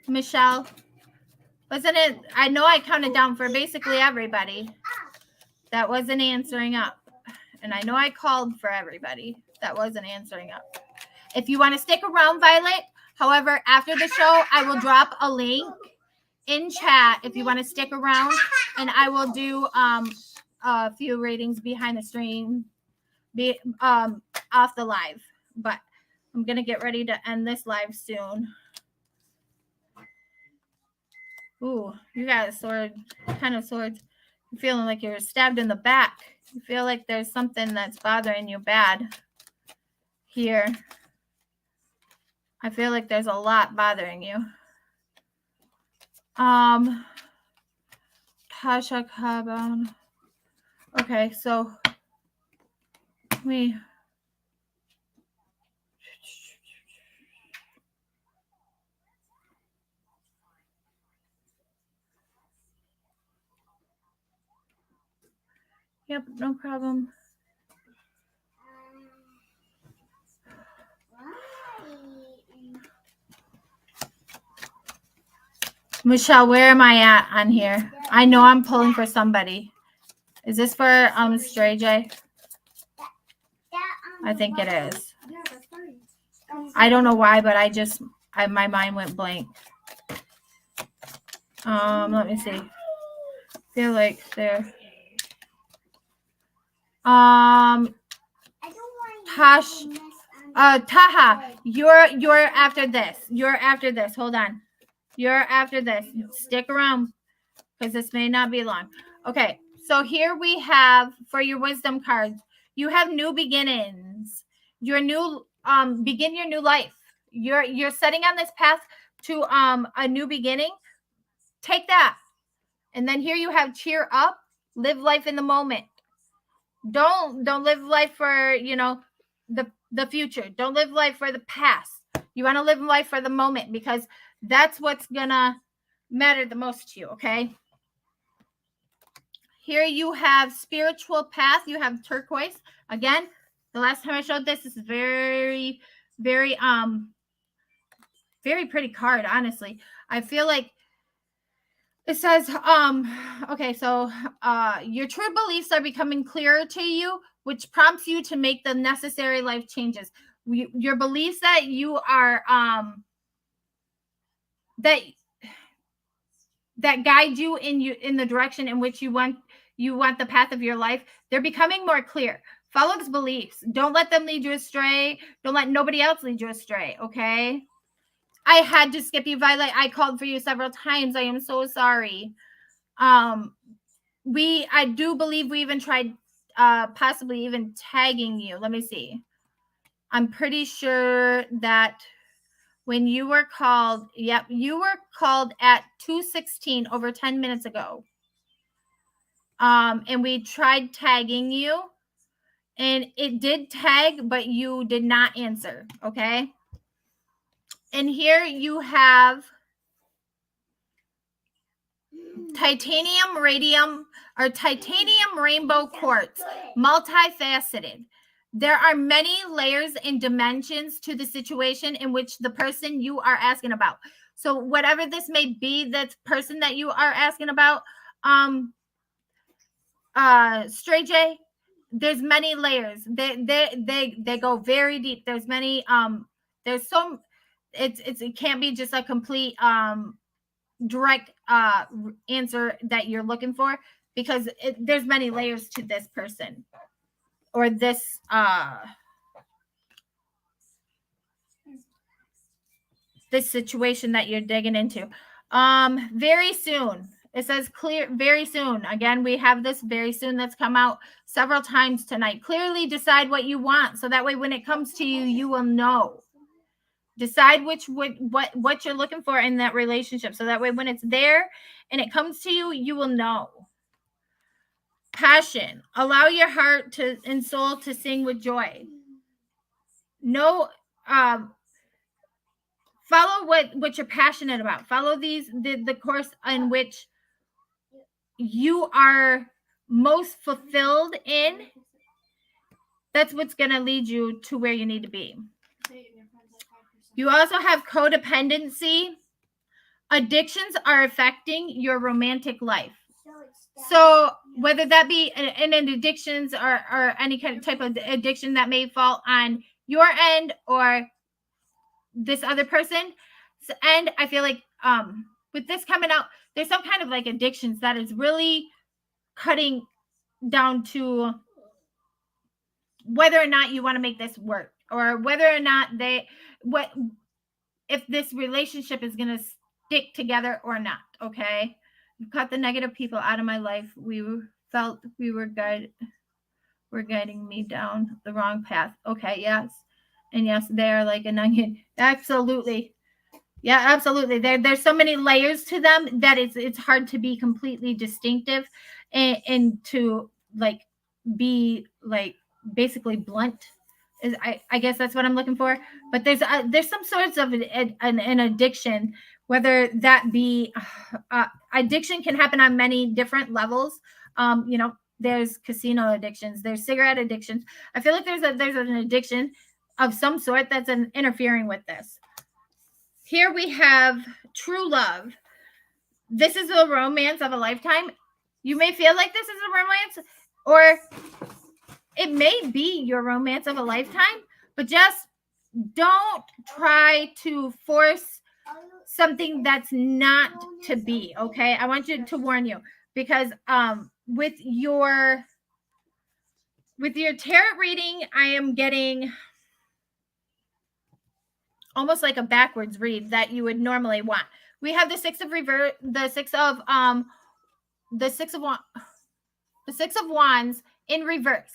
S1: Michelle? Wasn't it? I know I counted down for basically everybody that wasn't answering up. And I know I called for everybody that wasn't answering up. If you want to stick around, Violet, however, after the show, I will drop a link in chat if you want to stick around, and I will do a few readings behind the stream, off the live. But I'm gonna get ready to end this live soon. Ooh, you got a sword, kind of swords. You're feeling like you're stabbed in the back. You feel like there's something that's bothering you bad here. I feel like there's a lot bothering you. Tasha Kaban. Okay, so we. Yep, no problem. Michelle, where am I at on here? I know I'm pulling for somebody. Is this for Stray J? I think it is. I don't know why, but my mind went blank. Let me see. Feel like they're Taha, you're after this. You're after this. Hold on. You're after this. Stick around because this may not be long. Okay, so here we have for your wisdom cards, you have new beginnings. Your new begin your new life. You're setting on this path to a new beginning. Take that. And then here you have cheer up, live life in the moment. Don't live life for, the future. Don't live life for the past. You want to live life for the moment because that's what's gonna matter the most to you, okay? Here you have spiritual path. You have turquoise. Again, the last time I showed this is very, very, very pretty card, honestly. I feel like it says, okay, so your true beliefs are becoming clearer to you, which prompts you to make the necessary life changes. Your beliefs that you are, that guide you in the direction in which you want the path of your life, they're becoming more clear. Follow those beliefs. Don't let them lead you astray. Don't let nobody else lead you astray, okay? I had to skip you, Violet. I called for you several times. I am so sorry. I do believe we even tried possibly even tagging you. Let me see. I'm pretty sure that when you were called, yep, you were called at 2:16 over 10 minutes ago. And we tried tagging you, and it did tag, but you did not answer, okay? And here you have titanium radium or titanium rainbow quartz, multifaceted. There are many layers and dimensions to the situation in which the person you are asking about. So whatever this may be, that person that you are asking about, Stray J, there's many layers. They go very deep. There's many there's some it can't be just a complete direct answer that you're looking for, because there's many layers to this person or this this situation that you're digging into. Very soon. It says clear very soon. Again, we have this very soon that's come out several times tonight. Clearly decide what you want, so that way when it comes to you, you will know. Decide what you're looking for in that relationship, so that way when it's there and it comes to you, you will know. Passion. Allow your heart and soul to sing with joy. No, follow what you're passionate about. Follow the course in which you are most fulfilled in. That's what's going to lead you to where you need to be. You also have codependency. Addictions are affecting your romantic life. So whether that be in addictions or any kind of type of addiction that may fall on your end or this other person. And I feel like with this coming out, there's some kind of like addictions that is really cutting down to whether or not you want to make this work, or whether or not if this relationship is going to stick together or not. Okay. You cut the negative people out of my life. We felt we were guiding me down the wrong path. Okay. Yes. And yes, they're like an onion. Absolutely. Yeah, absolutely. There's so many layers to them that it's hard to be completely distinctive and to like be like basically blunt. I guess that's what I'm looking for. But there's some sorts of an addiction, whether that be addiction can happen on many different levels. There's casino addictions, there's cigarette addictions. I feel like there's an addiction of some sort that's interfering with this. Here we have true love. This is a romance of a lifetime. You may feel like this is a romance, or it may be your romance of a lifetime, but just don't try to force something that's not to be, okay? I want you to warn you, because with your tarot reading, I am getting almost like a backwards read that you would normally want. We have the Six of Wands in reverse.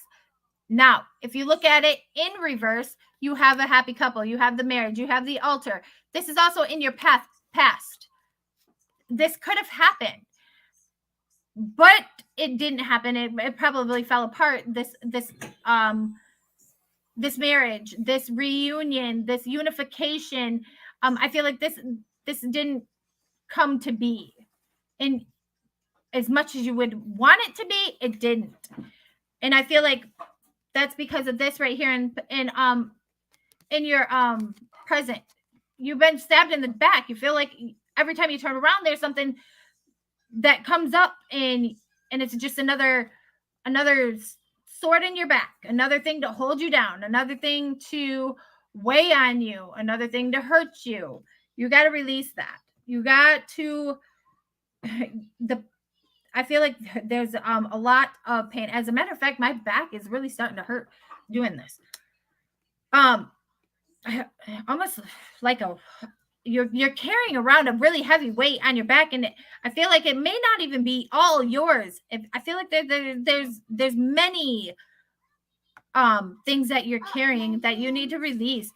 S1: Now, if you look at it in reverse, you have a happy couple, you have the marriage, you have the altar. This is also in your past. This could have happened, but it didn't happen. It probably fell apart. This marriage, this reunion, this unification, I feel like this didn't come to be. And as much as you would want it to be, it didn't. And I feel like that's because of this right here in your present. You've been stabbed in the back. You feel like every time you turn around, there's something that comes up, and it's just another sword in your back, another thing to hold you down, another thing to weigh on you, another thing to hurt you. You got to release that. You got to I feel like there's a lot of pain. As a matter of fact, my back is really starting to hurt doing this. Almost like you're carrying around a really heavy weight on your back, and I feel like it may not even be all yours. I feel like there's many things that you're carrying that you need to release.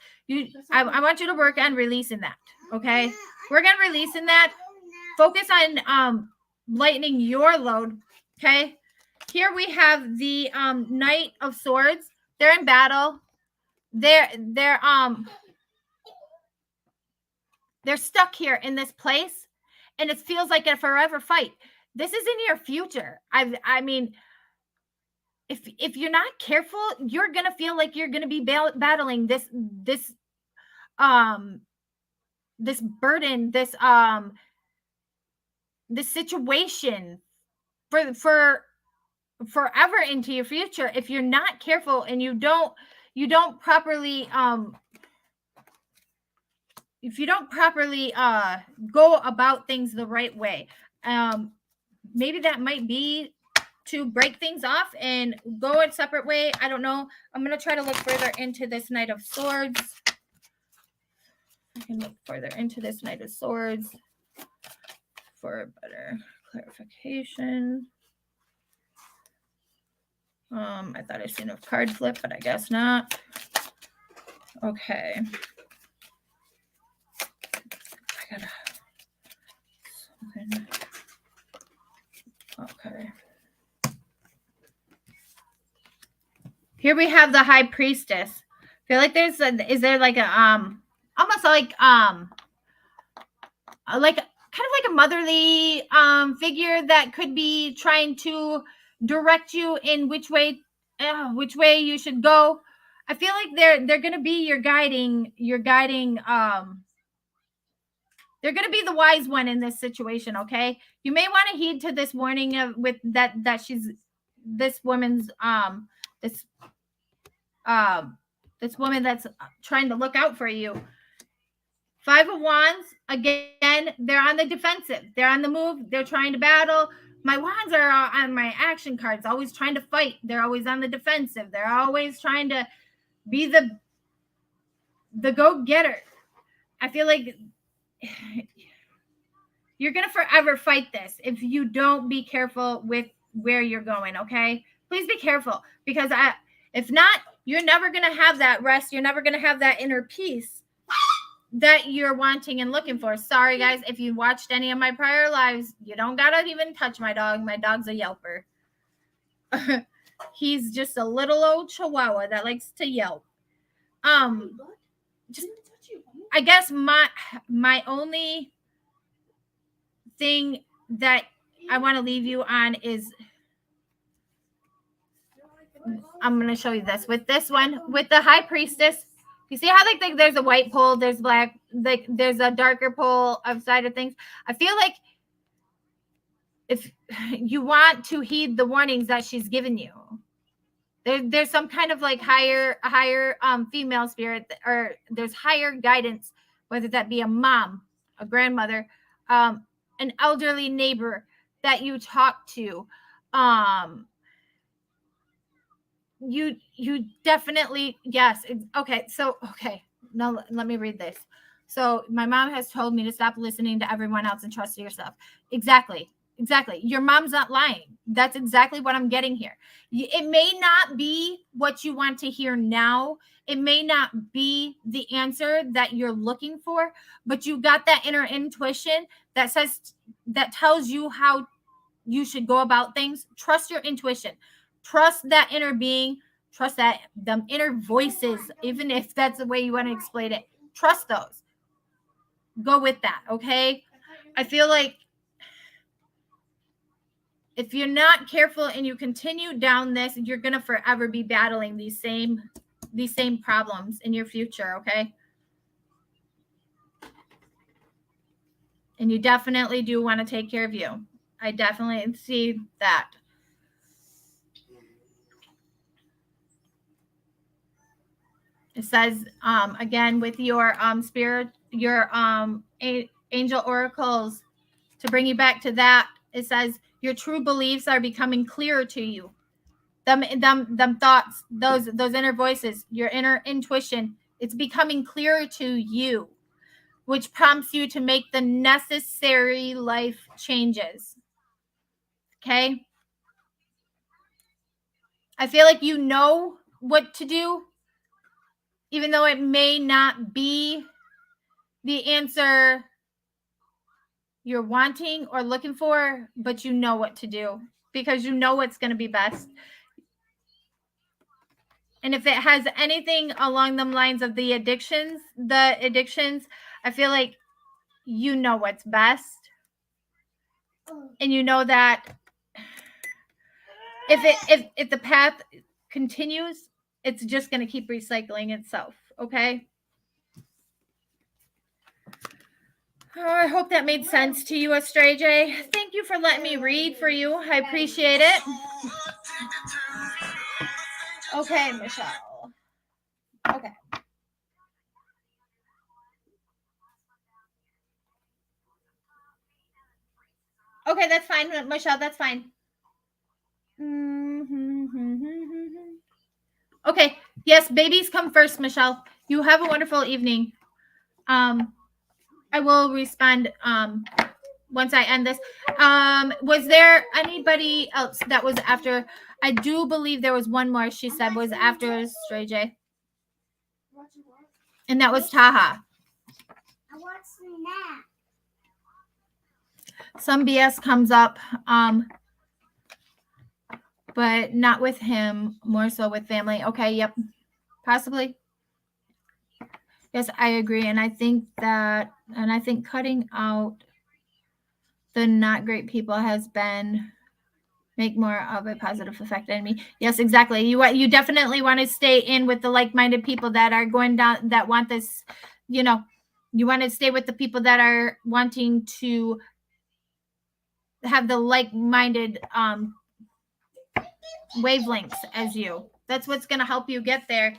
S1: I want you to work on releasing that. Okay, work on releasing that. Focus on lightening your load. Okay, here we have the Knight of Swords. They're in battle. They're stuck here in this place, and it feels like a forever fight. This is in your future. I mean, if you're not careful, you're gonna feel like you're gonna be battling this burden, this situation for forever into your future if you're not careful and you don't properly if you don't properly go about things the right way. Maybe that might be to break things off and go a separate way. I don't know. I'm going to try to look further into this Knight of Swords. I can look further into this Knight of Swords for better clarification. I thought I seen a card flip, but I guess not. Okay. I gotta something. Okay. Here we have the High Priestess. I feel like is there like a almost like kind of like a motherly figure that could be trying to direct you in which way you should go. I feel like they're going to be your guiding they're going to be the wise one in this situation, okay? You may want to heed to this warning of with that she's this woman's this this woman that's trying to look out for you. 5 of Wands, again, they're on the defensive. They're on the move. They're trying to battle. My wands are on my action cards, always trying to fight. They're always on the defensive. They're always trying to be the go-getter. I feel like you're going to forever fight this if you don't be careful with where you're going, okay? Please be careful, because if not, you're never going to have that rest. You're never going to have that inner peace that you're wanting and looking for. Sorry, guys, if you watched any of my prior lives, you don't got to even touch my dog. My dog's a yelper. He's just a little old chihuahua that likes to yelp. Just, I guess my only thing that I want to leave you on is I'm going to show you this. With this one, with the High Priestess, you see how like there's a white pole, there's black, like there's a darker pole outside of things. I feel like if you want to heed the warnings that she's given you, there's some kind of like higher female spirit, or there's higher guidance, whether that be a mom, a grandmother, an elderly neighbor that you talk to. You definitely, yes. Okay. So, now let me read this. So my mom has told me to stop listening to everyone else and trust yourself. Exactly. Your mom's not lying. That's exactly what I'm getting here. It may not be what you want to hear now. It may not be the answer that you're looking for, but you got that inner intuition that tells you how you should go about things. Trust your intuition. Trust that inner being. Trust that them inner voices, even if that's the way you want to explain it. Trust those. Go with that, okay? I feel like if you're not careful and you continue down this, you're going to forever be battling these same problems in your future, okay? And you definitely do want to take care of you. I definitely see that. It says, again, with your spirit, your angel oracles, to bring you back to that, it says your true beliefs are becoming clearer to you. Them thoughts, those inner voices, your inner intuition, it's becoming clearer to you, which prompts you to make the necessary life changes. Okay? I feel like you know what to do, even though it may not be the answer you're wanting or looking for, but you know what to do because you know what's going to be best. And if it has anything along the lines of the addictions, I feel like you know what's best. And you know that if the path continues, it's just going to keep recycling itself, okay? Oh, I hope that made sense to you, Astray J. Thank you for letting me read for you. I appreciate it. Okay, Michelle. Okay. Okay, that's fine, Michelle. That's fine. Okay. Yes, babies come first, Michelle. You have a wonderful evening. I will respond once I end this. Was there anybody else that was after? I do believe there was one more she said was after Stray J. And that was Taha.
S3: What's that?
S1: Some BS comes up. but not with him, more so with family. Okay, yep, possibly. Yes, I agree. And I think cutting out the not great people has been make more of a positive effect on me. Yes, exactly. You definitely want to stay in with the like-minded people that are going down, that want this, you want to stay with the people that are wanting to have the like-minded wavelengths as you. That's what's going to help you get there.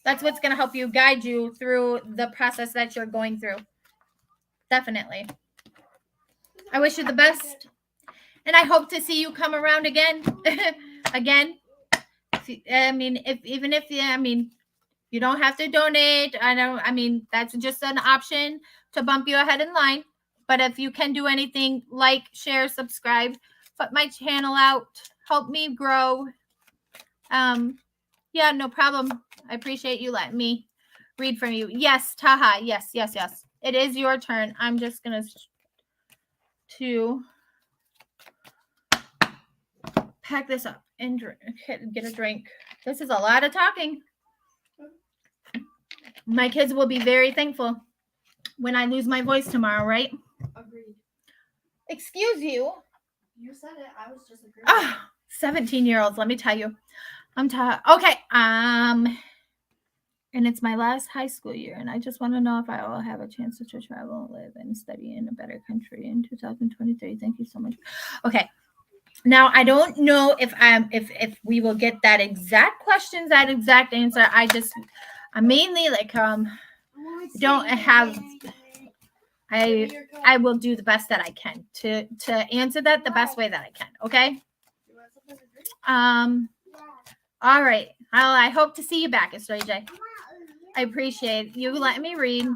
S1: That's what's going to help you guide you through the process that you're going through. Definitely. I wish you the best. And I hope to see you come around again. Again. You don't have to donate. That's just an option to bump you ahead in line. But if you can do anything, like, share, subscribe, put my channel out, help me grow. Yeah, no problem. I appreciate you letting me read from you. Yes, Taha. Yes. It is your turn. I'm just going to pack this up and get a drink. This is a lot of talking. My kids will be very thankful when I lose my voice tomorrow, right?
S4: Agreed.
S1: Excuse you.
S4: You said it. I was just agreeing.
S1: 17-year-olds, let me tell you. Okay. And it's my last high school year, and I just want to know if I will have a chance to travel and live and study in a better country in 2023. Thank you so much. Okay. Now, I don't know if we will get that exact questions, that exact answer. I mainly don't have. I will do the best that I can to answer that the best way that I can. Okay. All right. I hope to see you back, Estrella J. I appreciate you letting me read.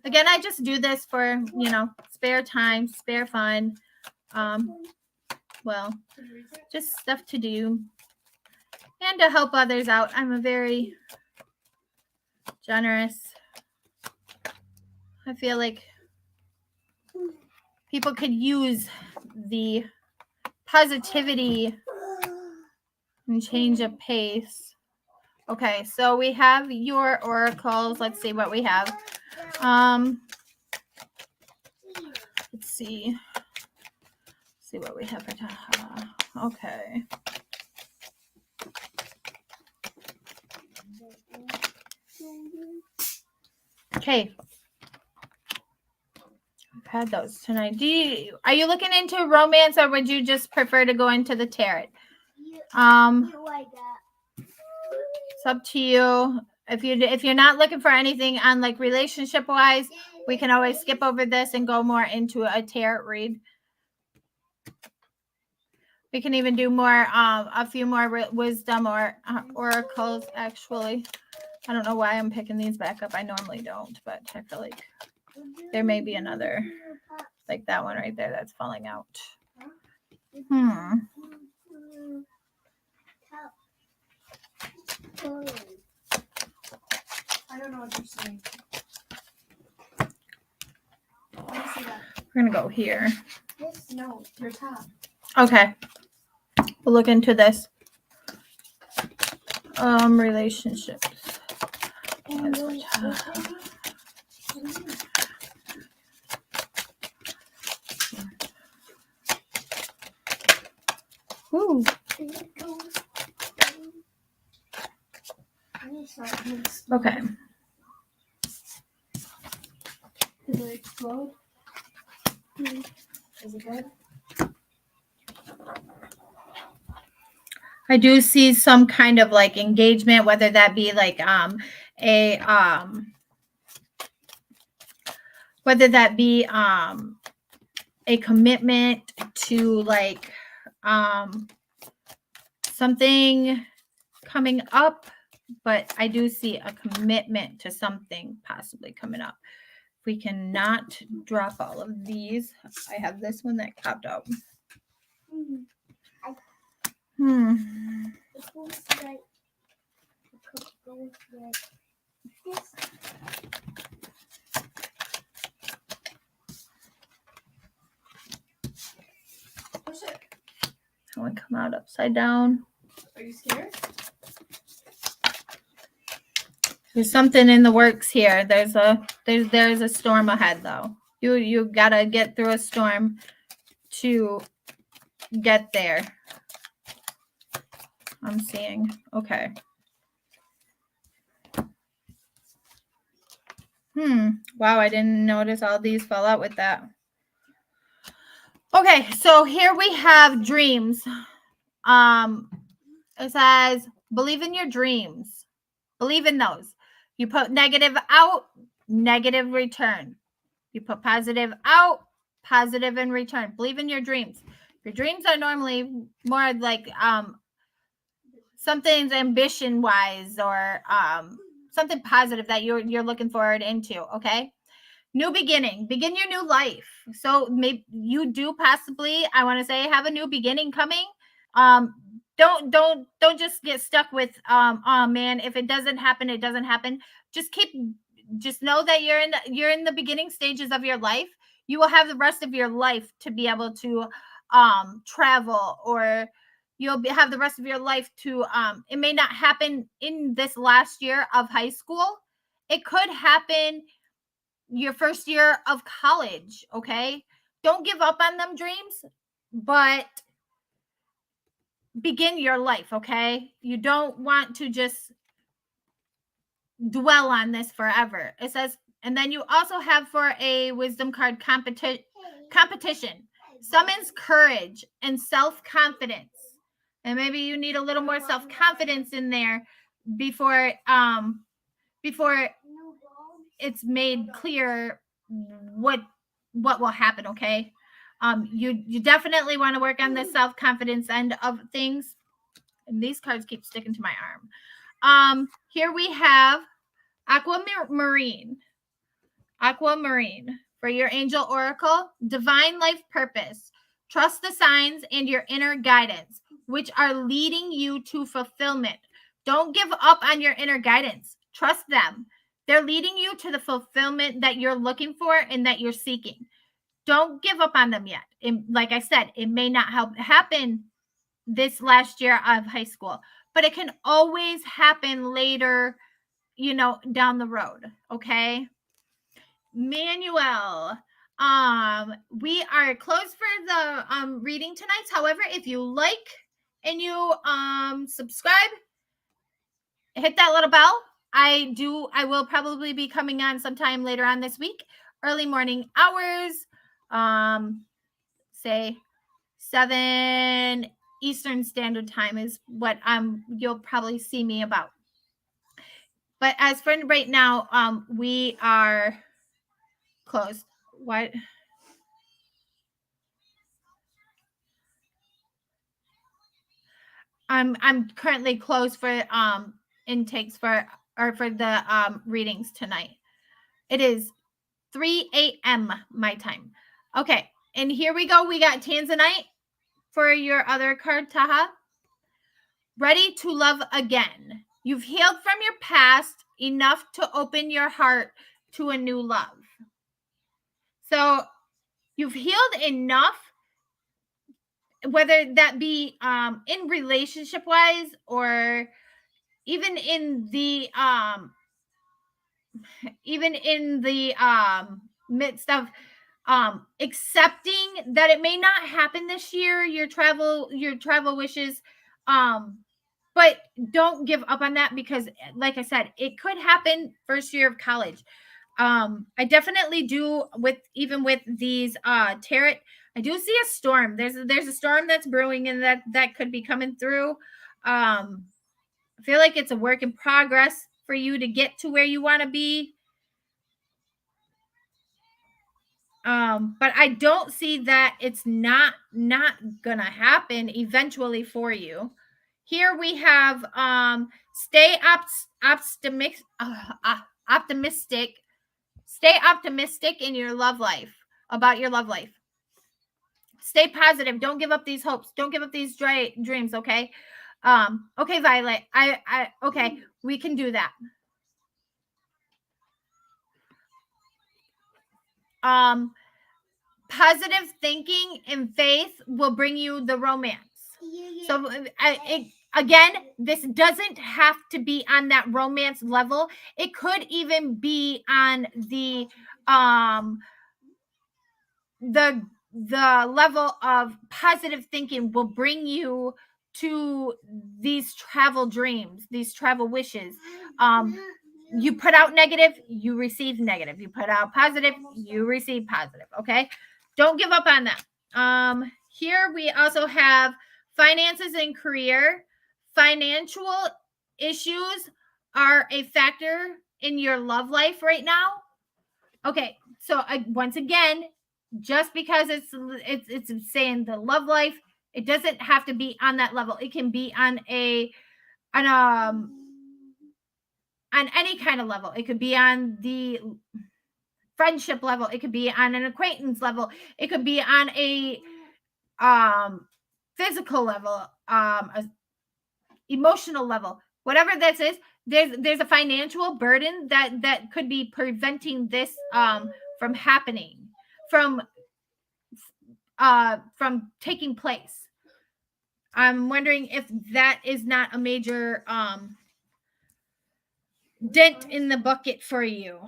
S1: Again, I just do this for, spare time, spare fun. Just stuff to do and to help others out. I'm a very generous. I feel like people could use the positivity and change of pace. Okay, so we have your oracles. Let's see what we have. Let's see what we have for Taha. Okay. Okay. I've had those tonight. Are you looking into romance, or would you just prefer to go into the tarot? It's up to you. If you're not looking for anything on like relationship wise, we can always skip over this and go more into a tarot read. We can even do more, a few more wisdom or oracles. Actually, I don't know why I'm picking these back up. I normally don't, but I feel like there may be another, like that one right there that's falling out.
S4: I don't know what you're saying. Let me see that.
S1: We're going to go here.
S4: No, your top.
S1: Okay. We'll look into this. Relationships. Ooh. Okay.
S4: Did it explode? Is it good?
S1: I do see some kind of like engagement, whether that be like whether that be a commitment to like something coming up, but I do see a commitment to something possibly coming up. We cannot drop all of these. I have this one that popped out. I want to come out upside down.
S4: Are you scared?
S1: There's something in the works here. There's a storm ahead though. You gotta get through a storm to get there. I'm seeing. Okay. Wow, I didn't notice all these fell out with that. Okay, so here we have dreams. It says, believe in your dreams. Believe in those. You put negative out, negative return. You put positive out, positive in return. Believe in your dreams. Your dreams are normally more like something's ambition wise or something positive that you're looking forward into. Okay. New beginning. Begin your new life. So maybe you do possibly, I want to say, have a new beginning coming. Don't just get stuck with oh man, if it doesn't happen, it doesn't happen. Just know that you're in the beginning stages of your life. You will have the rest of your life to be able to travel, or have the rest of your life to it may not happen in this last year of high school. It could happen your first year of college. Okay, don't give up on them dreams, but begin your life. Okay, you don't want to just dwell on this forever. It says, and then you also have for a wisdom card competition summons courage and self-confidence. And maybe you need a little more self-confidence in there before it's made clear what will happen. Okay, you definitely want to work on the self-confidence end of things. And these cards keep sticking to my arm. Here we have Aquamarine for your angel oracle. Divine life purpose. Trust the signs and your inner guidance, which are leading you to fulfillment. Don't give up on your inner guidance. Trust them. They're leading you to the fulfillment that you're looking for and that you're seeking. Don't give up on them yet. And like I said, it may not happen this last year of high school, but it can always happen later, down the road. Okay. Manuel, we are closed for the reading tonight. However, if you like and you subscribe, hit that little bell. I will probably be coming on sometime later on this week, early morning hours, say 7 Eastern Standard Time is what you'll probably see me about. But as for right now, we are closed. What? I'm currently closed for intakes for the readings tonight. It is 3 a.m. my time. Okay, and here we go. We got Tanzanite for your other card, Taha. Ready to love again. You've healed from your past enough to open your heart to a new love. So you've healed enough, whether that be in relationship wise or even in the midst of accepting that it may not happen this year, your travel wishes, but don't give up on that, because like I said, it could happen first year of college. I definitely do with these tarot. I do see a storm. There's a storm that's brewing, and that could be coming through. I feel like it's a work in progress for you to get to where you want to be. But I don't see that it's not gonna happen eventually for you. Here we have stay optimistic. Stay optimistic in your love life, about your love life. Stay positive. Don't give up these hopes. Don't give up these dreams. Okay. Okay, Violet. Okay, we can do that. Positive thinking and faith will bring you the romance. So again, this doesn't have to be on that romance level. It could even be on the level of positive thinking will bring you to these travel dreams, these travel wishes. You put out negative, you receive negative. You put out positive, you receive positive. Okay, don't give up on that. Here we also have finances and career. Financial issues are a factor in your love life right now. Okay, so once again, just because it's saying the love life, it doesn't have to be on that level. It can be on any kind of level. It could be on the friendship level. It could be on an acquaintance level. It could be on a physical level, a emotional level. Whatever this is, there's a financial burden that could be preventing this from happening, from taking place. I'm wondering if that is not a major dent in the bucket for you.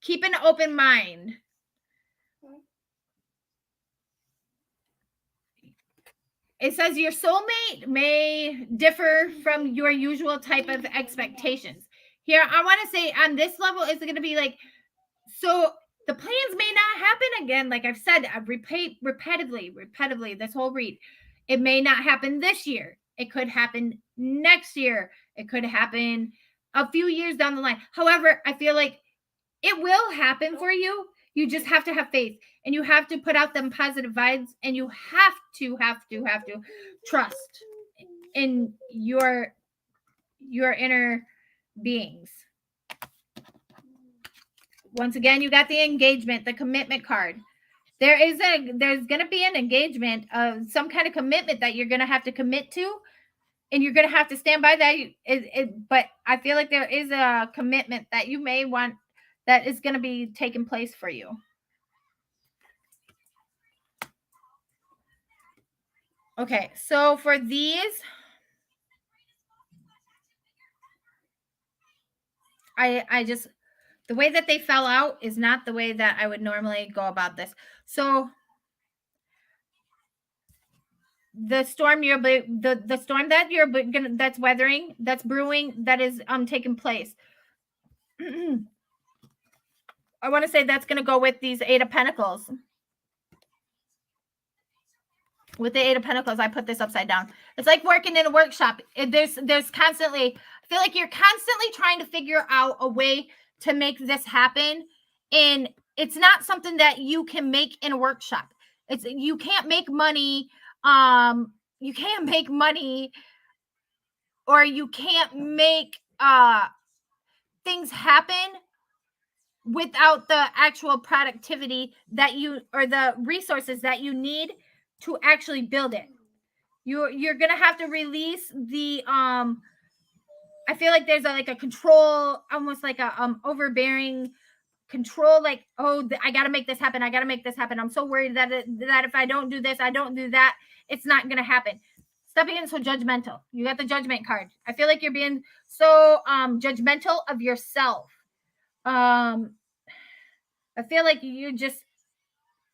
S1: Keep an open mind. It says your soulmate may differ from your usual type of expectations. Here, I want to say on this level, it's going to be like, so the plans may not happen again. Like I've said, I've repetitively, this whole read. It may not happen this year. It could happen next year. It could happen a few years down the line. However, I feel like it will happen for you. You just have to have faith, and you have to put out them positive vibes, and you have to trust in your inner beings. Once again, you got the engagement, the commitment card. There's going to be an engagement of some kind of commitment that you're going to have to commit to, and you're going to have to stand by that. But I feel like there is a commitment that you may want that is going to be taking place for you. Okay, so for these, I just, the way that they fell out is not the way that I would normally go about this. So the storm the storm that you're gonna, that's weathering, that's brewing, that is taking place. I want to say that's going to go with these Eight of Pentacles. With the Eight of Pentacles, I put this upside down. It's like working in a workshop. There's constantly, I feel like you're constantly trying to figure out a way to make this happen. And it's not something that you can make in a workshop. You can't make money. You can't make money, or you can't make things happen without the actual productivity that you, or the resources that you need to actually build it. You're gonna have to release the I feel like there's a control, almost like a overbearing control, like, oh, I gotta make this happen. I'm so worried that if I don't do this, I don't do that, it's not gonna happen. Stop being so judgmental. You got the Judgment card. I feel like you're being so judgmental of yourself. I feel like you just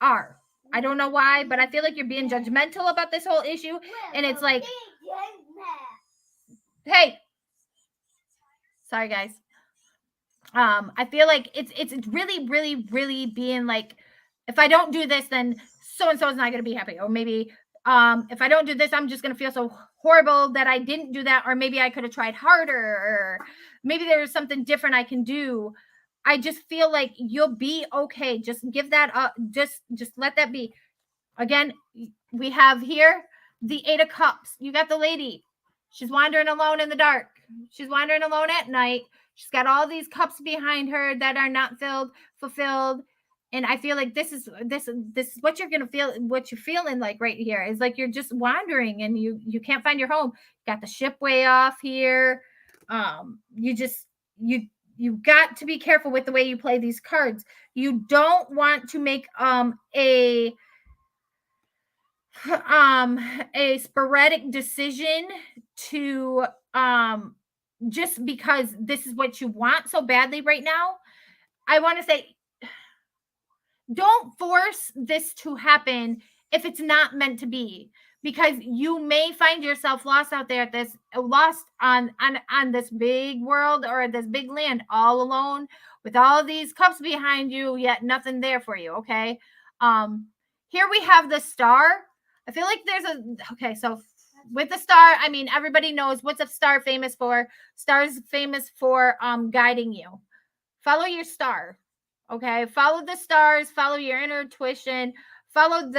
S1: are. I don't know why, but I feel like you're being judgmental about this whole issue. And it's like, hey, sorry guys. I feel like it's really being like, if I don't do this, then so and so is not going to be happy. Or maybe if I don't do this, I'm just going to feel so horrible that I didn't do that. Or maybe I could have tried harder, or maybe there's something different I can do. I just feel like you'll be okay. Just give that up. Just let that be. Again, we have here the Eight of Cups. You got the lady. She's wandering alone in the dark. She's wandering alone at night. She's got all these cups behind her that are not fulfilled. And I feel like this is what you're gonna feel. What you're feeling like right here is like you're just wandering and you can't find your home. Got the ship way off here. You got to be careful with the way you play these cards. You don't want to make a sporadic decision to just because this is what you want so badly right now. I want to say, don't force this to happen if it's not meant to be, because you may find yourself lost out there lost on this big world or this big land all alone with all these cups behind you, yet nothing there for you. Okay. Here we have the star. I feel like okay, so with the star, I mean, everybody knows what's a star famous for. Star's famous for guiding you. Follow your star. Okay, follow the stars, follow your inner intuition, follow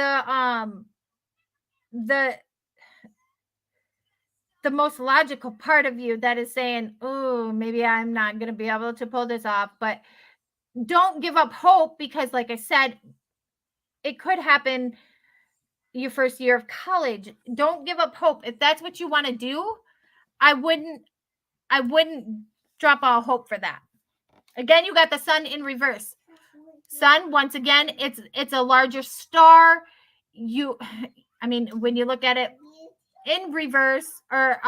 S1: the most logical part of you that is saying, oh, maybe I'm not going to be able to pull this off. But don't give up hope, because like I said, it could happen your first year of college. Don't give up hope. If that's what you want to do, I wouldn't drop all hope for that. Again, you got the sun in reverse. Sun, once again, it's a larger star. I mean, when you look at it in reverse or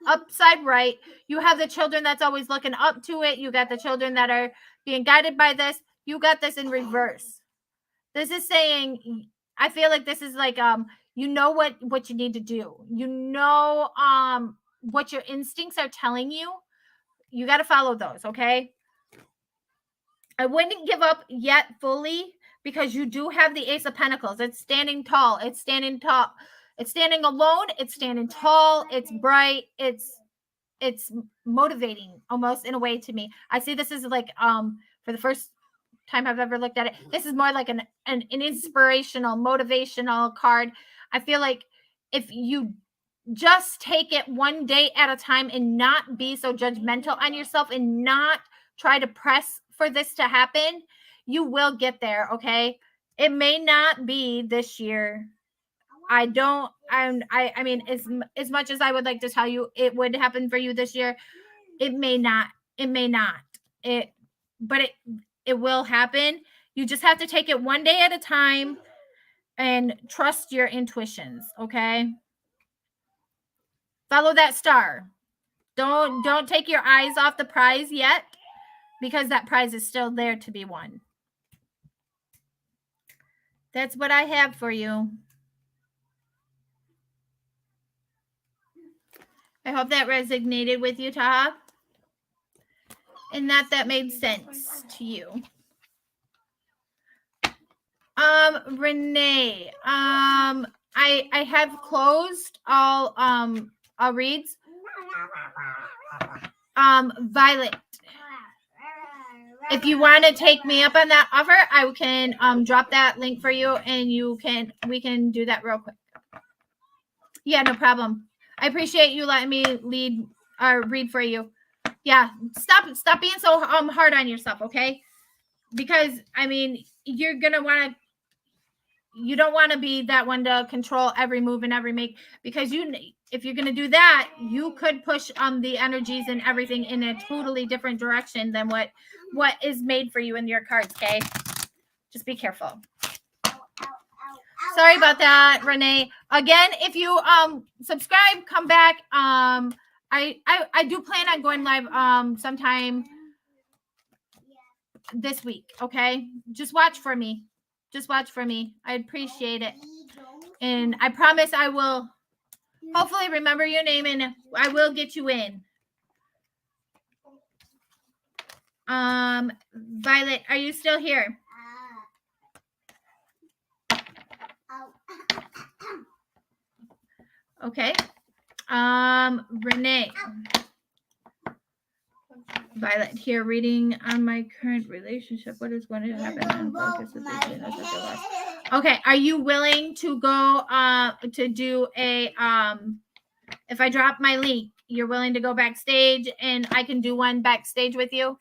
S1: upside right, you have the children that's always looking up to it. You got the children that are being guided by this. You got this in reverse. This is saying, I feel like this is like you know what you need to do. You know what your instincts are telling you. You got to follow those, okay? I wouldn't give up yet fully, because you do have the Ace of Pentacles. It's standing tall. It's standing tall. It's standing alone. It's standing tall. It's bright. It's motivating almost in a way to me. I see this is like for the first time I've ever looked at it, this is more like an inspirational, motivational card. I feel like if you just take it one day at a time and not be so judgmental on yourself and not try to press for this to happen, you will get there. Okay. It may not be this year. I mean, as much as I would like to tell you it would happen for you this year, it may not. But it will happen. You just have to take it one day at a time and trust your intuitions. Okay. Follow that star. Don't take your eyes off the prize yet, because that prize is still there to be won. That's what I have for you. I hope that resonated with you, Taha, and that made sense to you. Renee, I have closed all reads. Violet, if you want to take me up on that offer, I can drop that link for you, and we can do that real quick. Yeah, no problem. I appreciate you letting me read for you. Yeah, stop being so hard on yourself, okay? Because I mean, you don't want to be that one to control every move and every make, because if you're going to do that, you could push the energies and everything in a totally different direction than what is made for you in your cards, okay? Just be careful. Sorry about that, Renee. Again, if you subscribe, come back. I do plan on going live sometime this week, okay? Just watch for me. I appreciate it. And I promise I will hopefully remember your name, and I will get you in. Violet, are you still here? Okay. Renee. Violet here, reading on my current relationship. What is going to happen? Okay, are you willing to go to do a if I drop my link, you're willing to go backstage and I can do one backstage with you?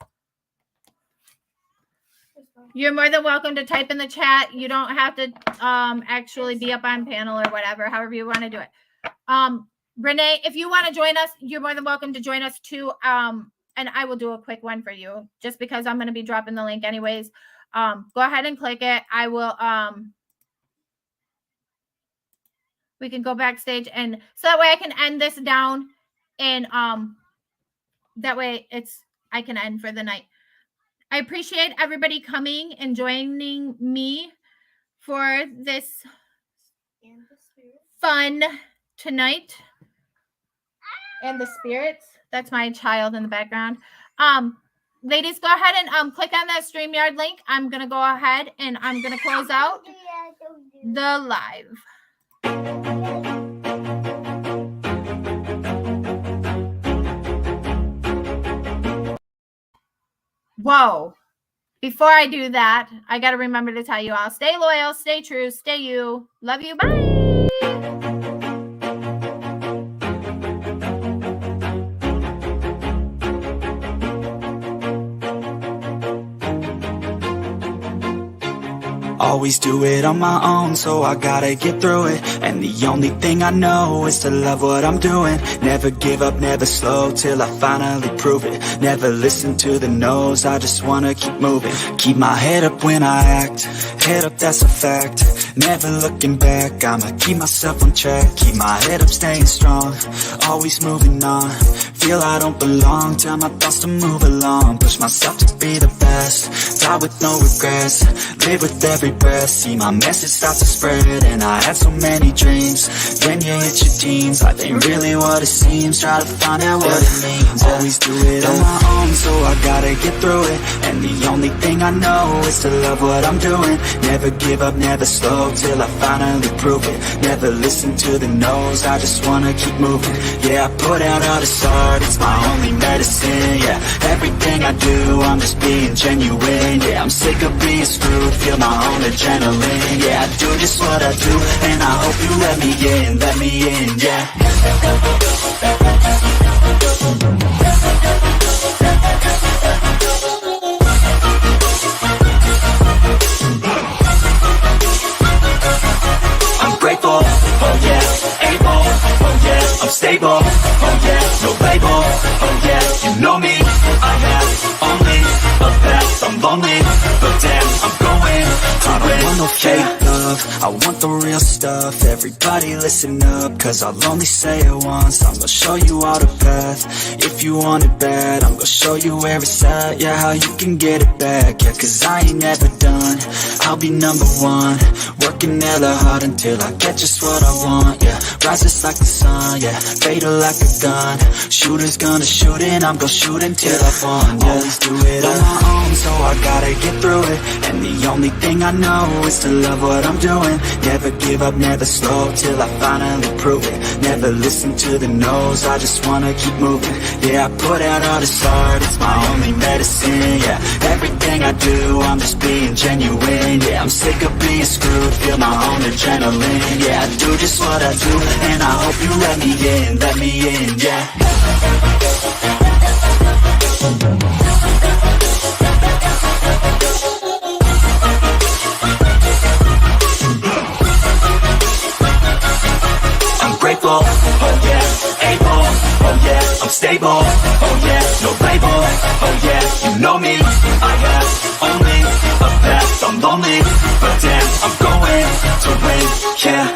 S1: You're more than welcome to type in the chat. You don't have to actually be up on panel or whatever, however you want to do it. Renee, if you want to join us, you're more than welcome to join us too. And I will do a quick one for you, just because I'm going to be dropping the link anyways. Go ahead and click it. I will we can go backstage, and so that way I can end this down, and that way I can end for the night. I appreciate everybody coming and joining me for this fun tonight. And the spirits. That's my child in the background. Ladies, go ahead and click on that StreamYard link. I'm gonna go ahead and I'm gonna close out the live. Whoa. Before I do that, I got to remember to tell you all, stay loyal, stay true, stay you. Love you. Bye.
S2: Always do it on my own, so I gotta get through it. And the only thing I know is to love what I'm doing. Never give up, never slow, till I finally prove it. Never listen to the no's, I just wanna keep moving. Keep my head up when I act, head up, that's a fact. Never looking back, I'ma keep myself on track. Keep my head up, staying strong, always moving on. Feel I don't belong, tell my thoughts to move along. Push myself to be the best, die with no regrets. Live with every breath, see my message start to spread. And I had so many dreams, then you hit your teens. Life ain't really what it seems, try to find out what it means. Always do it on my own, so I gotta get through it. And the only thing I know is to love what I'm doing. Never give up, never slow, till I finally prove it. Never listen to the no's, I just wanna keep moving. Yeah, I put out all this art, it's my only medicine. Yeah, everything I do, I'm just being genuine. Yeah, I'm sick of being screwed, feel my own adrenaline. Yeah, I do just what I do, and I hope you let me in, yeah. I'm grateful, oh yeah, able, oh yeah, I'm stable, oh yeah, no label, oh yeah, you know me, I have only a path, I'm lonely, but damn, I'm going to I don't want no fake love, I want the real stuff. Everybody listen up, cause I'll only say it once. I'm gonna show you all the path, if you want it bad. I'm gonna show you where it's at, yeah, how you can get it back. Yeah, cause I ain't never done, I'll be number one. Working hella hard until I get just what I want, yeah. Rises like the sun, yeah, fatal like a gun. Shooters gonna shoot and I'm gonna shoot until I won, yeah. Always do it on my own, so I gotta get through it. And the only thing I know is to love what I'm doing. Never give up, never slow, till I finally prove it. Never listen to the no's, I just wanna keep moving. Yeah, I put out all this art, it's my only medicine. Yeah, everything I do, I'm just being genuine. Yeah, I'm sick of being screwed, feel my own adrenaline. Yeah, I do just what I do, and I hope you let me in, yeah. I'm grateful, oh yeah, able, oh yeah, I'm stable, oh yeah, no label, oh yeah, you know me, I have only a path, I'm lonely, but damn, I'm going to win, yeah.